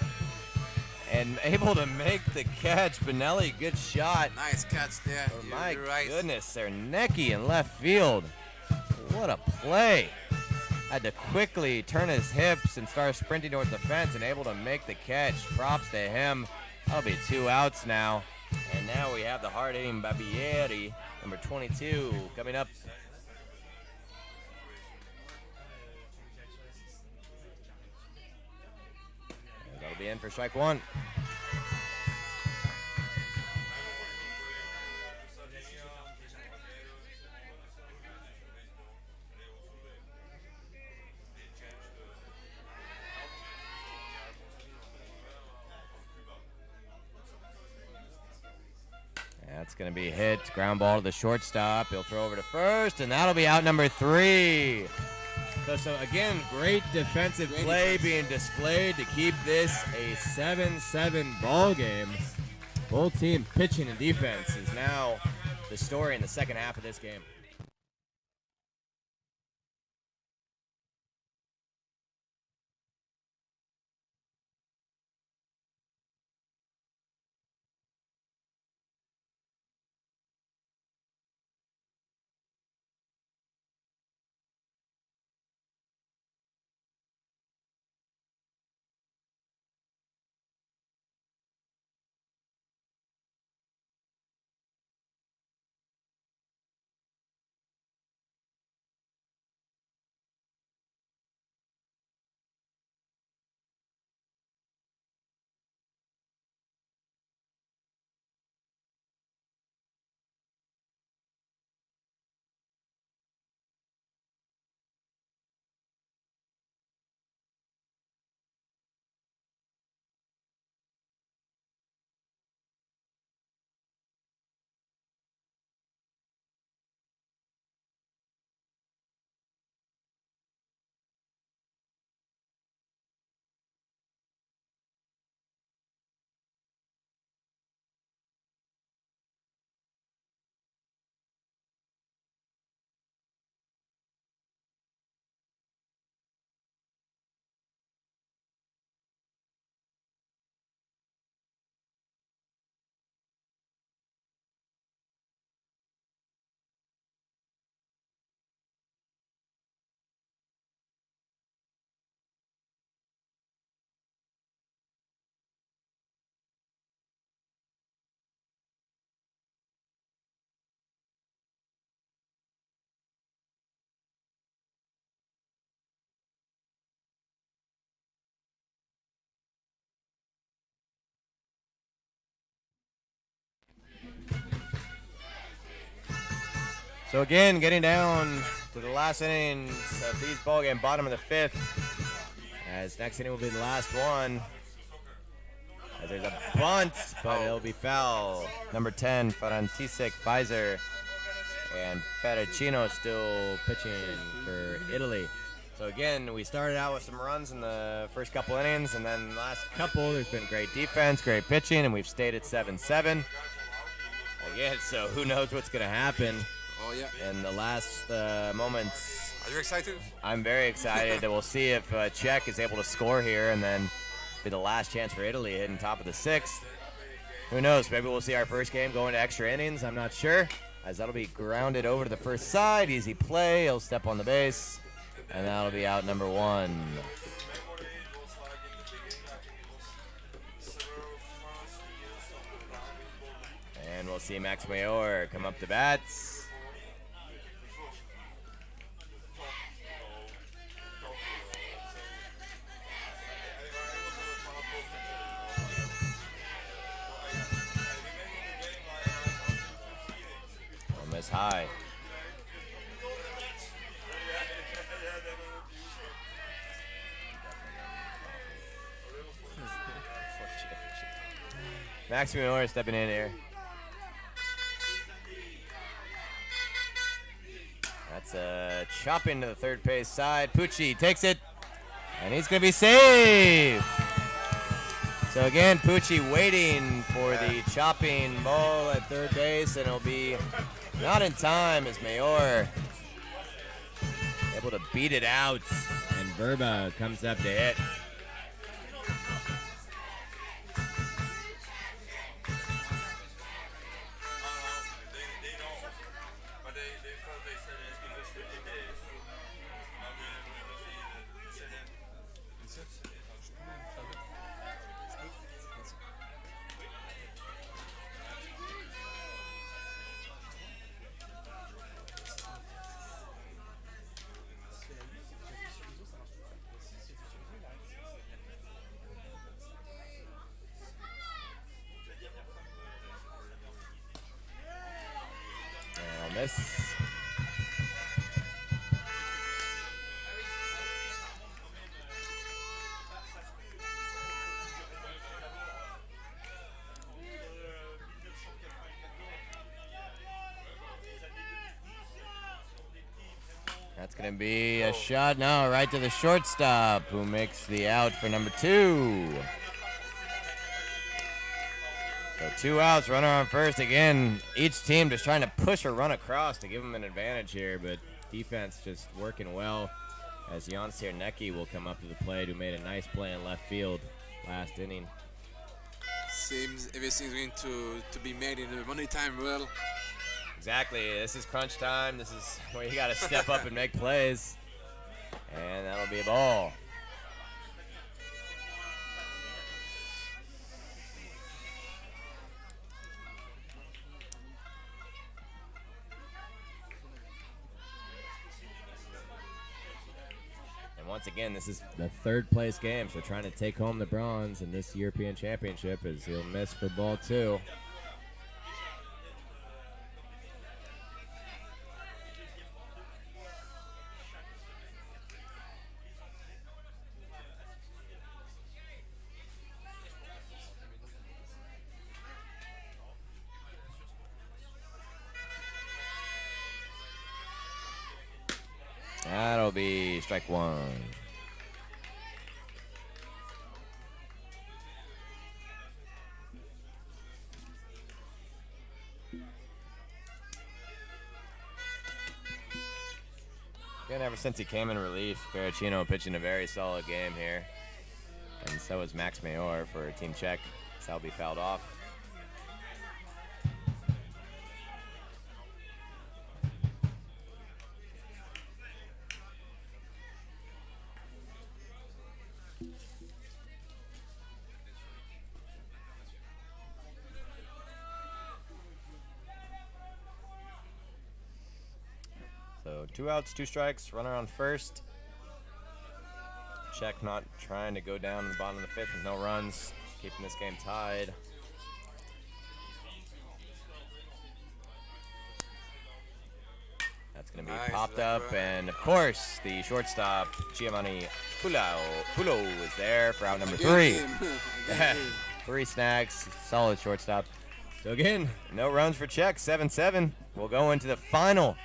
and able to make the catch. Benelli, good shot. Nice catch there. Oh, my you're right. goodness, Cernecki in left field. What a play. Had to quickly turn his hips and start sprinting towards the fence and able to make the catch. Props to him. That'll be 2 outs now. And now we have the hard-hitting Barbieri, number 22, coming up. And that'll be in for strike 1. That's going to be hit. Ground ball to the shortstop. He'll throw over to first, and that'll be out number 3. So again, great defensive play being displayed to keep this a 7-7 ball game. Both team pitching and defense is now the story in the second half of this game. So again, getting down to the last innings of these ball game, bottom of the 5th. As next inning will be the last one. As there's a bunt, but it'll be foul. Number 10, František Pfizer, and Pericino still pitching for Italy. So again, we started out with some runs in the first couple innings, and then the last couple, there's been great defense, great pitching, and we've stayed at 7-7. Again, so who knows what's going to happen. Oh, yeah. In the last moments. Are you excited? I'm very excited. We'll see if Czech is able to score here and then be the last chance for Italy hitting top of the 6th. Who knows? Maybe we'll see our first game go into extra innings. I'm not sure. As that'll be grounded over to the first side. Easy play. He'll step on the base. And that'll be out number 1. And we'll see Max Mayor come up to bats. tie. Max Miller stepping in here. That's a chop into the third base side. Pucci takes it, and he's going to be safe. So again, Pucci waiting for the chopping ball at third base, and it'll be not in time as Mayor able to beat it out, and Verba comes up to hit. Miss. That's going to be a shot now right to the shortstop, who makes the out for number 2. So 2 outs, runner on first. Again, each team just trying to push a run across to give them an advantage here, but defense just working well as Jan Cernecki will come up to the plate, who made a nice play in left field last inning. Seems everything's going to be made in the money time well. Exactly. This is crunch time. This is where you got to step up and make plays. And that'll be a ball. And once again, this is the third place game, so trying to take home the bronze in this European Championship, as he'll miss for ball 2. That'll be strike 1. Again, ever since he came in relief, Baracchino pitching a very solid game here. And so is Max Mayor for Team Czech. So that'll be fouled off. So 2 outs, 2 strikes, runner on first. Czech not trying to go down in the bottom of the 5th with no runs, keeping this game tied. That's going to be popped up, and of course, the shortstop, Giovanni Pulo is there for out number 3. 3 snags, solid shortstop. So again, no runs for Czech, 7-7. We'll go into the final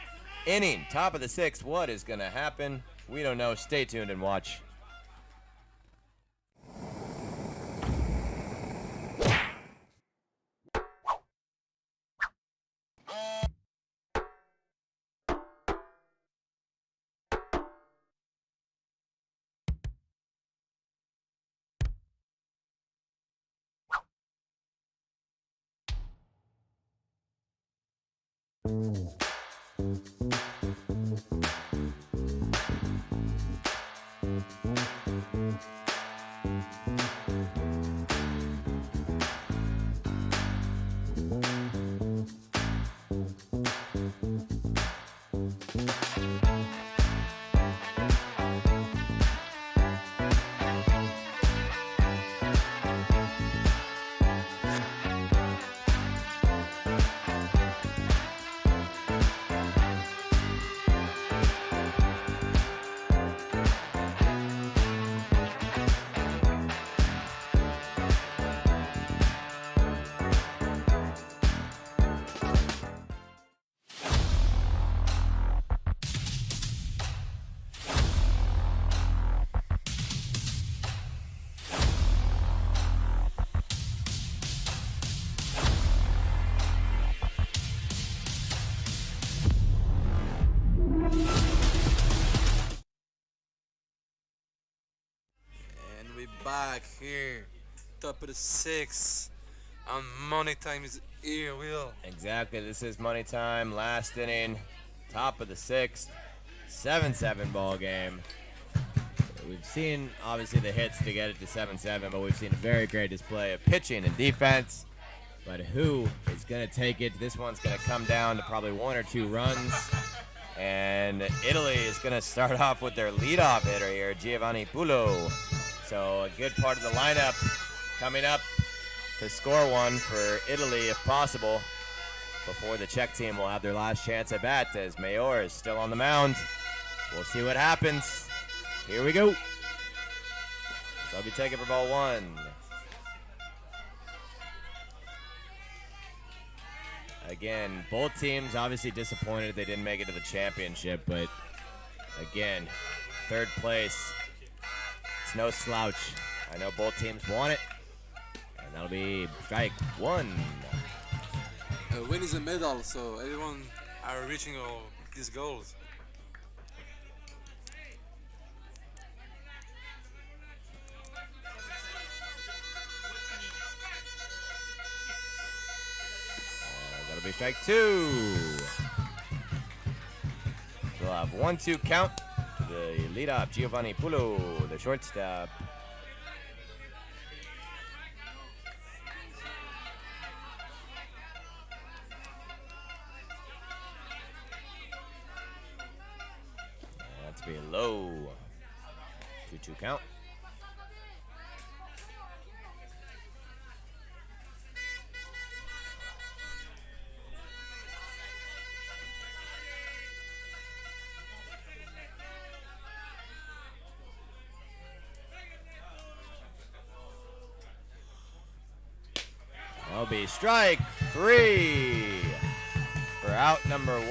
inning, top of the 6th. What is going to happen? We don't know. Stay tuned and watch. back here. Top of the 6th. And money time is here, Will. Exactly. This is money time. Last inning. Top of the 6th. 7-7 ball game. We've seen, obviously, the hits to get it to 7-7, but we've seen a very great display of pitching and defense. But who is going to take it? This one's going to come down to probably 1 or 2 runs. And Italy is going to start off with their leadoff hitter here, Giovanni Pulo. So a good part of the lineup coming up to score one for Italy, if possible, before the Czech team will have their last chance at bat, as Mayor is still on the mound. We'll see what happens. Here we go. So I'll be taking for ball 1. Again, both teams obviously disappointed they didn't make it to the championship, but again, 3rd place, it's no slouch. I know both teams want it, and that'll be strike 1. A win is a medal, so everyone are reaching all these goals. That'll be strike 2. We'll have 1-2 count to the leadoff, Giovanni Pulo, the shortstop. That's be low. 2-2 count. That'll be strike 3 for out number 1.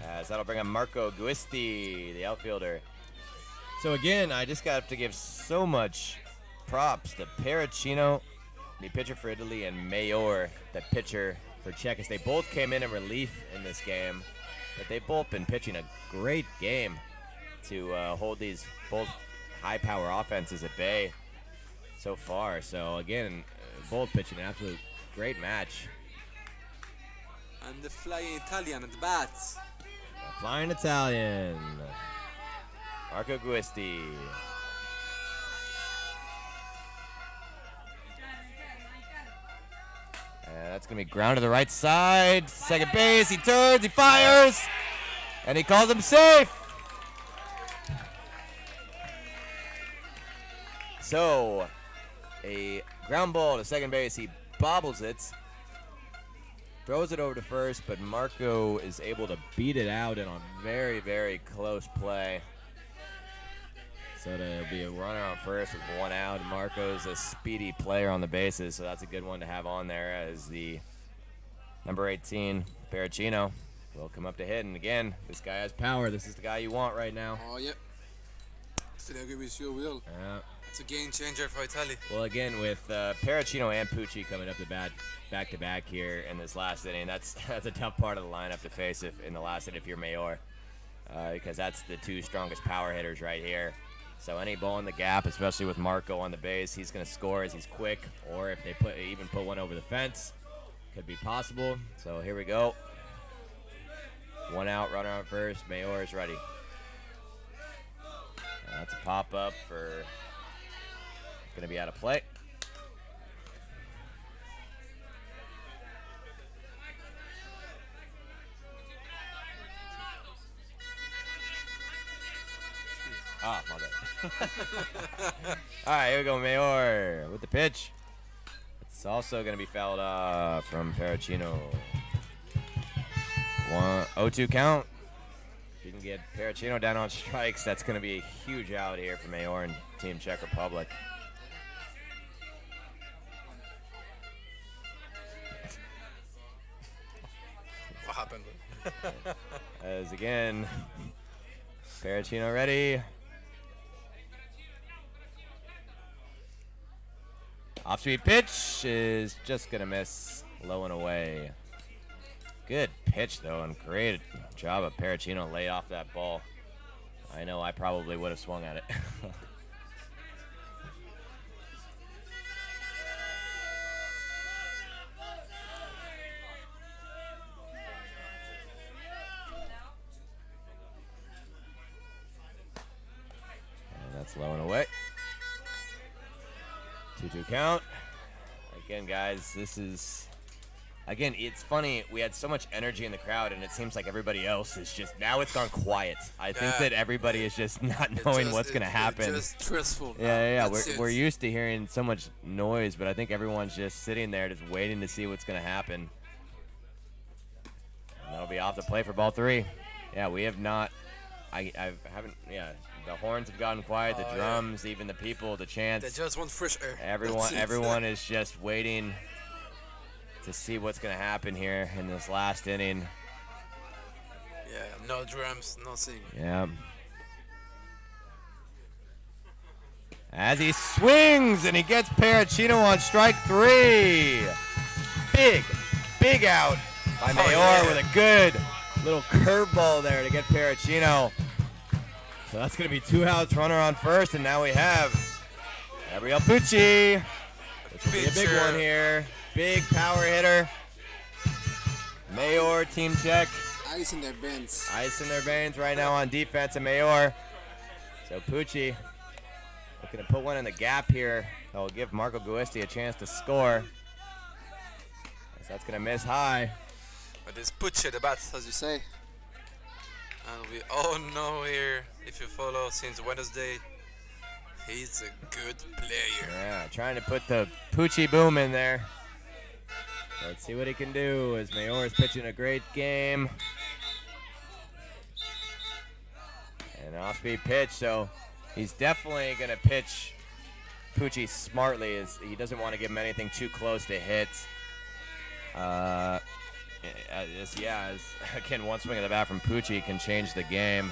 As that'll bring up Marco Guisti, the outfielder. So again, I just got to give so much props to Pericino, the pitcher for Italy, and Mayor, the pitcher for Czechia. They both came in relief in this game, but they've both been pitching a great game to hold these both high-power offenses at bay so far. So again, both pitching an absolute great match. And the flying Italian at the bats. The flying Italian, Marco Guisti. That's going to be ground to the right side. Second base, he turns, he fires, and he calls him safe. So, a ground ball to second base. He bobbles it, throws it over to first, but Marco is able to beat it out in a very, very close play. So there'll be a runner on first with 1 out. Marco's a speedy player on the bases, so that's a good one to have on there as the number 18, Pericino, will come up to hit. And again, this guy has power. This is the guy you want right now. Oh, yeah. Still agree with you, Will. Yeah. It's a game changer for Italy. Well, again, with Pericino and Pucci coming up to bat back-to-back here in this last inning, that's a tough part of the lineup to face in the last inning if you're Mayor, because that's the 2 strongest power hitters right here. So any ball in the gap, especially with Marco on the base, he's going to score as he's quick, or if they even put one over the fence, could be possible. So here we go. 1 out, runner on first. Mayor is ready. And that's a pop-up for... going to be out of play. Ah, my bad. All right, here we go, Mayor with the pitch. It's also going to be fouled off from Pericino. 0-2 count. If you can get Pericino down on strikes, that's going to be a huge out here for Mayor and Team Czech Republic. What happened? As again, Pericino ready. Off-speed pitch is just going to miss, low and away. Good pitch, though, and great job of Pericino lay off that ball. I know I probably would have swung at it. And that's low and away. 2-2 count. Again, guys, this is... Again, it's funny, we had so much energy in the crowd, and it seems like everybody else is just, now it's gone quiet. I think that everybody is just not knowing what's going to happen. It's just stressful. Yeah. We're used to hearing so much noise, but I think everyone's just sitting there just waiting to see what's going to happen. And that'll be off the play for ball 3. Yeah, we have not, I haven't, the horns have gotten quiet, the drums, even the people, the chants. They just want fresh air. Everyone is just waiting to see what's going to happen here in this last inning. Yeah, no drums, nothing. Yeah. As he swings and he gets Pericino on strike 3. Big out by Mayor with a good little curveball there to get Pericino. So that's going to be 2 outs, runner on first, and now we have Gabriel Pucci, which will be a big one here. Big power hitter. Mayor, Team Czech. Ice in their veins. Ice in their veins right now on defense, and Mayor. So Pucci looking to put one in the gap here. That will give Marco Guisti a chance to score. So that's going to miss high. But it's Pucci the bat, as you say. And we all know here, if you follow since Wednesday, he's a good player. Yeah, trying to put the Pucci boom in there. Let's see what he can do as Mayor is pitching a great game. And off-speed pitch, so he's definitely going to pitch Pucci smartly, as he doesn't want to give him anything too close to hit. Again, one swing of the bat from Pucci can change the game.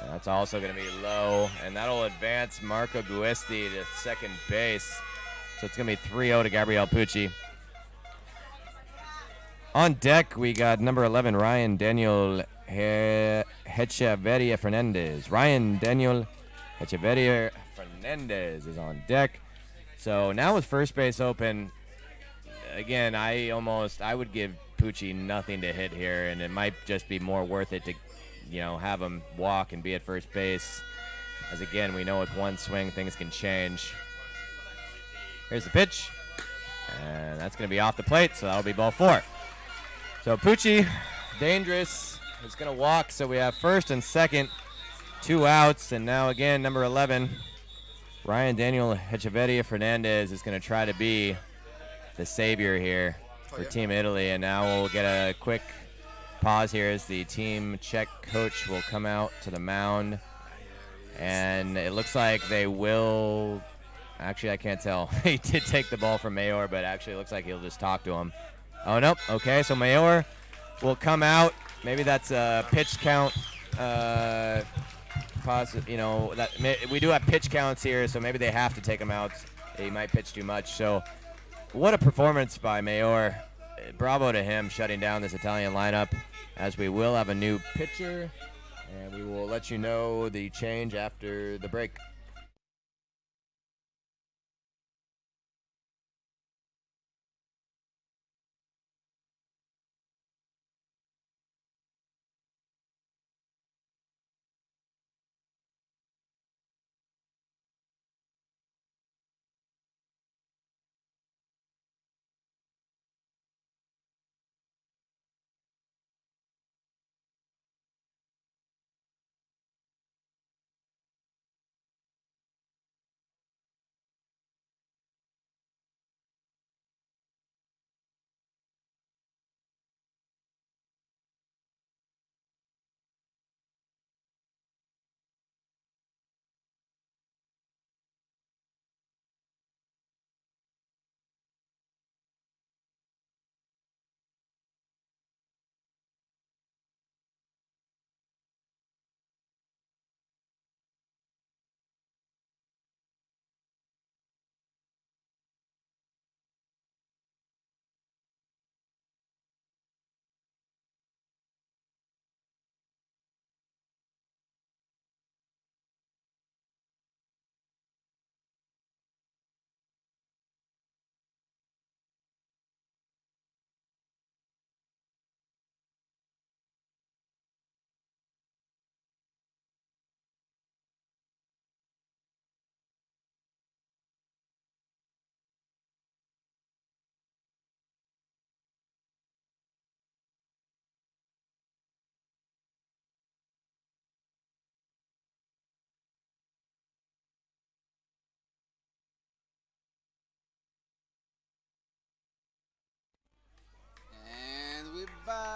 That's also going to be low, and that'll advance Marco Guisti to second base. So it's going to be 3-0 to Gabriel Pucci. On deck, we got number 11, Ryan Daniel Hecheverria Fernandez. Ryan Daniel Hecheverria Fernandez is on deck. So now with first base open, again, I would give Pucci nothing to hit here, and it might just be more worth it to have him walk and be at first base. As again, we know with one swing, things can change. Here's the pitch. And that's going to be off the plate, so that'll be ball 4. So Pucci, dangerous. He's going to walk, so we have first and second, 2 outs. And now again, number 11, Ryan Daniel Hecheverria Fernandez is going to try to be the savior here for Team Italy. And now we'll get a quick pause here as the Team Czech coach will come out to the mound, and it looks like they will, actually I can't tell. He did take the ball from Mayor, but actually it looks like he'll just talk to him. Oh nope, okay, so Mayor will come out. Maybe that's a pitch count, we do have pitch counts here, so maybe they have to take him out. He might pitch too much. So what a performance by Mayor. Bravo to him shutting down this Italian lineup, as we will have a new pitcher, and we will let you know the change after the break.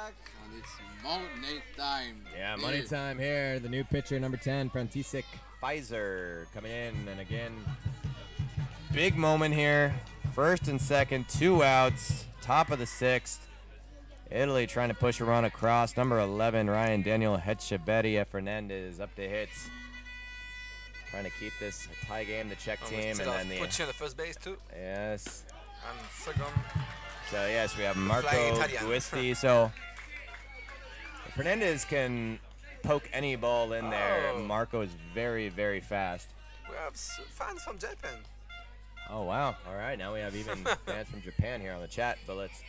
back, and it's money time. Yeah, money time here. The new pitcher, number 10, František Pfizer, coming in. And again, big moment here. First and second, 2 outs, top of the 6th. Italy trying to push a run across. Number 11, Ryan Daniel Hecheberia Fernandez up to hits. Trying to keep this a tie game, the Czech team. And then put you on the first base too. Yes. And second. So, yes, we have Marco Flying Italian. Guisti. So, Fernandez can poke any ball in there. Oh. Marco is very, very fast. We have fans from Japan. Oh, wow. All right, now we have even fans from Japan here on the chat. But let's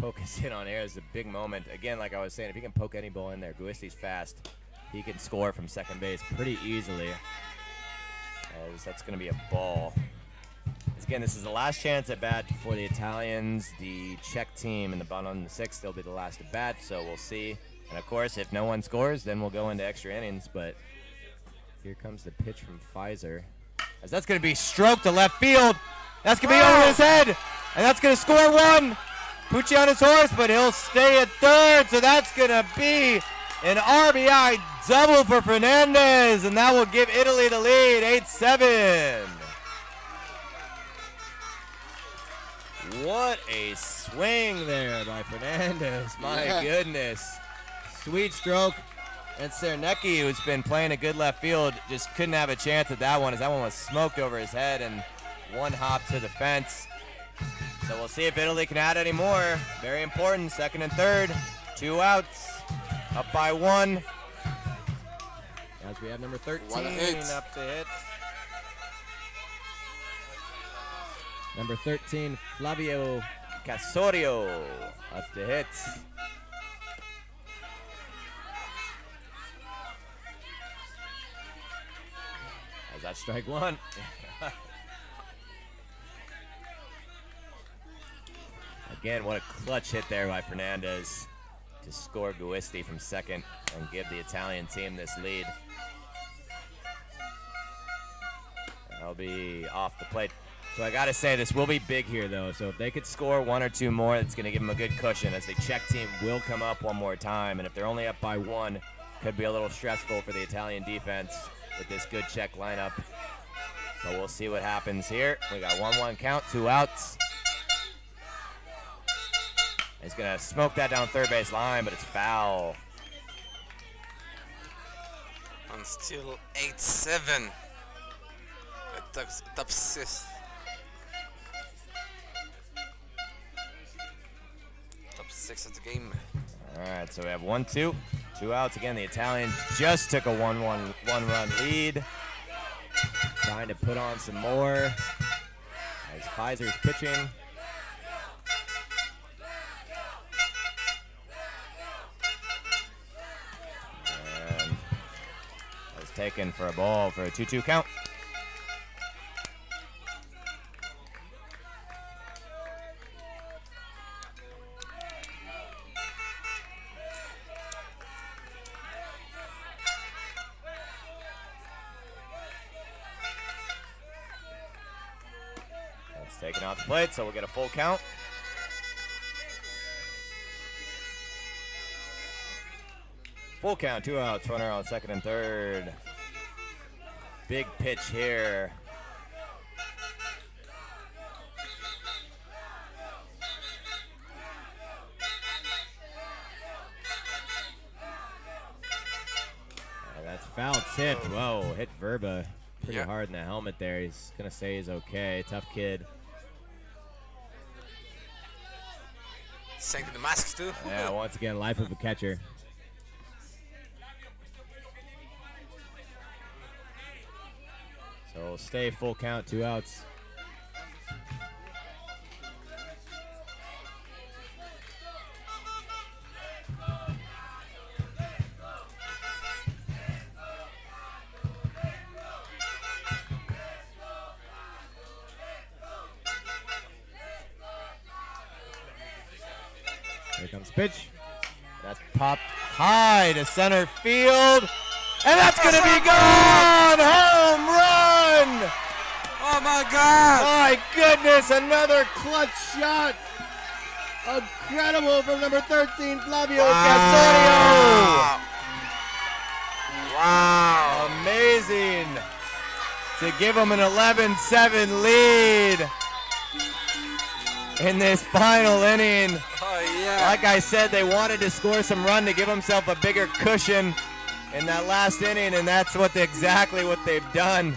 focus in on air. It's a big moment. Again, like I was saying, if he can poke any ball in there, Guisti's fast. He can score from second base pretty easily, as that's going to be a ball. Again, this is the last chance at bat for the Italians. The Czech team in the bottom of the 6th, they'll be the last at bat, so we'll see. And, of course, if no one scores, then we'll go into extra innings. But here comes the pitch from Pfizer, as that's going to be stroked to left field. That's going to be over his head, and that's going to score 1. Pucci on his horse, but he'll stay at third, so that's going to be an RBI double for Fernandez, and that will give Italy the lead, 8-7. What a swing there by Fernandez. My goodness. Sweet stroke. And Cernecki, who's been playing a good left field, just couldn't have a chance at that one, as that one was smoked over his head and one hop to the fence. So we'll see if Italy can add any more. Very important, second and third. 2 outs. Up by 1. As we have number 13 up to hit. Number 13, Flavio Casorio up to hit. As that strike 1. Again, what a clutch hit there by Fernandez to score Guisti from second and give the Italian team this lead. That'll be off the plate. So I gotta say, this will be big here though. So if they could score 1 or 2 more, it's gonna give them a good cushion, as the Czech team will come up 1 more time. And if they're only up by 1, could be a little stressful for the Italian defense with this good Czech lineup. So we'll see what happens here. We got 1-1 count, 2 outs. He's going to smoke that down third base line, but it's foul. And still 8-7. Top 6. Top 6 of the game. All right, so we have 1-2. 2 outs. Again, the Italians just took a 1-run lead. Trying to put on some more as Pfizer's pitching. Taken for a ball for a 2-2 count. That's taken off the plate, so we'll get a full count. Full count, 2 outs, runner on second and third. Big pitch here. And that's foul tipped. Whoa, hit Verba pretty hard in the helmet there. He's going to say he's okay. Tough kid. Sank in the masks too. Yeah, once again, life of a catcher. So we'll stay full count, 2 outs. Here comes the pitch. That's popped high to center field. And that's going to be gone! Home run! Oh my God! My goodness, another clutch shot Incredible from number 13, Flavio Wow. Casorio. Wow. Amazing to give them an 11-7 lead in this final inning. Oh, yeah. Like I said, they wanted to score some run to give themselves a bigger cushion in that last inning, and that's exactly what they've done.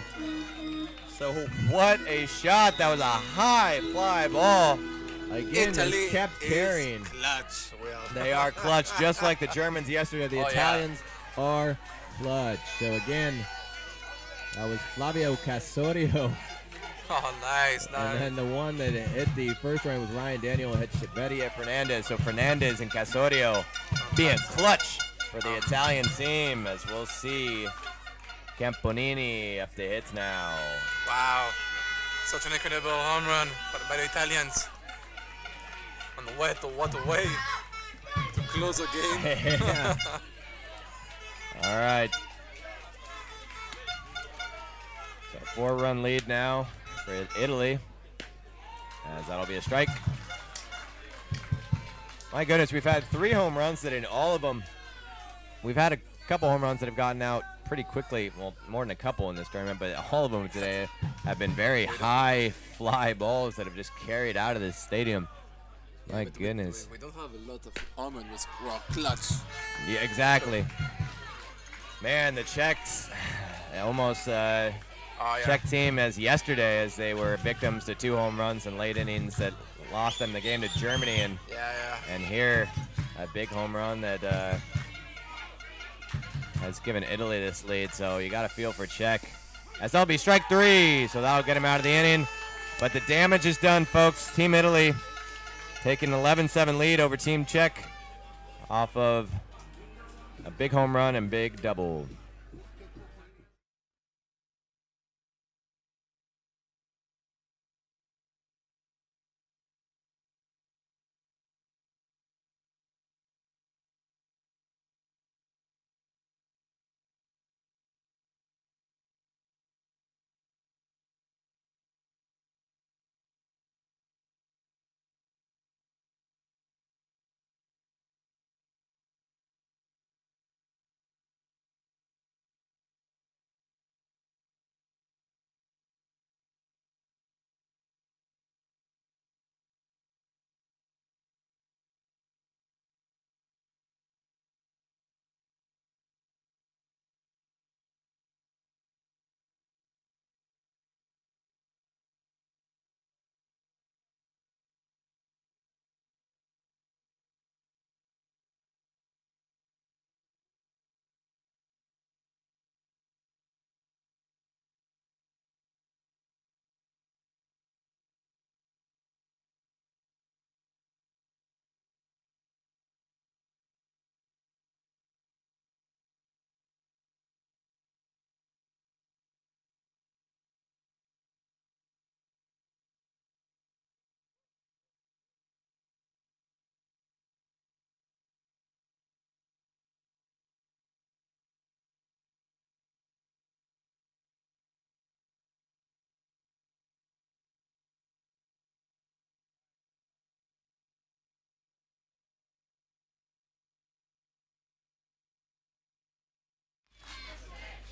So what a shot. That was a high fly ball. Again, Italy they kept is carrying. clutch. Well. They are clutch, just like the Germans yesterday. The Oh, yeah. Italians are clutch. So again, that was Flavio Casorio. Oh, nice. And then the one that hit the first round was Ryan Daniel, hit Cheveria Fernandez. So Fernandez and Casorio being clutch for the Italian team, as we'll see Camponini up the hits now. Wow. Such an incredible home run by the Italians. On the way to close the game. Yeah. All right. So 4-run lead now for Italy, as that'll be a strike. My goodness, we've had 3 home runs that in all of them, we've had a couple home runs that have gotten out pretty quickly. Well, more than a couple in this tournament, but all of them today have been very high fly balls that have just carried out of this stadium. My But goodness. We don't have a lot of almonds who are clutch. Yeah, exactly. Man, the Czechs almost Oh, yeah. Czech team as yesterday, as they were victims to 2 home runs in late innings that lost them the game to Germany, and Yeah. here a big home run that has given Italy this lead. So you got to feel for Czech, as that'll be strike 3, so that'll get him out of the inning. But the damage is done, folks. Team Italy taking an 11-7 lead over Team Czech off of a big home run and big double.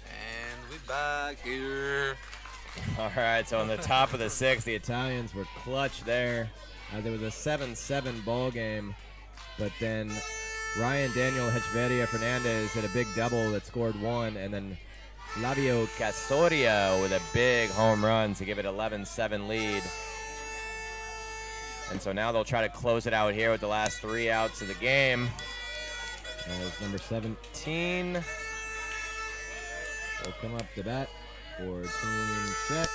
And we back here. All right, so on the top of the 6th, the Italians were clutch there. There was a 7-7 ball game, but then Ryan Daniel Hechveria Fernandez hit a big double that scored 1, and then Flavio Casoria with a big home run to give it 11-7 lead. And so now they'll try to close it out here with the last 3 outs of the game. As number 17 will come up to bat for Team Czech.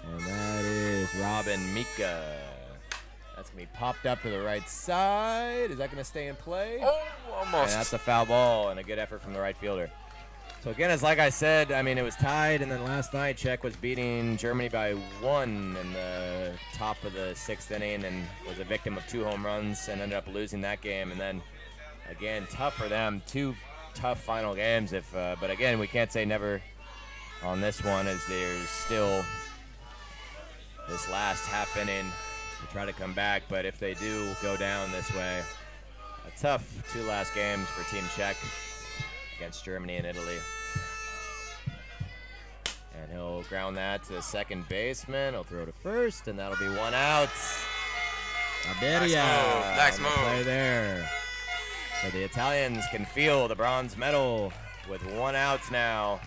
And that is Robin Mika. That's going to be popped up to the right side. Is that going to stay in play? Oh, almost. And that's a foul ball and a good effort from the right fielder. So again, as like I said, I mean, it was tied, and then last night Czech was beating Germany by 1 in the top of the 6th inning and was a victim of 2 home runs and ended up losing that game. And then again, tough for them, 2 tough final games. But again, we can't say never on this one, as there's still this last half inning to try to come back. But if they do go down this way, a tough 2 last games for Team Czech against Germany and Italy. And he'll ground that to second baseman. He'll throw to first, and that'll be 1 out. Iberia Nice on the move. play there. So the Italians can feel the bronze medal with 1 out now.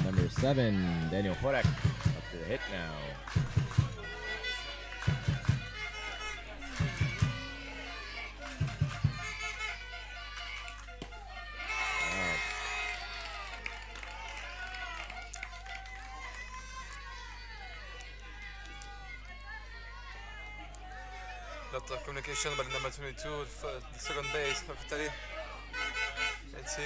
Number 7, Daniel Horek, up to the hit now. Lot of communication about number 22, the second base of Italy. Let's see.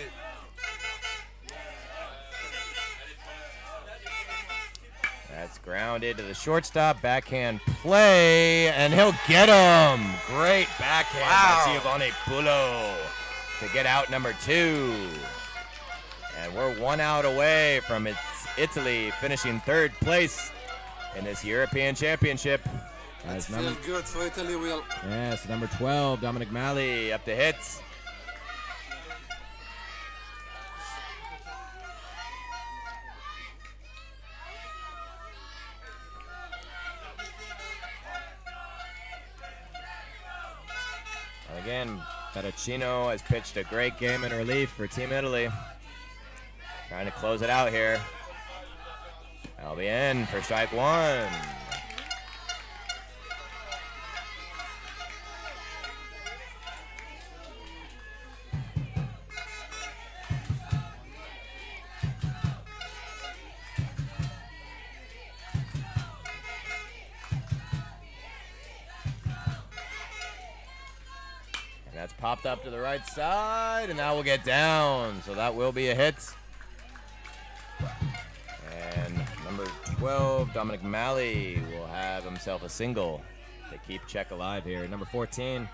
That's grounded to the shortstop, backhand play, and he'll get him. Great backhand by Giovanni Pulo to get out number 2. And we're 1 out away from Italy finishing 3rd place in this European Championship. That feels good for Italy, Will. Yes, number 12, Dominic Malley up to hit. And again, Fettuccino has pitched a great game in relief for Team Italy. Trying to close it out here. That'll be in for strike 1. That's popped up to the right side, and that will get down. So that will be a hit. And number 12, Dominic Malley, will have himself a single to keep Czech alive here. Number 14,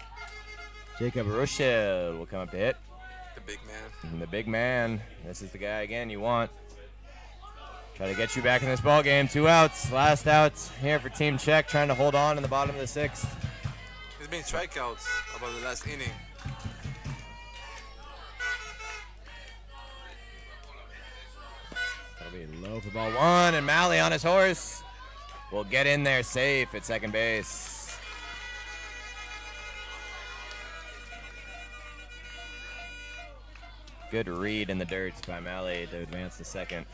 Jacob Ruschel will come up to hit. The big man. And the big man. This is the guy, again, you want. Try to get you back in this ball game. 2 outs. Last outs here for Team Czech, trying to hold on in the bottom of the 6th. There's been strikeouts about the last inning. That'll be low for ball 1, and Malley on his horse will get in there safe at second base. Good read in the dirt by Malley to advance to second.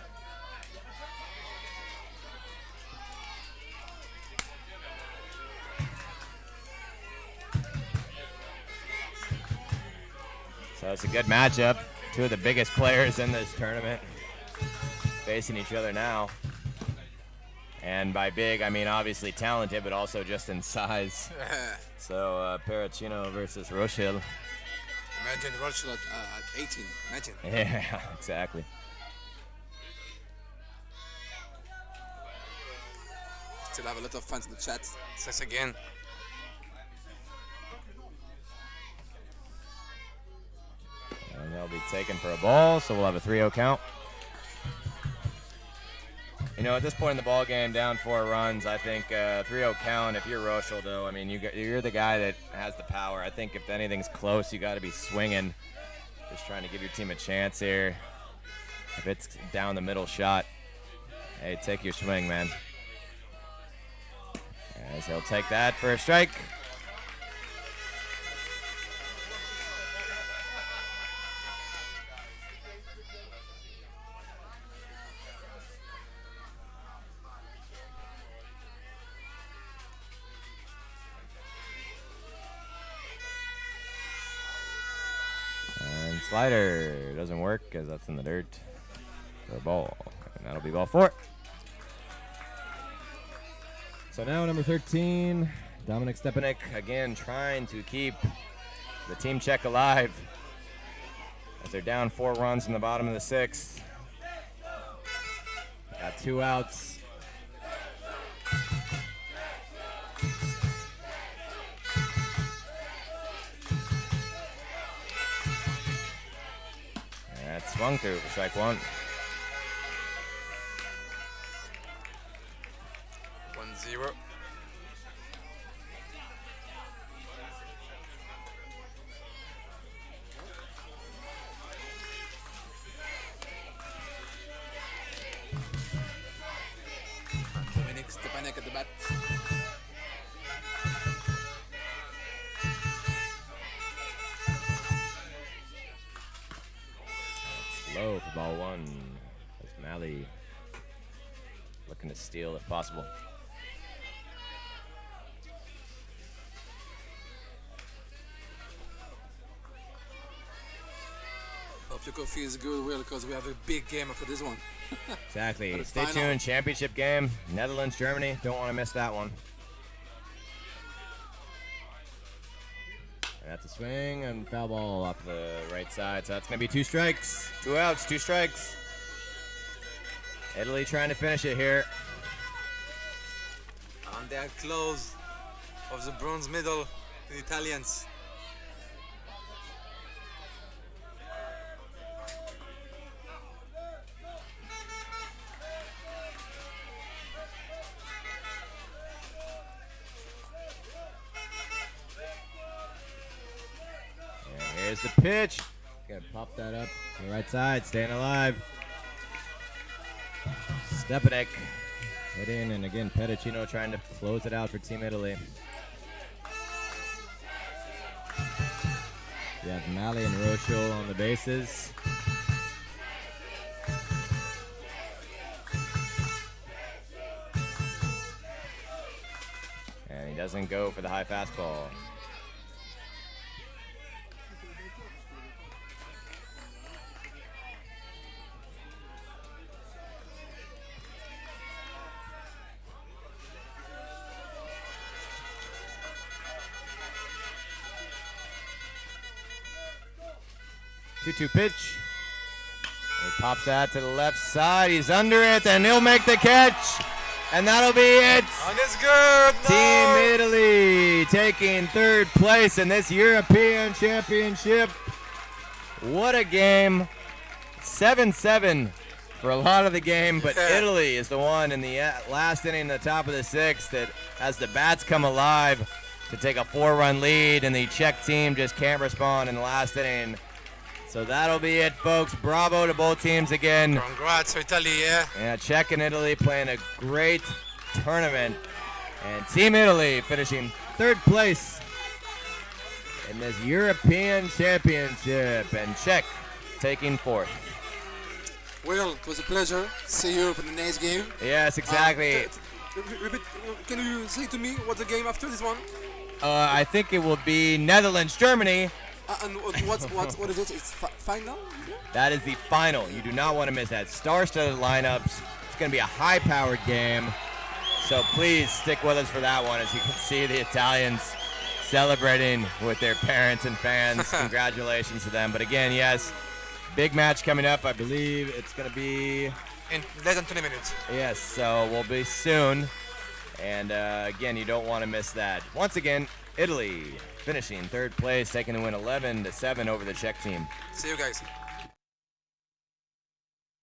So it's a good matchup. 2 of the biggest players in this tournament facing each other now. And by big, I mean obviously talented, but also just in size. So Pericino versus Rochelle. Imagine Rochelle at 18. Imagine. Yeah, exactly. Still have a lot of fans in the chat. Says again. And they'll be taken for a ball, so we'll have a 3-0 count. You know, at this point in the ball game, down 4 runs, I think 3-0 count. If you're Rochelle, though, I mean, you're the guy that has the power. I think if anything's close, you got to be swinging, just trying to give your team a chance here. If it's down the middle shot, hey, take your swing, man. As he'll take that for a strike. Slider doesn't work because that's in the dirt for a ball, and that'll be ball 4. So now number 13, Dominic Stepanek, again trying to keep the Team Czech alive as they're down 4 runs in the bottom of the 6th. Got 2 outs. swung through for strike one. 1-0. Dominic Stepanek at the bat. Low for ball one. That's Malley looking to steal if possible. Hope your coffee is good, Will, because we have a big game after this one. Exactly. But Stay final. tuned. Championship game. Netherlands, Germany. Don't want to miss that one. And that's a swing and foul ball off the right side. So that's going to be 2 strikes. 2 outs, 2 strikes. Italy trying to finish it here. And they are close of the bronze medal, the Italians. And here's the pitch. Gonna pop that up to the right side, staying alive. Stepanek hitting, and again, Pedicino trying to close it out for Team Italy. You have Malley and Rochel on the bases. And he doesn't go for the high fastball. Two-two pitch. And he pops that to the left side. He's under it, and he'll make the catch. And that'll be it. And it's good. Team Italy taking 3rd place in this European Championship. What a game. 7-7 for a lot of the game, but Italy is the one in the last inning, the top of the 6th, that has the bats come alive to take a 4-run lead, and the Czech team just can't respond in the last inning. So that'll be it, folks. Bravo to both teams again. Congrats to Italy, yeah. Yeah, Czech and Italy playing a great tournament. And Team Italy finishing 3rd place in this European Championship. And Czech taking 4th. Will, it was a pleasure. See you for the next game. Yes, exactly. Can you say to me what's the game after this one? I think it will be Netherlands, Germany. And what is it? It's final? That is the final. You do not want to miss that. Star-studded lineups. It's going to be a high-powered game. So please stick with us for that one. As you can see, the Italians celebrating with their parents and fans. Congratulations to them. But again, yes, big match coming up. I believe it's going to be In less than 20 minutes. yes. So we'll be soon. And again, you don't want to miss that. Once again, Italy finishing 3rd place, taking the win 11-7 over the Czech team. See you guys.